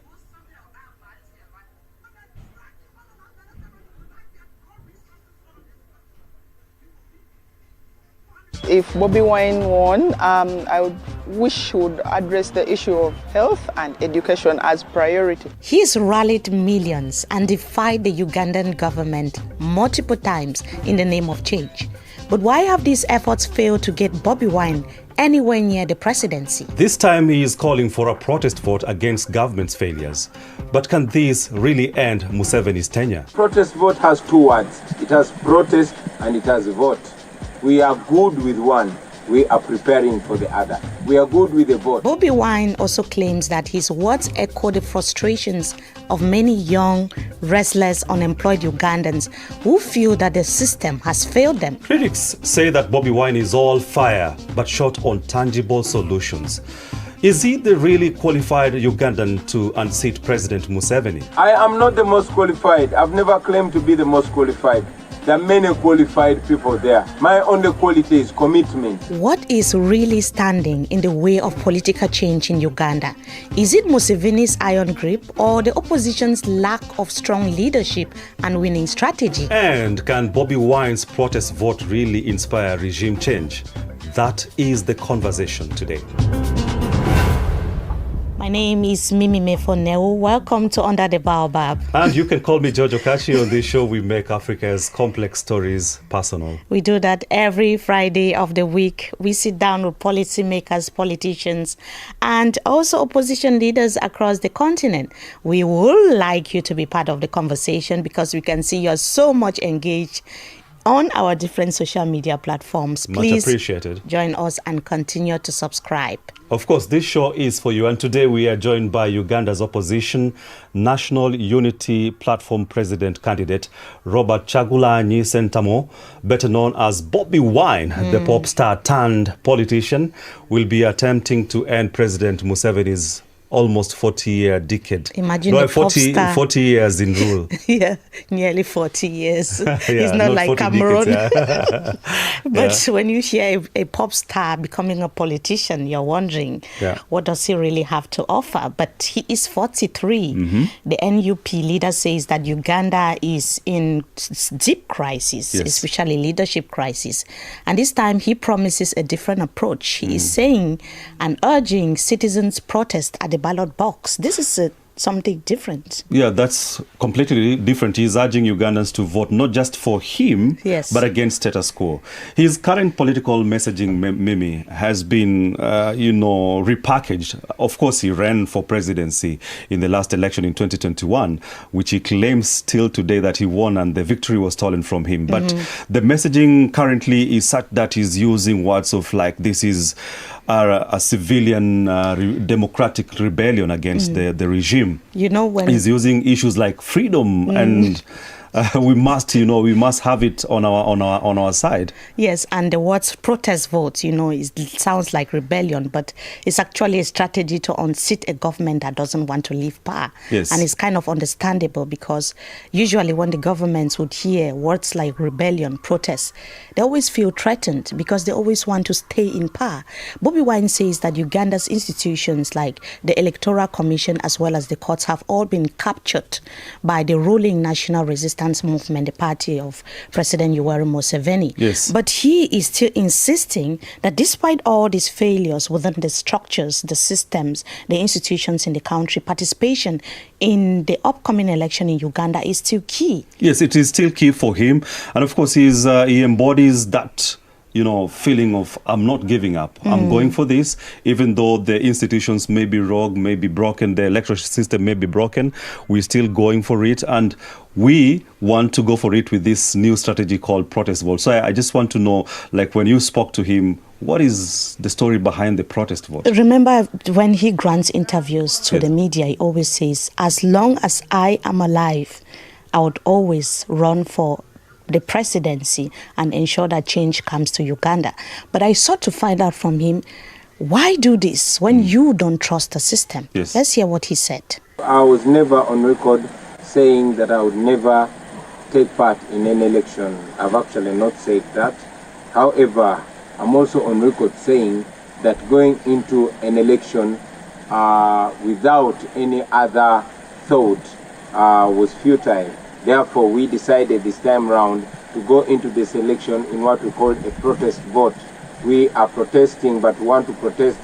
If Bobi Wine won, I wish he would address the issue of health and education as priority. He's rallied millions and defied the Ugandan government multiple times in the name of change. But why have these efforts failed to get Bobi Wine anywhere near the presidency? This time he is calling for a protest vote against government's failures. But can this really end Museveni's tenure? Protest vote has two words. It has protest and it has vote. We are good with one. We are preparing for the other. We are good with the vote. Bobi Wine also claims that his words echo the frustrations of many young, restless, unemployed Ugandans who feel that the system has failed them. Critics say that Bobi Wine is all fire but short on tangible solutions. Is he the really qualified Ugandan to unseat President Museveni? I am not the most qualified. I've never claimed to be the most qualified. There are many qualified people there. My only quality is commitment. What is really standing in the way of political change in Uganda? Is it Museveni's iron grip or the opposition's lack of strong leadership and winning strategy? And can Bobi Wine's protest vote really inspire regime change? That is the conversation today. My name is Mimi Mefoneu. Welcome to Under the Baobab. And you can call me Jojo Kachi. On this show, we make Africa's complex stories personal. We do that every Friday of the week. We sit down with policymakers, politicians, and also opposition leaders across the continent. We would like you to be part of the conversation because we can see you're so much engaged on our different social media platforms. Please much appreciated. Join us and continue to subscribe. Of course, this show is for you. And today we are joined by Uganda's opposition National Unity Platform President candidate, Robert Kyagulanyi Ssentamu, better known as Bobi Wine, the pop star turned politician, will be attempting to end President Museveni's almost 40-year decade. Imagine a 40 years in rule. Yeah, nearly 40 years. It's not like Cameroon. But when you hear a pop star becoming a politician, you're wondering, what does he really have to offer? But he is 43. The NUP leader says that Uganda is in deep crisis, especially leadership crisis. And this time he promises a different approach. He is saying and urging citizens protest at the ballot box. This is something different. Yeah, that's completely different. He's urging Ugandans to vote not just for him, but against status quo. His current political messaging, Mimi, has been, repackaged. Of course, he ran for presidency in the last election in 2021, which he claims still today that he won and the victory was stolen from him. But the messaging currently is such that he's using words of like, this is a civilian democratic rebellion against the regime. You know, when he's using issues like freedom and we must have it on our side. Yes, and the words protest votes, it sounds like rebellion, but it's actually a strategy to unseat a government that doesn't want to leave power. Yes. And it's kind of understandable because usually when the governments would hear words like rebellion, protest, they always feel threatened because they always want to stay in power. Bobi Wine says that Uganda's institutions like the Electoral Commission as well as the courts have all been captured by the ruling National Resistance Movement, the party of President Yoweri Museveni. Yes. But he is still insisting that despite all these failures within the structures, the systems, the institutions in the country, participation in the upcoming election in Uganda is still key. Yes, it is still key for him. And of course, he embodies that feeling of I'm not giving up. I'm going for this, even though the institutions may be wrong, may be broken, the electoral system may be broken. We're still going for it. And we want to go for it with this new strategy called protest vote. So I just want to know, like when you spoke to him, what is the story behind the protest vote? Remember when he grants interviews to the media, he always says, as long as I am alive, I would always run for the presidency and ensure that change comes to Uganda. But I sought to find out from him, why do this when you don't trust the system? Yes. Let's hear what he said. I was never on record saying that I would never take part in an election. I've actually not said that. However, I'm also on record saying that going into an election without any other thought was futile. Therefore, we decided this time round to go into this election in what we call a protest vote. We are protesting, but want to protest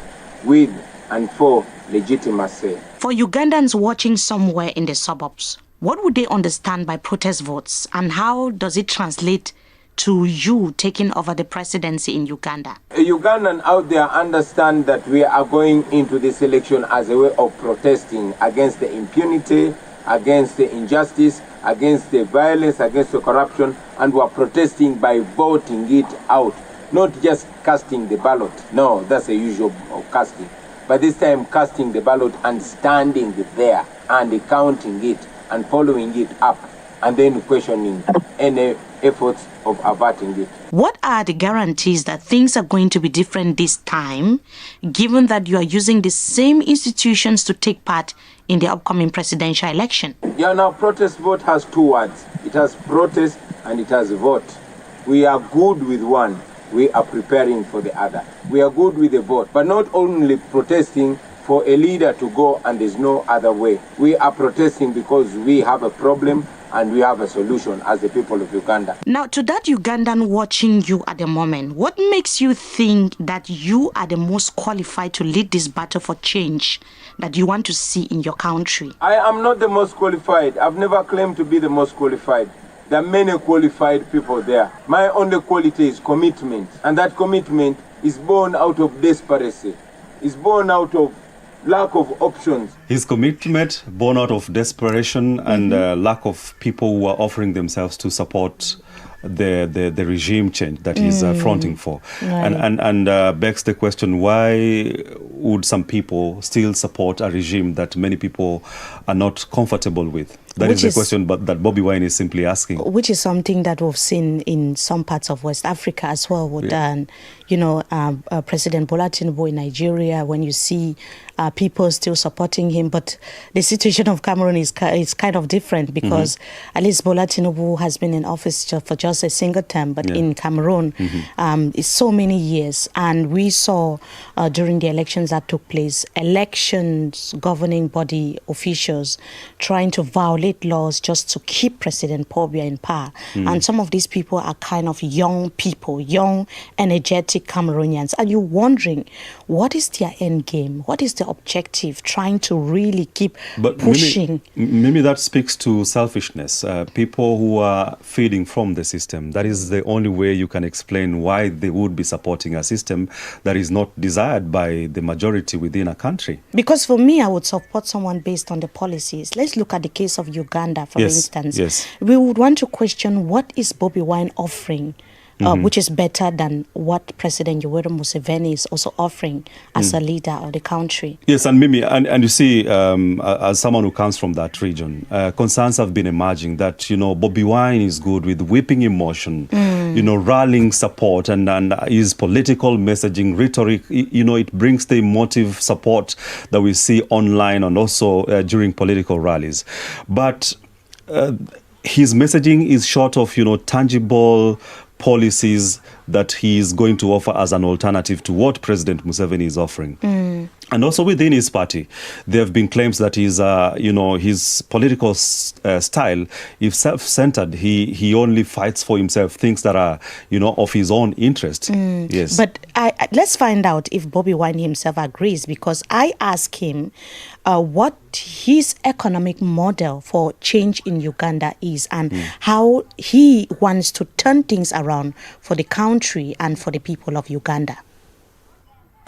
with and for legitimacy. For Ugandans watching somewhere in the suburbs, what would they understand by protest votes, and how does it translate to you taking over the presidency in Uganda? A Ugandan out there understand that we are going into this election as a way of protesting against the impunity, against the injustice, against the violence, against the corruption, and we are protesting by voting it out, not just casting the ballot. No, that's the usual of casting. But this time casting the ballot and standing there and counting it and following it up and then questioning any efforts of averting it. What are the guarantees that things are going to be different this time, given that you are using the same institutions to take part in the upcoming presidential election? Yeah, now protest vote has two words. It has protest and it has vote. We are good with one. We are preparing for the other. We are good with the vote, but not only protesting for a leader to go and there's no other way. We are protesting because we have a problem and we have a solution as the people of Uganda. Now, to that Ugandan watching you at the moment, what makes you think that you are the most qualified to lead this battle for change that you want to see in your country? I am not the most qualified. I've never claimed to be the most qualified. There are many qualified people there. My only quality is commitment, and that commitment is born out of desperation. It's born out of lack of options. His commitment born out of desperation and lack of people who are offering themselves to support the regime change that he's fronting for. Right. And begs the question, why would some people still support a regime that many people are not comfortable with? That is the question that Bobi Wine is simply asking. Which is something that we've seen in some parts of West Africa as well. With, President Bola Tinubu in Nigeria, when you see people still supporting him. But the situation of Cameroon is kind of different because at least Bola Tinubu has been in office for just a single term. But in Cameroon, it's so many years. And we saw during the elections that took place, elections governing body officials trying to violate laws just to keep President Pobia in power. And some of these people are kind of young people, young, energetic Cameroonians. Are you wondering, what is their end game? What is the objective? Trying to really keep pushing. Maybe that speaks to selfishness. People who are feeding from the system. That is the only way you can explain why they would be supporting a system that is not desired by the majority within a country. Because for me, I would support someone based on the policies. Let's look at the case of Uganda, for instance. Yes. We would want to question, what is Bobi Wine offering which is better than what President Yoweri Museveni is also offering as a leader of the country. Yes, and Mimi, and you see, as someone who comes from that region, concerns have been emerging that, Bobi Wine is good with whipping emotion, rallying support, and his political messaging, rhetoric, it brings the emotive support that we see online and also during political rallies. But his messaging is short of, tangible policies that he is going to offer as an alternative to what President Museveni is offering. And also within his party, there have been claims that his political style is self-centered. He only fights for himself, things that are, of his own interest. Yes. But let's find out if Bobi Wine himself agrees, because I asked him what his economic model for change in Uganda is and how he wants to turn things around for the country and for the people of Uganda.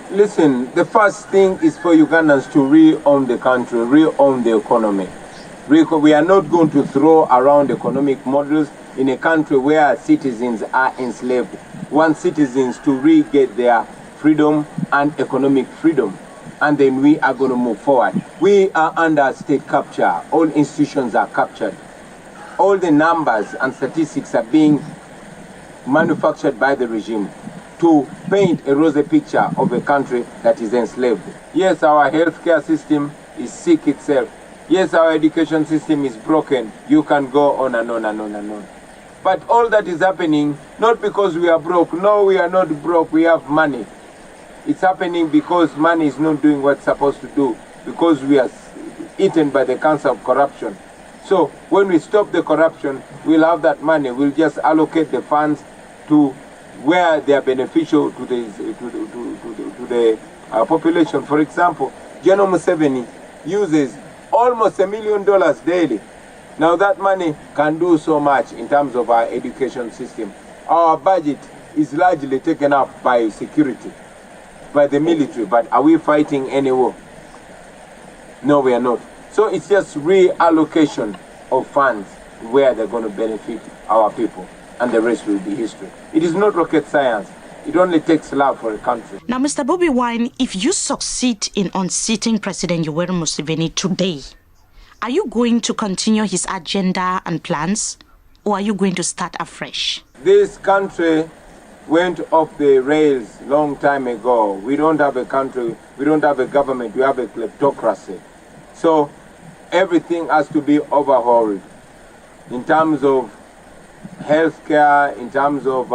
Listen, the first thing is for Ugandans to re-own the country, re-own the economy. We are not going to throw around economic models in a country where citizens are enslaved. We want citizens to re-get their freedom and economic freedom, and then we are going to move forward. We are under state capture. All institutions are captured. All the numbers and statistics are being manufactured by the regime to paint a rosy picture of a country that is enslaved. Yes, our healthcare system is sick itself. Yes, our education system is broken. You can go on and on and on and on. But all that is happening, not because we are broke. No, we are not broke. We have money. It's happening because money is not doing what it's supposed to do, because we are eaten by the cancer of corruption. So when we stop the corruption, we'll have that money. We'll just allocate the funds to where they are beneficial to the population. For example, General Museveni uses almost $1 million daily. Now that money can do so much in terms of our education system. Our budget is largely taken up by security, by the military, but are we fighting any war? No, we are not. So it's just reallocation of funds where they're going to benefit our people, and the rest will be history. It is not rocket science. It only takes love for a country. Now, Mr. Bobi Wine, if you succeed in unseating President Yoweri Museveni today, are you going to continue his agenda and plans, or are you going to start afresh? This country went off the rails long time ago. We don't have a country, we don't have a government, we have a kleptocracy. So everything has to be overhauled in terms of healthcare, in terms of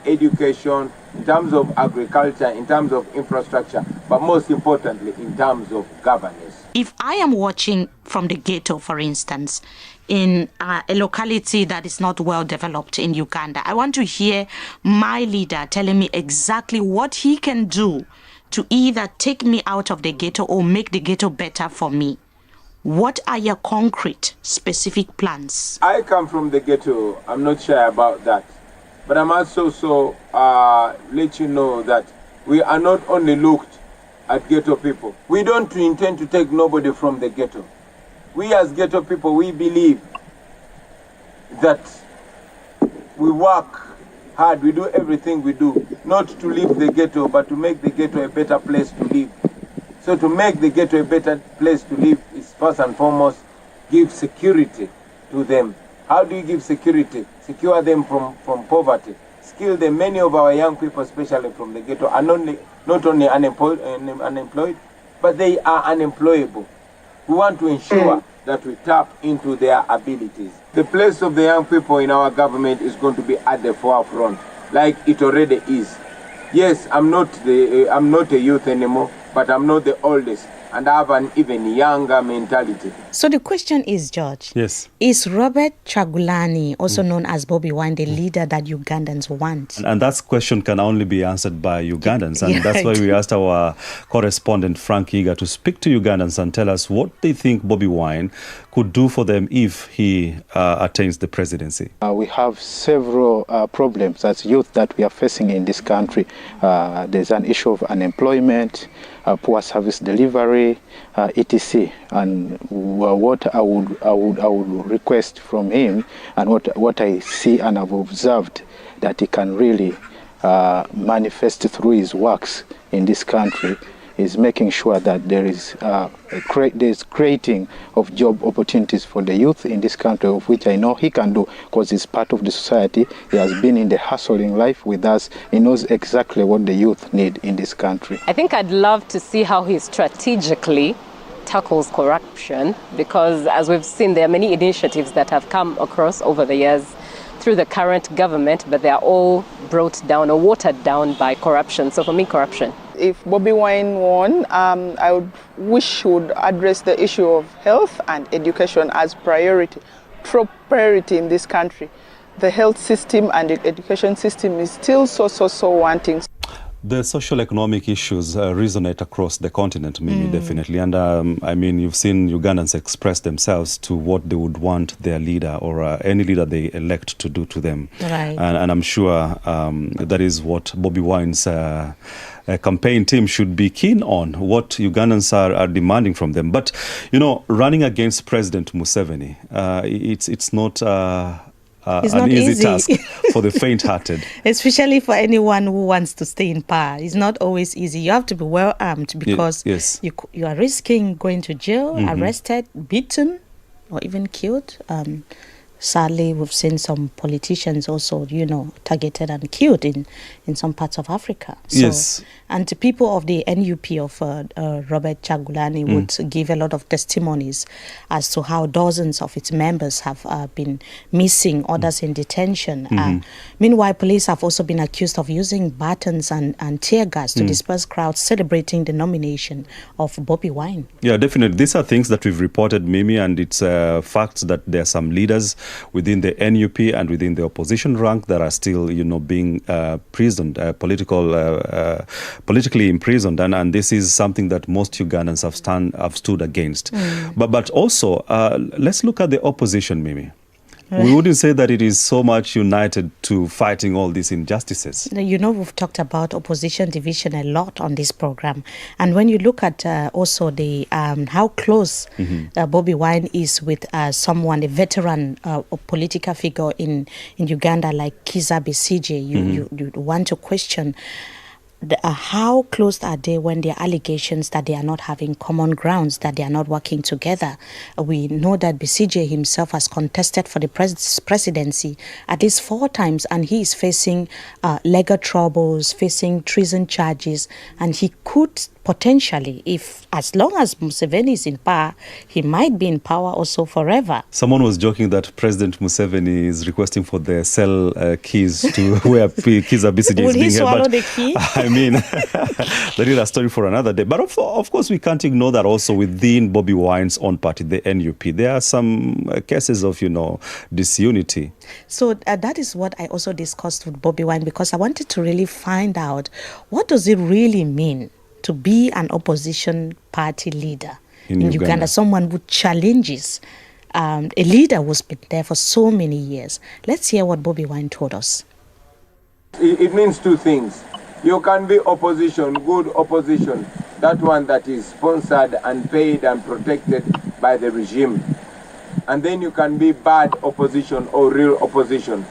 education, in terms of agriculture, in terms of infrastructure, but most importantly, in terms of governance. If I am watching from the ghetto, for instance, in a locality that is not well developed in Uganda, I want to hear my leader telling me exactly what he can do to either take me out of the ghetto or make the ghetto better for me. What are your concrete, specific plans? I come from the ghetto. I'm not sure about that. But I'm also let you know that we are not only looked at ghetto people. We don't intend to take nobody from the ghetto. We as ghetto people, we believe that we work hard, we do everything we do, not to leave the ghetto, but to make the ghetto a better place to live. So to make the ghetto a better place to live is first and foremost, give security to them. How do you give security? Secure them from poverty. Skill them. Many of our young people, especially from the ghetto, are not only unemployed, but they are unemployable. We want to ensure that we tap into their abilities. The place of the young people in our government is going to be at the forefront, like it already is. Yes, I'm not a youth anymore, but I'm not the oldest, and I have an even younger mentality. So the question is, George, yes, is Robert Kyagulanyi, also known as Bobi Wine, the leader that Ugandans want? And that question can only be answered by Ugandans, and that's why we asked our correspondent Frank Iga to speak to Ugandans and tell us what they think Bobi Wine could do for them if he attains the presidency. We have several problems as youth that we are facing in this country. There's an issue of unemployment. poor service delivery, etc. And what I would request from him, and what I see and have observed that he can really manifest through his works in this country, is making sure that there is creating of job opportunities for the youth in this country, of which I know he can do, because he's part of the society. He has been in the hustling life with us. He knows exactly what the youth need in this country. I think I'd love to see how he strategically tackles corruption, because as we've seen, there are many initiatives that have come across over the years through the current government, but they are all brought down or watered down by corruption. So for me, corruption. If Bobi Wine won, I would wish he would address the issue of health and education as priority, top priority in this country. The health system and the education system is still so wanting. The social economic issues resonate across the continent, Mimi, definitely. And I mean, you've seen Ugandans express themselves to what they would want their leader or any leader they elect to do to them. Right. And I'm sure that is what Bobi Wine's campaign team should be keen on, what Ugandans are demanding from them. But, you know, running against President Museveni, it's not... It's an not easy task for the faint-hearted. Especially for anyone who wants to stay in power. It's not always easy. You have to be well armed, because you are risking going to jail, arrested, beaten, or even killed. Sadly, we've seen some politicians also, you know, targeted and killed in some parts of Africa. So, yes. And the people of the NUP of Robert Kyagulanyi would give a lot of testimonies as to how dozens of its members have been missing, others in detention. Meanwhile, police have also been accused of using batons and tear gas to disperse crowds celebrating the nomination of Bobi Wine. Yeah, definitely. These are things that we've reported, Mimi, and it's facts that there are some leaders within the NUP and within the opposition rank that are still, you know, being imprisoned, politically imprisoned, and this is something that most Ugandans have stood against. But also, let's look at the opposition, Mimi. We wouldn't say that it is so much united to fighting all these injustices. You know, we've talked about opposition division a lot on this program. And when you look at also the how close Bobi Wine is with someone, a veteran political figure in Uganda like Kizza Besigye, you want to question how close are they when there are allegations that they are not having common grounds, that they are not working together. We know that Besigye himself has contested for the presidency at least 4 times, and he is facing legal troubles, facing treason charges, and he could potentially, if as long as Museveni is in power, he might be in power also forever. Someone was joking that President Museveni is requesting for the cell keys to where Kizza Besigye is being held. Will he swallow the key? I mean, that is a story for another day. But of course, we can't ignore that also within Bobi Wine's own party, the NUP. There are some cases of, you know, disunity. So that is what I also discussed with Bobi Wine, because I wanted to really find out, what does it really mean to be an opposition party leader in Uganda, someone who challenges a leader who's been there for so many years. Let's hear what Bobi Wine told us. It means 2 things. You can be opposition, good opposition, that one that is sponsored and paid and protected by the regime. And then you can be bad opposition or real opposition.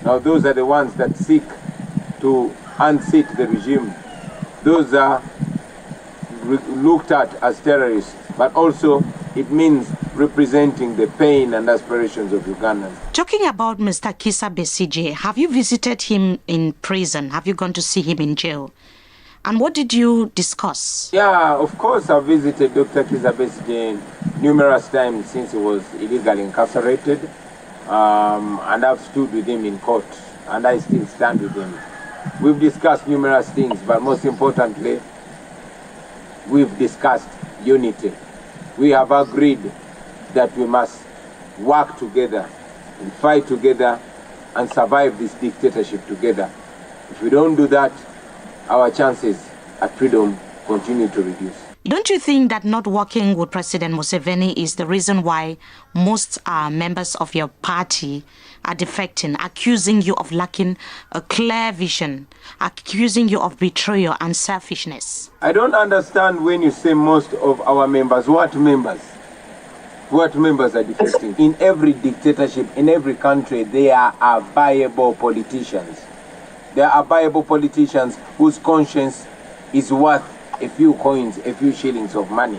Now those are the ones that seek to unseat the regime. Those are looked at as terrorists, but also it means representing the pain and aspirations of Ugandans. Talking about Mr. Kizza Besigye, have you visited him in prison? Have you gone to see him in jail? And what did you discuss? Yeah, of course I've visited Dr. Kizza Besigye numerous times since he was illegally incarcerated, and I've stood with him in court, and I still stand with him. We've discussed numerous things, but most importantly, we've discussed unity. We have agreed that we must work together and fight together and survive this dictatorship together. If we don't do that, our chances at freedom continue to reduce. Don't you think that not working with President Museveni is the reason why most members of your party are defecting, accusing you of lacking a clear vision, accusing you of betrayal and selfishness? I don't understand when you say most of our members. What members? What members are defecting? In every dictatorship, in every country, there are viable politicians. There are viable politicians whose conscience is worth a few coins, a few shillings of money.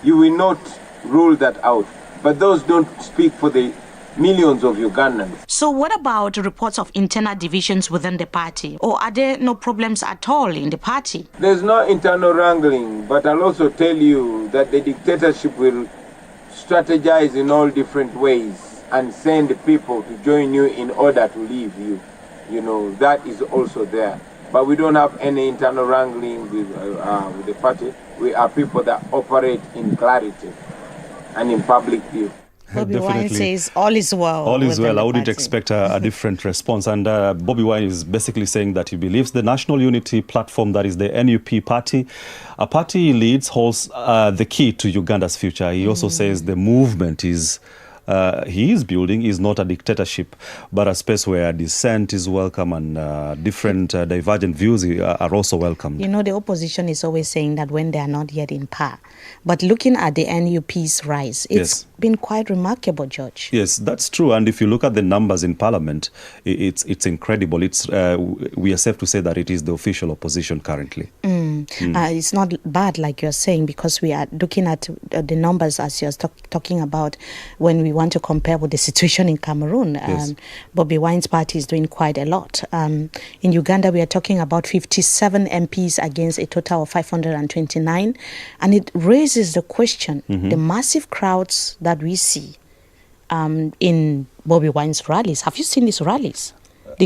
You will not rule that out. But those don't speak for the millions of Ugandans. So what about reports of internal divisions within the party? Or are there no problems at all in the party? There's no internal wrangling, but I'll also tell you that the dictatorship will strategize in all different ways and send people to join you in order to leave you. You know, that is also there. But we don't have any internal wrangling with the party. We are people that operate in clarity and in public view. Bobi Wine says all is well. All is well. I wouldn't party. expect a different response. And Bobi Wine is basically saying that he believes the National Unity Platform, that is the NUP party, a party he leads, holds the key to Uganda's future. He also says the movement is he is building is not a dictatorship, but a space where dissent is welcome and different divergent views are also welcomed. You know, the opposition is always saying that when they are not yet in power. But looking at the NUP's rise, it's been quite remarkable, George. Yes, that's true. And if you look at the numbers in Parliament, it's incredible. We are safe to say that it is the official opposition currently. It's not bad, like you're saying, because we are looking at the numbers as you're talking about when we want to compare with the situation in Cameroon. Yes. Bobi Wine's party is doing quite a lot. In Uganda, we are talking about 57 MPs against a total of 529. And it raises the question, the massive crowds that we see in Bobi Wine's rallies. Have you seen these rallies?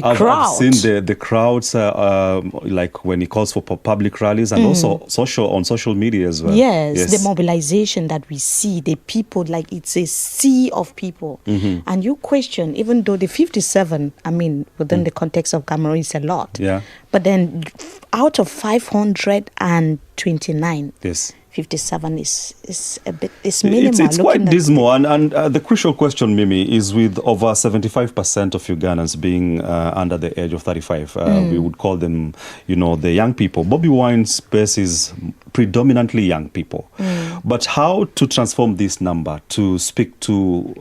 I've seen the crowds, like when he calls for public rallies and also on social media as well. Yes, the mobilization that we see, the people, like it's a sea of people. And you question, even though the 57, I mean, within the context of Cameroon is a lot. Yeah. But then out of 529, 57 is a bit, it's minimal. It's quite dismal. And the crucial question, Mimi, is with over 75% of Ugandans being under the age of 35, we would call them, the young people. Bobi Wine's base is predominantly young people. But how to transform this number to speak to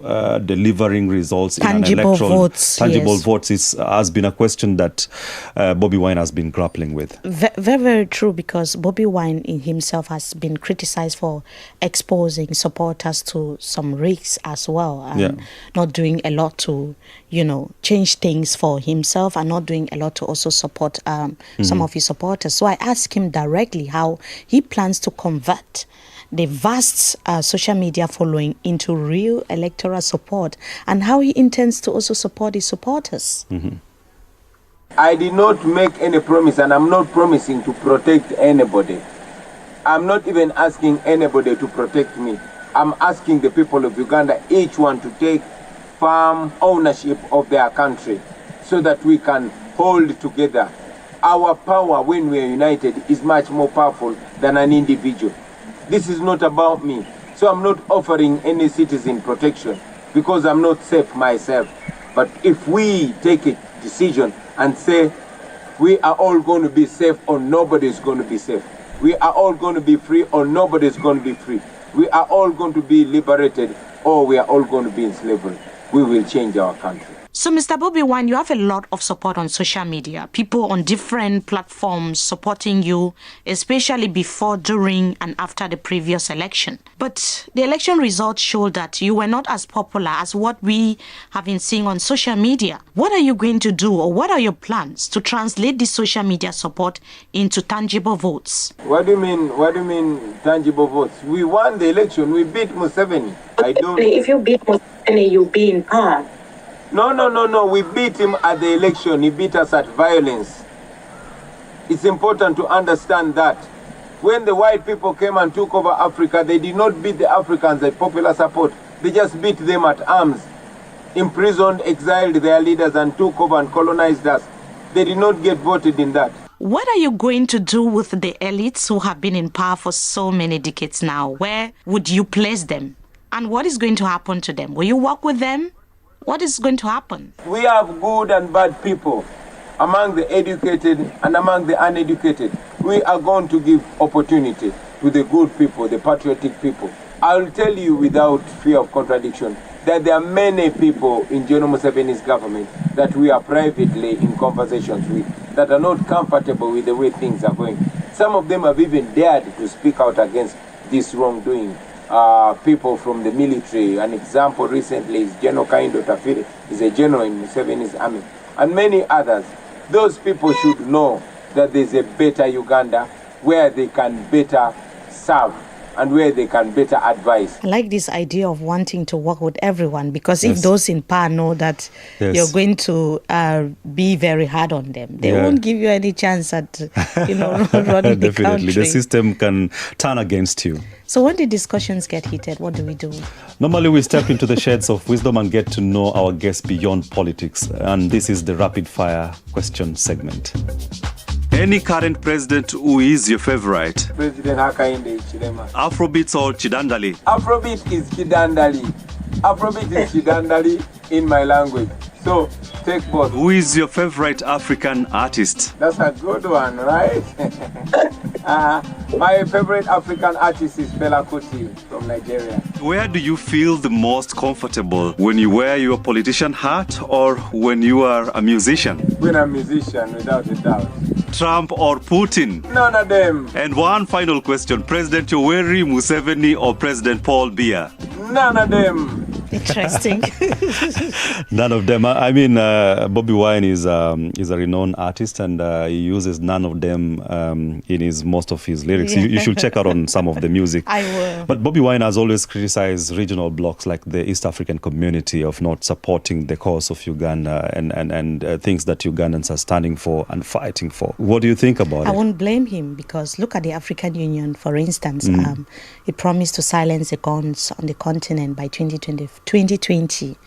delivering results in an electoral... Tangible votes has been a question that Bobi Wine has been grappling with. Very, very true, because Bobi Wine in himself has been criticized for exposing supporters to some risks as well, and not doing a lot to, change things for himself, and not doing a lot to also support some of his supporters. So I asked him directly how he plans to convert the vast social media following into real electoral support, and how he intends to also support his supporters. I did not make any promise, and I'm not promising to protect anybody. I'm not even asking anybody to protect me. I'm asking the people of Uganda, each one, to take firm ownership of their country so that we can hold together. Our power when we are united is much more powerful than an individual. This is not about me. So I'm not offering any citizen protection because I'm not safe myself. But if we take a decision and say we are all going to be safe or nobody is going to be safe, we are all going to be free or nobody is going to be free, we are all going to be liberated or we are all going to be in slavery, we will change our country. So, Mr. Bobi Wine, you have a lot of support on social media. People on different platforms supporting you, especially before, during, and after the previous election. But the election results show that you were not as popular as what we have been seeing on social media. What are you going to do, or what are your plans to translate this social media support into tangible votes? What do you mean? What do you mean tangible votes? We won the election. We beat Museveni. If you beat Museveni, you be in power. No. We beat him at the election. He beat us at violence. It's important to understand that. When the white people came and took over Africa, they did not beat the Africans at popular support. They just beat them at arms, imprisoned, exiled their leaders, and took over and colonized us. They did not get voted in that. What are you going to do with the elites who have been in power for so many decades now? Where would you place them? And what is going to happen to them? Will you work with them? What is going to happen? We have good and bad people among the educated and among the uneducated. We are going to give opportunity to the good people, the patriotic people. I'll tell you without fear of contradiction that there are many people in General Museveni's government that we are privately in conversations with that are not comfortable with the way things are going. Some of them have even dared to speak out against this wrongdoing. People from the military, an example recently is General Kaindo Tafiri, is a general in Museveni's army, and many others. Those people should know that there's a better Uganda where they can better serve and where they can better advise. I like this idea of wanting to work with everyone, because if those in power know that you're going to be very hard on them, they won't give you any chance at running the country. The system can turn against you. So when the discussions get heated, what do we do? Normally we step into the shades of wisdom and get to know our guests beyond politics. And this is the rapid fire question segment. Any current president who is your favorite? President Hakainde Hichilema. Afrobeats or Chidandali? Afrobeat is Chidandali. Afrobeat is Chidandali in my language. So take both. Who is your favorite African artist? That's a good one, right? My favorite African artist is Fela Kuti from Nigeria. Where do you feel the most comfortable? When you wear your politician hat or when you are a musician? When I'm a musician, without a doubt. Trump or Putin? None of them. And one final question, President Yoweri Museveni or President Paul Biya? None of them. Interesting. None of them. I mean, Bobi Wine is a renowned artist, and he uses none of them in most of his lyrics. Yeah. You should check out on some of the music. I will. But Bobi Wine has always criticized regional blocs like the East African community of not supporting the cause of Uganda and things that Ugandans are standing for and fighting for. What do you think about it? I won't blame him, because look at the African Union, for instance. It promised to silence the guns on the continent by 2020.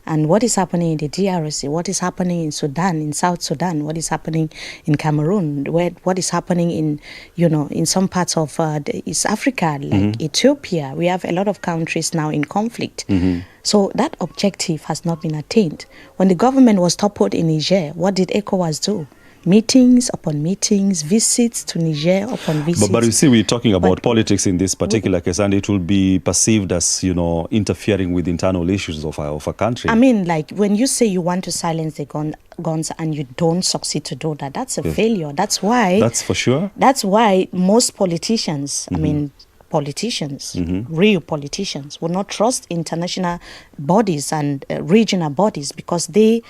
And what is happening in the DRC? What is happening in Sudan, in South Sudan? What is happening in Cameroon? What is happening in some parts of East Africa, like Ethiopia? We have a lot of countries now in conflict. So that objective has not been attained. When the government was toppled in Niger, what did ECOWAS do? Meetings upon meetings, visits to Niger upon visits. But you see, we're talking about politics in this particular case, and it will be perceived as, interfering with internal issues of a country. I mean, like, when you say you want to silence the guns and you don't succeed to do that, that's a failure. That's why... That's for sure. That's why most politicians, real politicians, will not trust international bodies and regional bodies, because they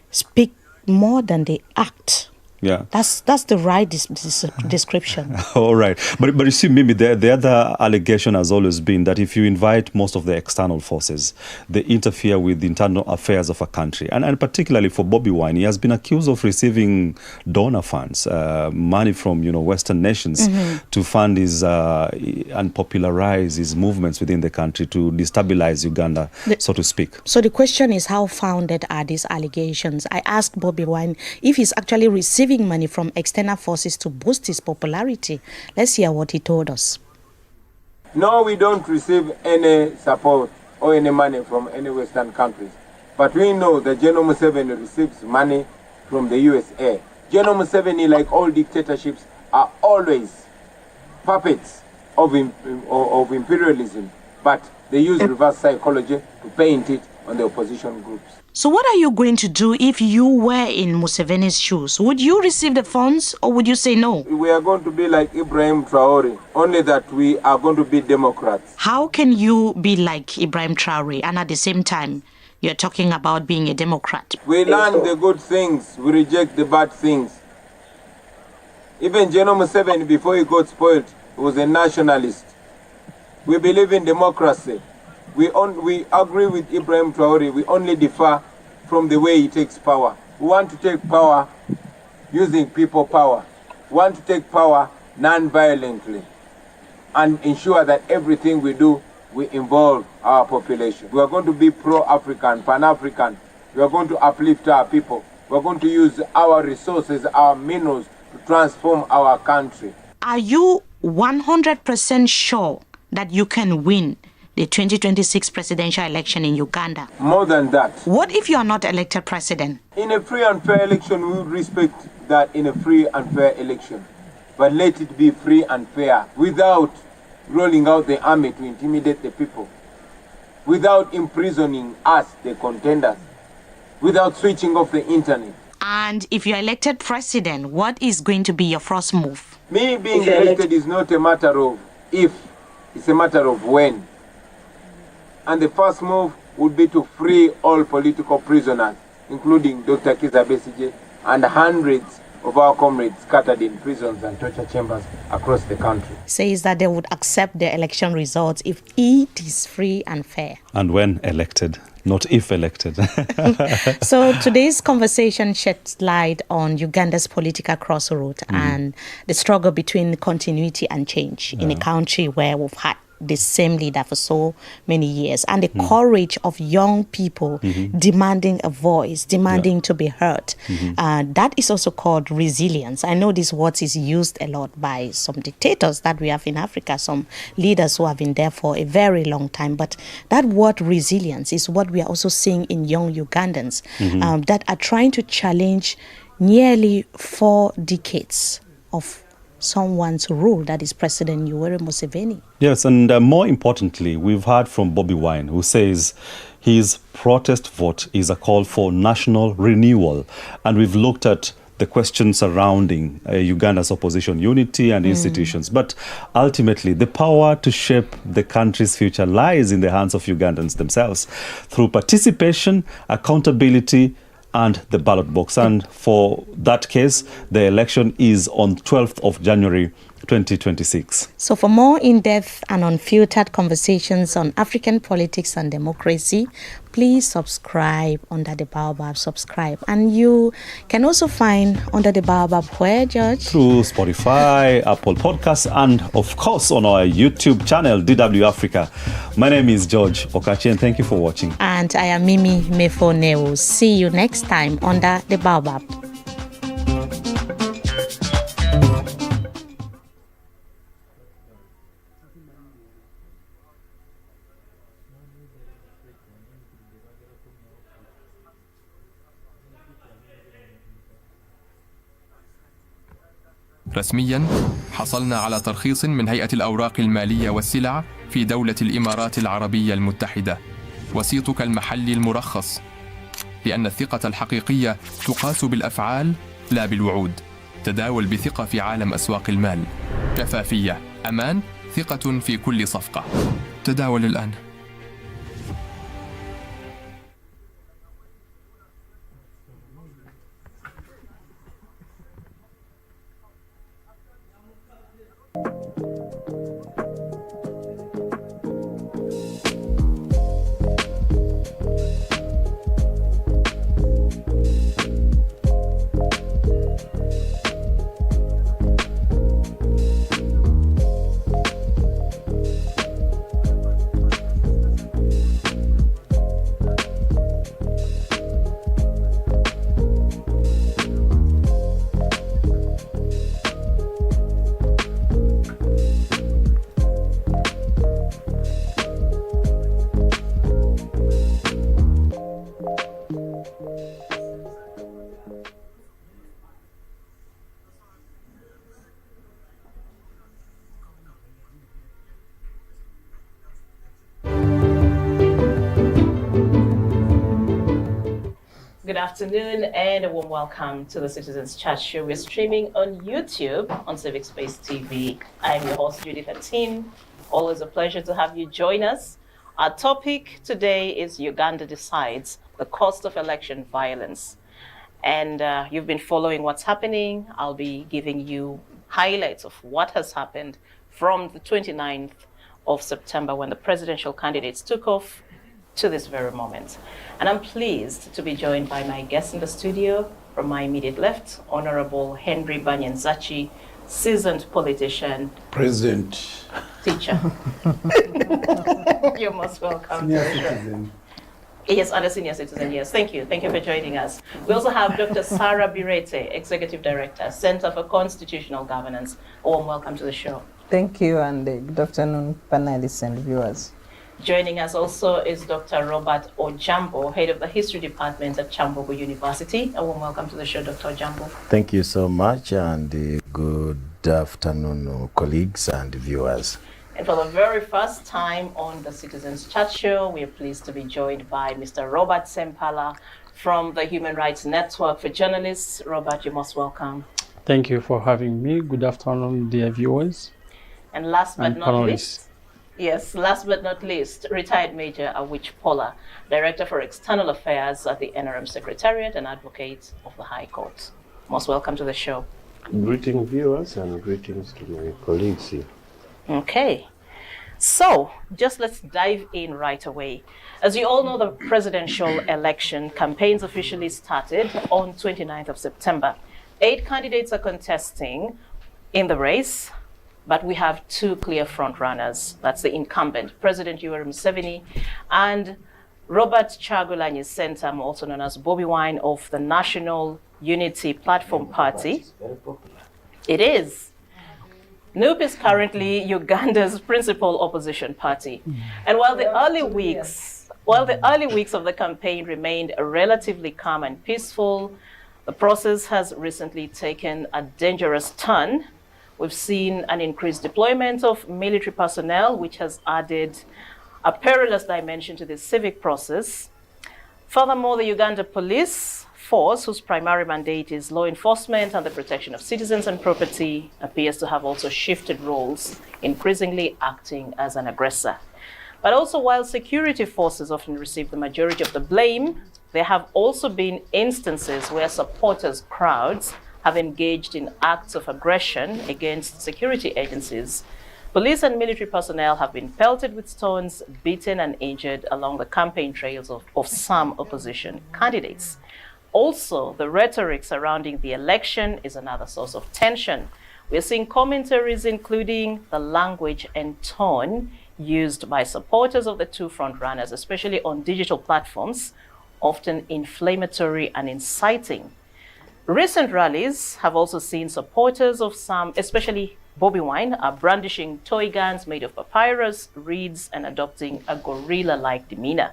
speak more than they act. Yeah, that's the right description. All right, but you see, Mimi, the other allegation has always been that if you invite most of the external forces, they interfere with the internal affairs of a country, and particularly for Bobi Wine, he has been accused of receiving donor funds, money from Western nations to fund his and popularize his movements within the country to destabilize Uganda, so to speak. So the question is, how founded are these allegations? I asked Bobi Wine if he's actually receiving money from external forces to boost his popularity. Let's hear what he told us. No, we don't receive any support or any money from any Western countries. But we know that General Museveni receives money from the USA. General Museveni, like all dictatorships, are always puppets of imperialism. But they use reverse psychology to paint it on the opposition groups. So what are you going to do if you were in Museveni's shoes? Would you receive the funds, or would you say no? We are going to be like Ibrahim Traore, only that we are going to be Democrats. How can you be like Ibrahim Traore and at the same time you're talking about being a Democrat? We learn the good things, we reject the bad things. Even General Museveni, before he got spoiled, was a nationalist. We believe in democracy. We agree with Ibrahim Traore. We only differ from the way he takes power. We want to take power using people power. We want to take power non-violently and ensure that everything we do, we involve our population. We are going to be pro-African, pan-African. We are going to uplift our people. We are going to use our resources, our minerals, to transform our country. Are you 100% sure that you can win the 2026 presidential election in Uganda? More than that. What if you are not elected president? In a free and fair election, we would respect that in a free and fair election. But let it be free and fair without rolling out the army to intimidate the people, without imprisoning us, the contenders, without switching off the internet. And if you're elected president, what is going to be your first move? Me being elected is not a matter of if, it's a matter of when. And the first move would be to free all political prisoners, including Dr. Kizza Besigye and hundreds of our comrades scattered in prisons and torture chambers across the country. Says that they would accept the election results if it is free and fair. And when elected, not if elected. So today's conversation sheds light on Uganda's political crossroad and the struggle between continuity and change in a country where we've had the same leader for so many years, and the courage of young people demanding a voice, demanding to be heard. That is also called resilience. I know this word is used a lot by some dictators that we have in Africa, some leaders who have been there for a very long time. But that word resilience is what we are also seeing in young Ugandans that are trying to challenge nearly 4 decades of someone's rule, that is President Yoweri Museveni. Yes, and more importantly, we've heard from Bobi Wine, who says his protest vote is a call for national renewal. And we've looked at the questions surrounding Uganda's opposition unity and institutions. But ultimately, the power to shape the country's future lies in the hands of Ugandans themselves through participation, accountability, and the ballot box. And for that case, the election is on 12th of January 2026. So for more in-depth and unfiltered conversations on African politics and democracy, please subscribe Under the Baobab, subscribe. And you can also find Under the Baobab where, George? Through Spotify, Apple Podcasts, and of course on our YouTube channel, DW Africa. My name is George Okachi, and thank you for watching. And I am Mimi Mefoneo. See you next time Under the Baobab. رسميا حصلنا على ترخيص من هيئة الأوراق المالية والسلع في دولة الإمارات العربية المتحدة. وسيطك المحلي المرخص، لأن الثقة الحقيقية تقاس بالأفعال لا بالوعود. تداول بثقة في عالم أسواق المال. شفافية، أمان، ثقة في كل صفقة. تداول الآن. Good afternoon and a warm welcome to the Citizens Chat Show. We're streaming on YouTube on Civic Space TV. I'm your host, Judith Atin. Always a pleasure to have you join us. Our topic today is Uganda Decides, the Cost of Election Violence. And you've been following what's happening. I'll be giving you highlights of what has happened from the 29th of September when the presidential candidates took off to this very moment. And I'm pleased to be joined by my guest in the studio. From my immediate left, Honorable Henry Banyanzachi, seasoned politician. President. Teacher. You're most welcome. Yes, other senior citizen, yes. Thank you. Thank you for joining us. We also have Dr. Sarah Birete, Executive Director, Center for Constitutional Governance. A warm welcome to the show. Thank you, and good afternoon, panelists and viewers. Joining us also is Dr. Robert Ojambo, Head of the History Department at Chambogo University. A warm welcome to the show, Dr. Ojambo. Thank you so much, and good afternoon, colleagues and viewers. And for the very first time on the Citizens Chat Show, we are pleased to be joined by Mr. Robert Sempala from the Human Rights Network for Journalists. Robert, you're most welcome. Thank you for having me. Good afternoon, dear viewers. And last but not panelists. least, yes, last but not least, retired Major Awich Pola, Director for External Affairs at the NRM Secretariat and Advocate of the High Court. Most welcome to the show. Greetings, viewers, and greetings to my colleagues here. Okay, so just let's dive in right away. As you all know, the presidential election campaigns officially started on 29th of September. 8 candidates are contesting in the race, but we have 2 clear frontrunners. That's the incumbent, President Yoweri Museveni, and Robert Kyagulanyi Ssentamu, also known as Bobi Wine of the National Unity Platform Party. It is. NUP is currently Uganda's principal opposition party. And while the early weeks of the campaign remained relatively calm and peaceful, the process has recently taken a dangerous turn. We've seen an increased deployment of military personnel, which has added a perilous dimension to the civic process. Furthermore, the Uganda Police Force, whose primary mandate is law enforcement and the protection of citizens and property, appears to have also shifted roles, increasingly acting as an aggressor. But also, while security forces often receive the majority of the blame, there have also been instances where supporters' crowds have engaged in acts of aggression against security agencies. Police and military personnel have been pelted with stones, beaten and injured along the campaign trails of some opposition candidates. Also, the rhetoric surrounding the election is another source of tension. We're seeing commentaries including the language and tone used by supporters of the 2 frontrunners, especially on digital platforms, often inflammatory and inciting. Recent rallies have also seen supporters of some, especially Bobi Wine, are brandishing toy guns made of papyrus, reeds, and adopting a gorilla-like demeanor.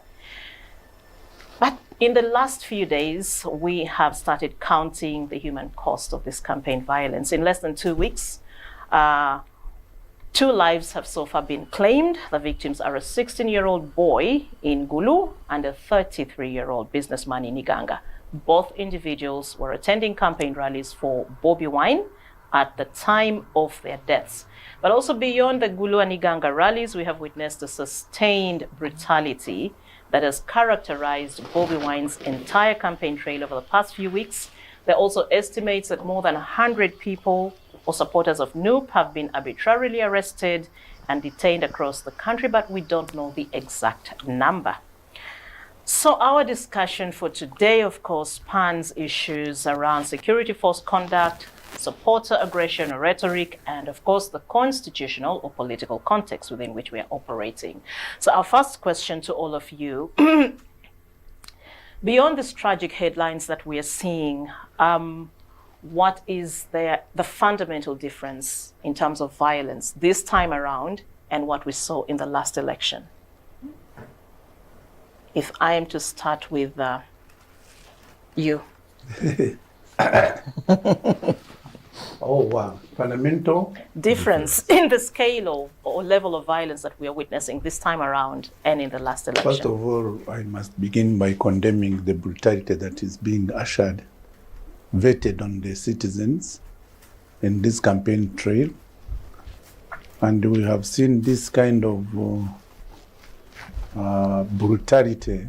But in the last few days, we have started counting the human cost of this campaign violence. In less than 2 weeks, 2 lives have so far been claimed. The victims are a 16-year-old boy in Gulu and a 33-year-old businessman in Iganga. Both individuals were attending campaign rallies for Bobi Wine at the time of their deaths. But also beyond the Gulu and Iganga rallies, we have witnessed a sustained brutality that has characterized Bobi Wine's entire campaign trail over the past few weeks. There are also estimates that more than 100 people or supporters of NUP have been arbitrarily arrested and detained across the country, but we don't know the exact number. So our discussion for today, of course, spans issues around security force conduct, supporter aggression or rhetoric, and of course the constitutional or political context within which we are operating. So our first question to all of you, beyond these tragic headlines that we are seeing, what is the fundamental difference in terms of violence this time around and what we saw in the last election? If I am to start with you. Oh, wow. Fundamental difference in the scale or level of violence that we are witnessing this time around and in the last election. First of all, I must begin by condemning the brutality that is being ushered, vetted on the citizens in this campaign trail. And we have seen this kind of brutality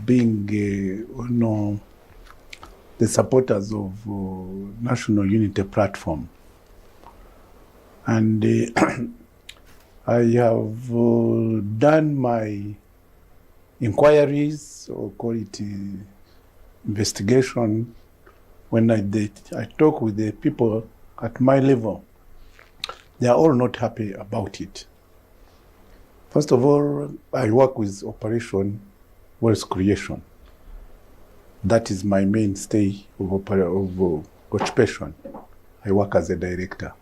being the supporters of National Unity Platform. And I have done my inquiries, or call it investigation, when I talk with the people at my level. They are all not happy about it. First of all, I work with Operation wealth creation. That is my mainstay of occupation. I work as a director.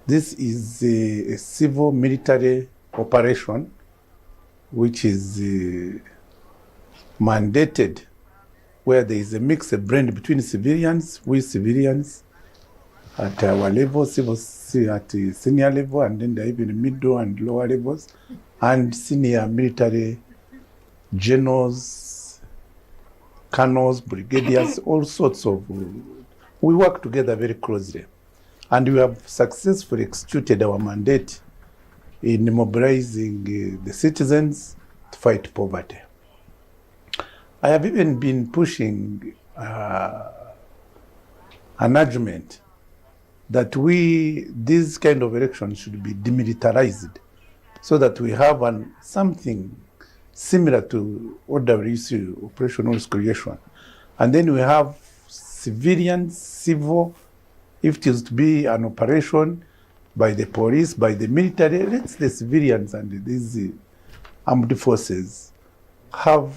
This is a civil military operation which is mandated, where there is a mix, a blend between civilians, with civilians at our level, at the senior level, and then there are even middle and lower levels, and senior military generals, colonels, brigadiers, all sorts of. We work together very closely. And we have successfully executed our mandate in mobilizing the citizens to fight poverty. I have even been pushing an argument that these kind of elections should be demilitarized, so that we have something similar to OWC, operational creation. And then we have civilians, civil, if it is to be an operation by the police, by the military, let the civilians and these armed forces have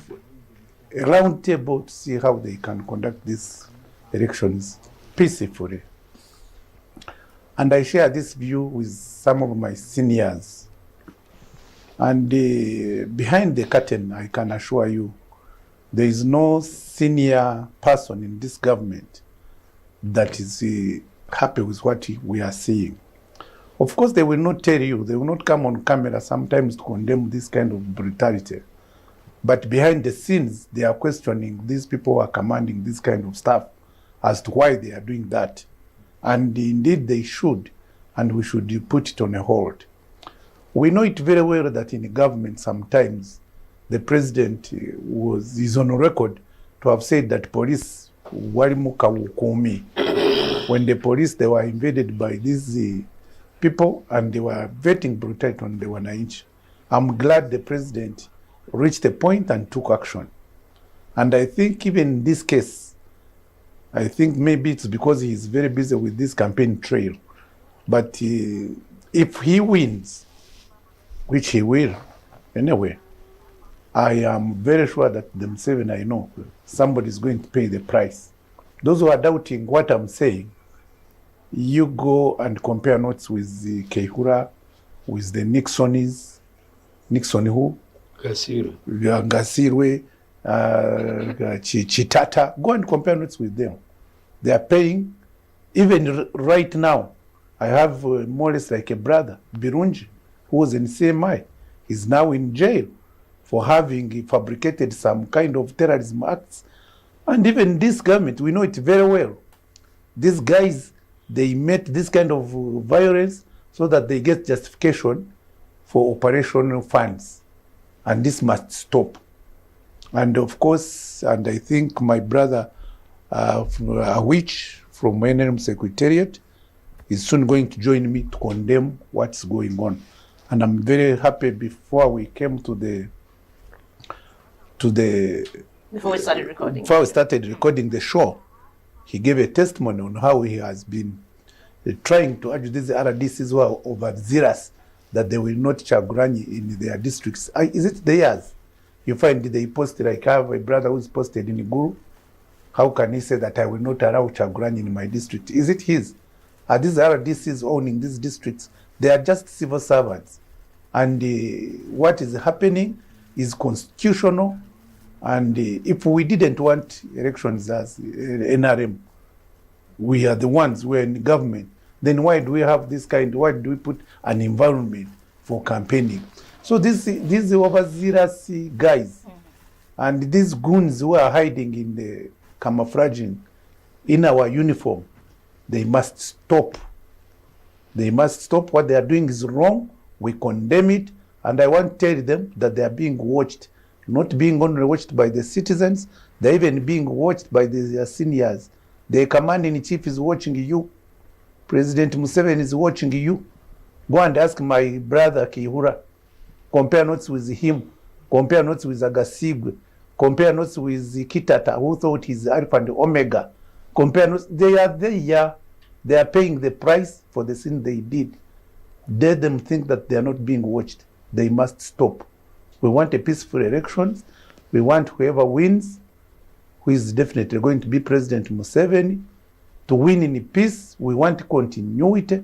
a round table to see how they can conduct these elections peacefully. And I share this view with some of my seniors. And behind the curtain, I can assure you, there is no senior person in this government that is happy with what we are seeing. Of course, they will not tell you, they will not come on camera sometimes to condemn this kind of brutality. But behind the scenes, they are questioning these people who are commanding this kind of stuff as to why they are doing that. And indeed they should, and we should put it on a hold. We know it very well that in the government sometimes the president is on record to have said that police walimuka wukumi. When the police, they were invaded by these people and they were vetting brutality on the wananchi. I'm glad the president reached a point and took action. And I think even in this case, I think maybe it's because he is very busy with this campaign trail. But if he wins, which he will anyway, I am very sure that them seven, I know, somebody is going to pay the price. Those who are doubting what I'm saying, you go and compare notes with the Kehura, with the Nixonis, Nixon who? Gasirwe, Chitata. Go and compare notes with them. They are paying. Even right now, I have more or less like a brother, Birunji, who was in CMI, is now in jail for having fabricated some kind of terrorism acts. And even this government, we know it very well. These guys, they met this kind of violence so that they get justification for operational funds. And this must stop. And of course, and I think my brother, Awich from NRM Secretariat, is soon going to join me to condemn what's going on. And I'm very happy before we came Before we started recording. Before we started recording the show, he gave a testimony on how he has been trying to urge these RDCs who are overzealous that they will not Chaguranyi in their districts. Is it theirs? You find they posted, like I have a brother who's posted in Guru. How can he say that I will not allow Chaguranyi in my district? Is it his? Are these RDCs owning these districts? They are just civil servants. And what is happening is constitutional. And if we didn't want elections as NRM, we are the ones who are in the government, then why do we have this kind, why do we put an environment for campaigning? So these overzealous guys and these goons who are hiding in the camouflaging in our uniform, they must stop. They must stop. What they are doing is wrong. We condemn it. And I want to tell them that they are being watched, not being only watched by the citizens, they're even being watched by their seniors. The commander-in-chief is watching you. President Museveni is watching you. Go and ask my brother Kihura. Compare notes with him. Compare notes with Agasigwe. Compare notes with Kitata, who thought he's Alpha and Omega. Compare notes. They are there. They are paying the price for the sin they did. Let them think that they are not being watched. They must stop. We want a peaceful elections. We want whoever wins, who is definitely going to be President Museveni, to win in peace. We want continuity.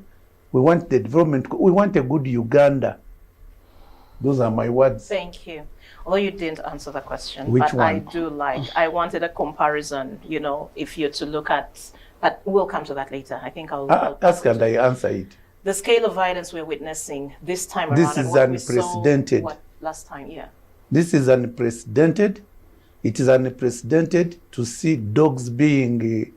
We want the development. We want a good Uganda. Those are my words. Thank you. Although you didn't answer the question, Which but one? I wanted a comparison, if you're to look at, but we'll come to that later. I think I'll ask and I answer it. The scale of violence we're witnessing this time This around. is unprecedented. Last time, yeah. This is unprecedented. It is unprecedented to see dogs being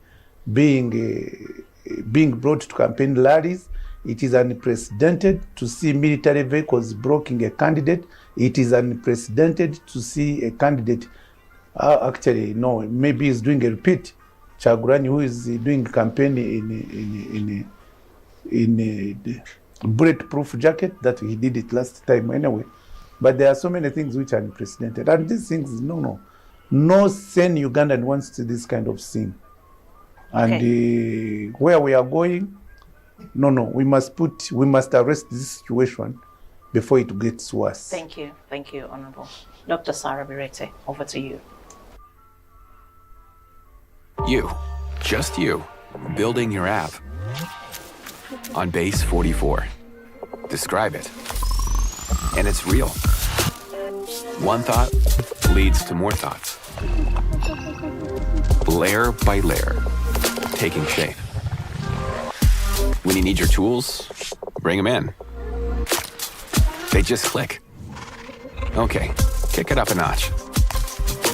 brought to campaign rallies. It is unprecedented to see military vehicles blocking a candidate. It is unprecedented to see a candidate, maybe he's doing a repeat. Kyagulanyi, who is doing campaign in a bulletproof jacket, that he did it last time anyway. But there are so many things which are unprecedented. And these things, no sane Ugandan wants to see this kind of thing. And where we are going, we must arrest this situation before it gets worse. Thank you, Honorable. Dr. Sarah Birete, over to you. You, just you, building your app on base 44. Describe it. And it's real. One thought leads to more thoughts. Layer by layer, taking shape. When you need your tools, bring them in. They just click. Okay, kick it up a notch.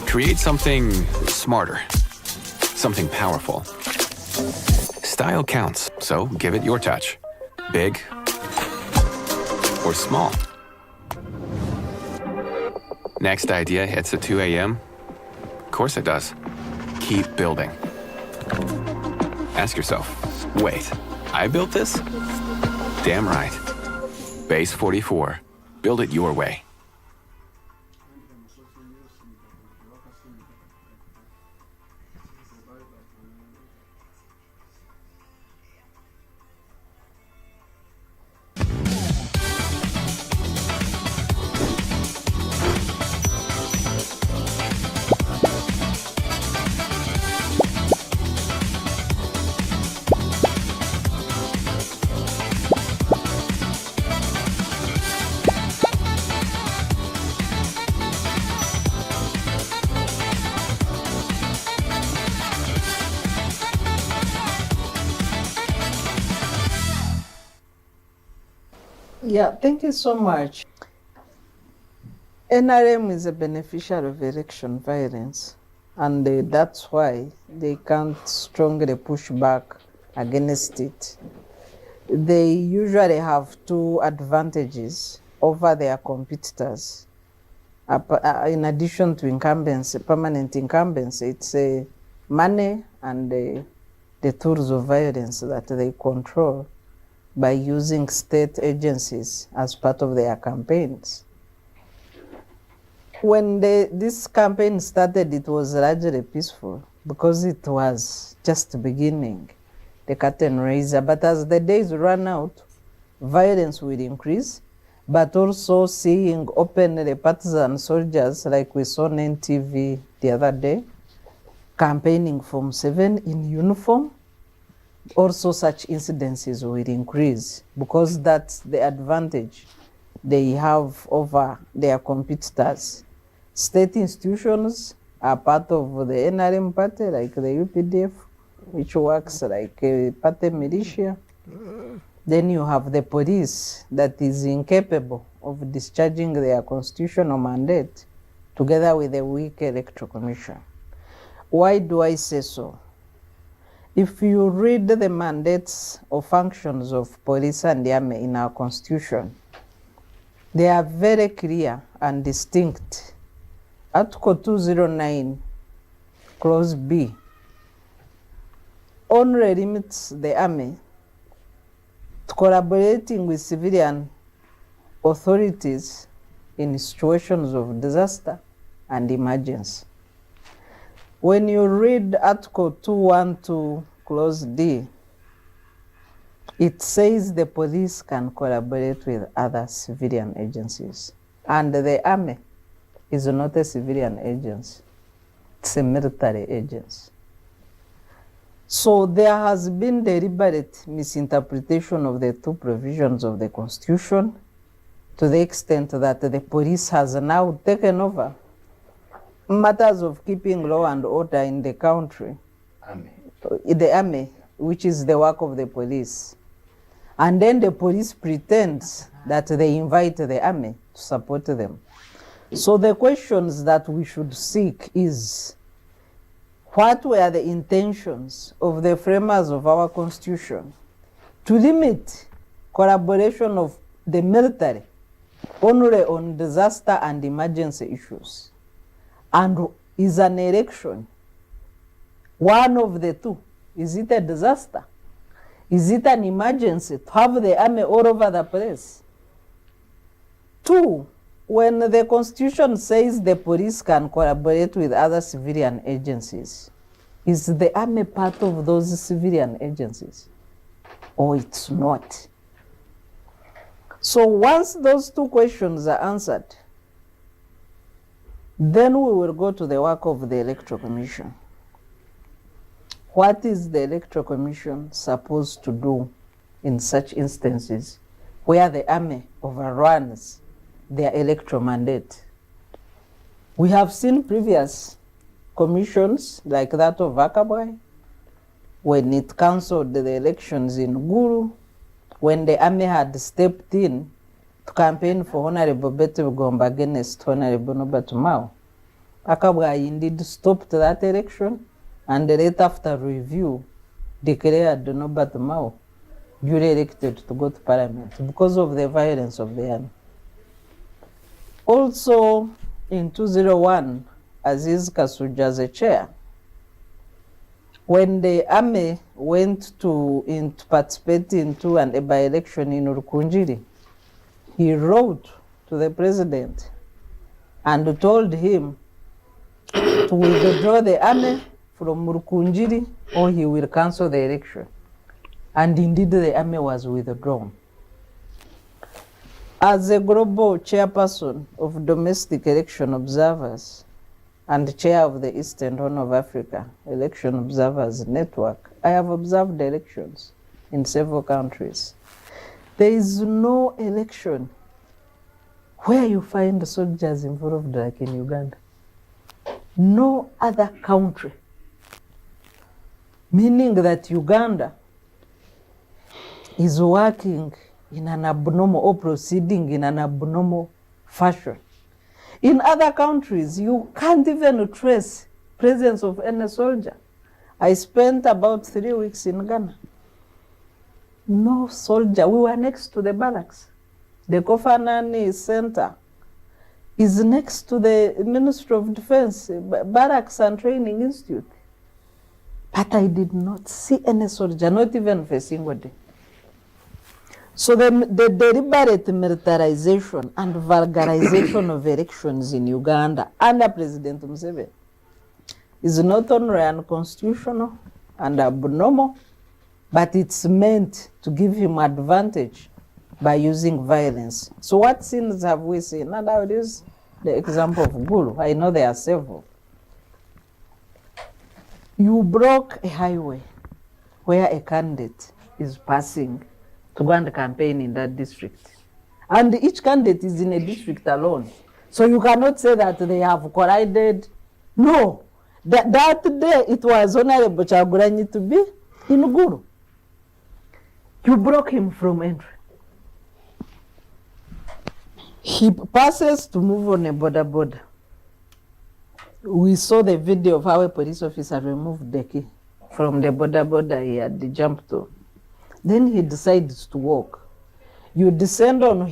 Create something smarter, something powerful. Style counts, so give it your touch. Big or small. Next idea hits at 2 a.m. Of course it does. Keep building. Ask yourself, wait, I built this? Damn right. Base 44. Build it your way. Yeah, thank you so much. NRM is a beneficiary of election violence, and that's why they can't strongly push back against it. They usually have two advantages over their competitors. In addition to incumbency, permanent incumbency, it's money and the tools of violence that they control by using state agencies as part of their campaigns. When this campaign started, it was largely peaceful because it was just beginning, the curtain raiser. But as the days run out, violence will increase, but also seeing openly partisan soldiers like we saw on NTV the other day, campaigning for Museveni in uniform, also such incidences will increase because that's the advantage they have over their competitors. State institutions are part of the NRM party, like the UPDF, which works like a party militia. Then you have the police that is incapable of discharging their constitutional mandate, together with a weak electoral commission. Why do I say so? If you read the mandates or functions of police and the army in our constitution, they are very clear and distinct. Article 209, clause B, only limits the army to collaborating with civilian authorities in situations of disaster and emergency. When you read Article 212, clause D, it says the police can collaborate with other civilian agencies, and the army is not a civilian agency. It's a military agency. So there has been deliberate misinterpretation of the two provisions of the Constitution to the extent that the police has now taken over matters of keeping law and order in the country. The army, which is the work of the police. And then the police pretends that they invite the army to support them. So the questions that we should seek is, what were the intentions of the framers of our Constitution to limit collaboration of the military only on disaster and emergency issues? And is an election one of the two? Is it a disaster? Is it an emergency to have the army all over the place? Two, when the Constitution says the police can collaborate with other civilian agencies, is the army part of those civilian agencies? Or it's not? So once those two questions are answered, then we will go to the work of the Electoral Commission. What is the Electoral Commission supposed to do in such instances where the army overruns their electoral mandate? We have seen previous commissions like that of Akabwai, when it cancelled the elections in Gulu, when the army had stepped in to campaign for Honorable Betty Gomba against Honorable Norbert Mao. Akabwai indeed stopped that election, and right after review declared Norbert Mao duly elected to go to parliament because of the violence of the army. Also in 2001, Aziz Kasuja as a chair, when the army went to participate into a by-election in Rukunjiri, he wrote to the president and told him to withdraw the army from Rukunjiri or he will cancel the election. And indeed the army was withdrawn. As a global chairperson of domestic election observers and chair of the Eastern Horn of Africa Election Observers Network, I have observed elections in several countries. There is no election where you find soldiers involved like in Uganda. No other country. Meaning that Uganda is working in an abnormal or proceeding in an abnormal fashion. In other countries, you can't even trace presence of any soldier. I spent about 3 weeks in Ghana. No soldier. We were next to the barracks. The Kofanani Center is next to the Ministry of Defense, Barracks and Training Institute. But I did not see any soldier, not even for a single day. So the deliberate militarization and vulgarization of elections in Uganda under President Museveni is not only unconstitutional and abnormal, but it's meant to give him advantage by using violence. So what sins have we seen? And I will use the example of Gulu. I know there are several. You block a highway where a candidate is passing to go and campaign in that district. And each candidate is in a district alone. So you cannot say that they have collided. No. That day it was Honorable Chagulanyi to be in Gulu. You block him from entry. He passes to move on a border. We saw the video of how a police officer removed the key from the border he had jumped to. Then he decides to walk. You descend on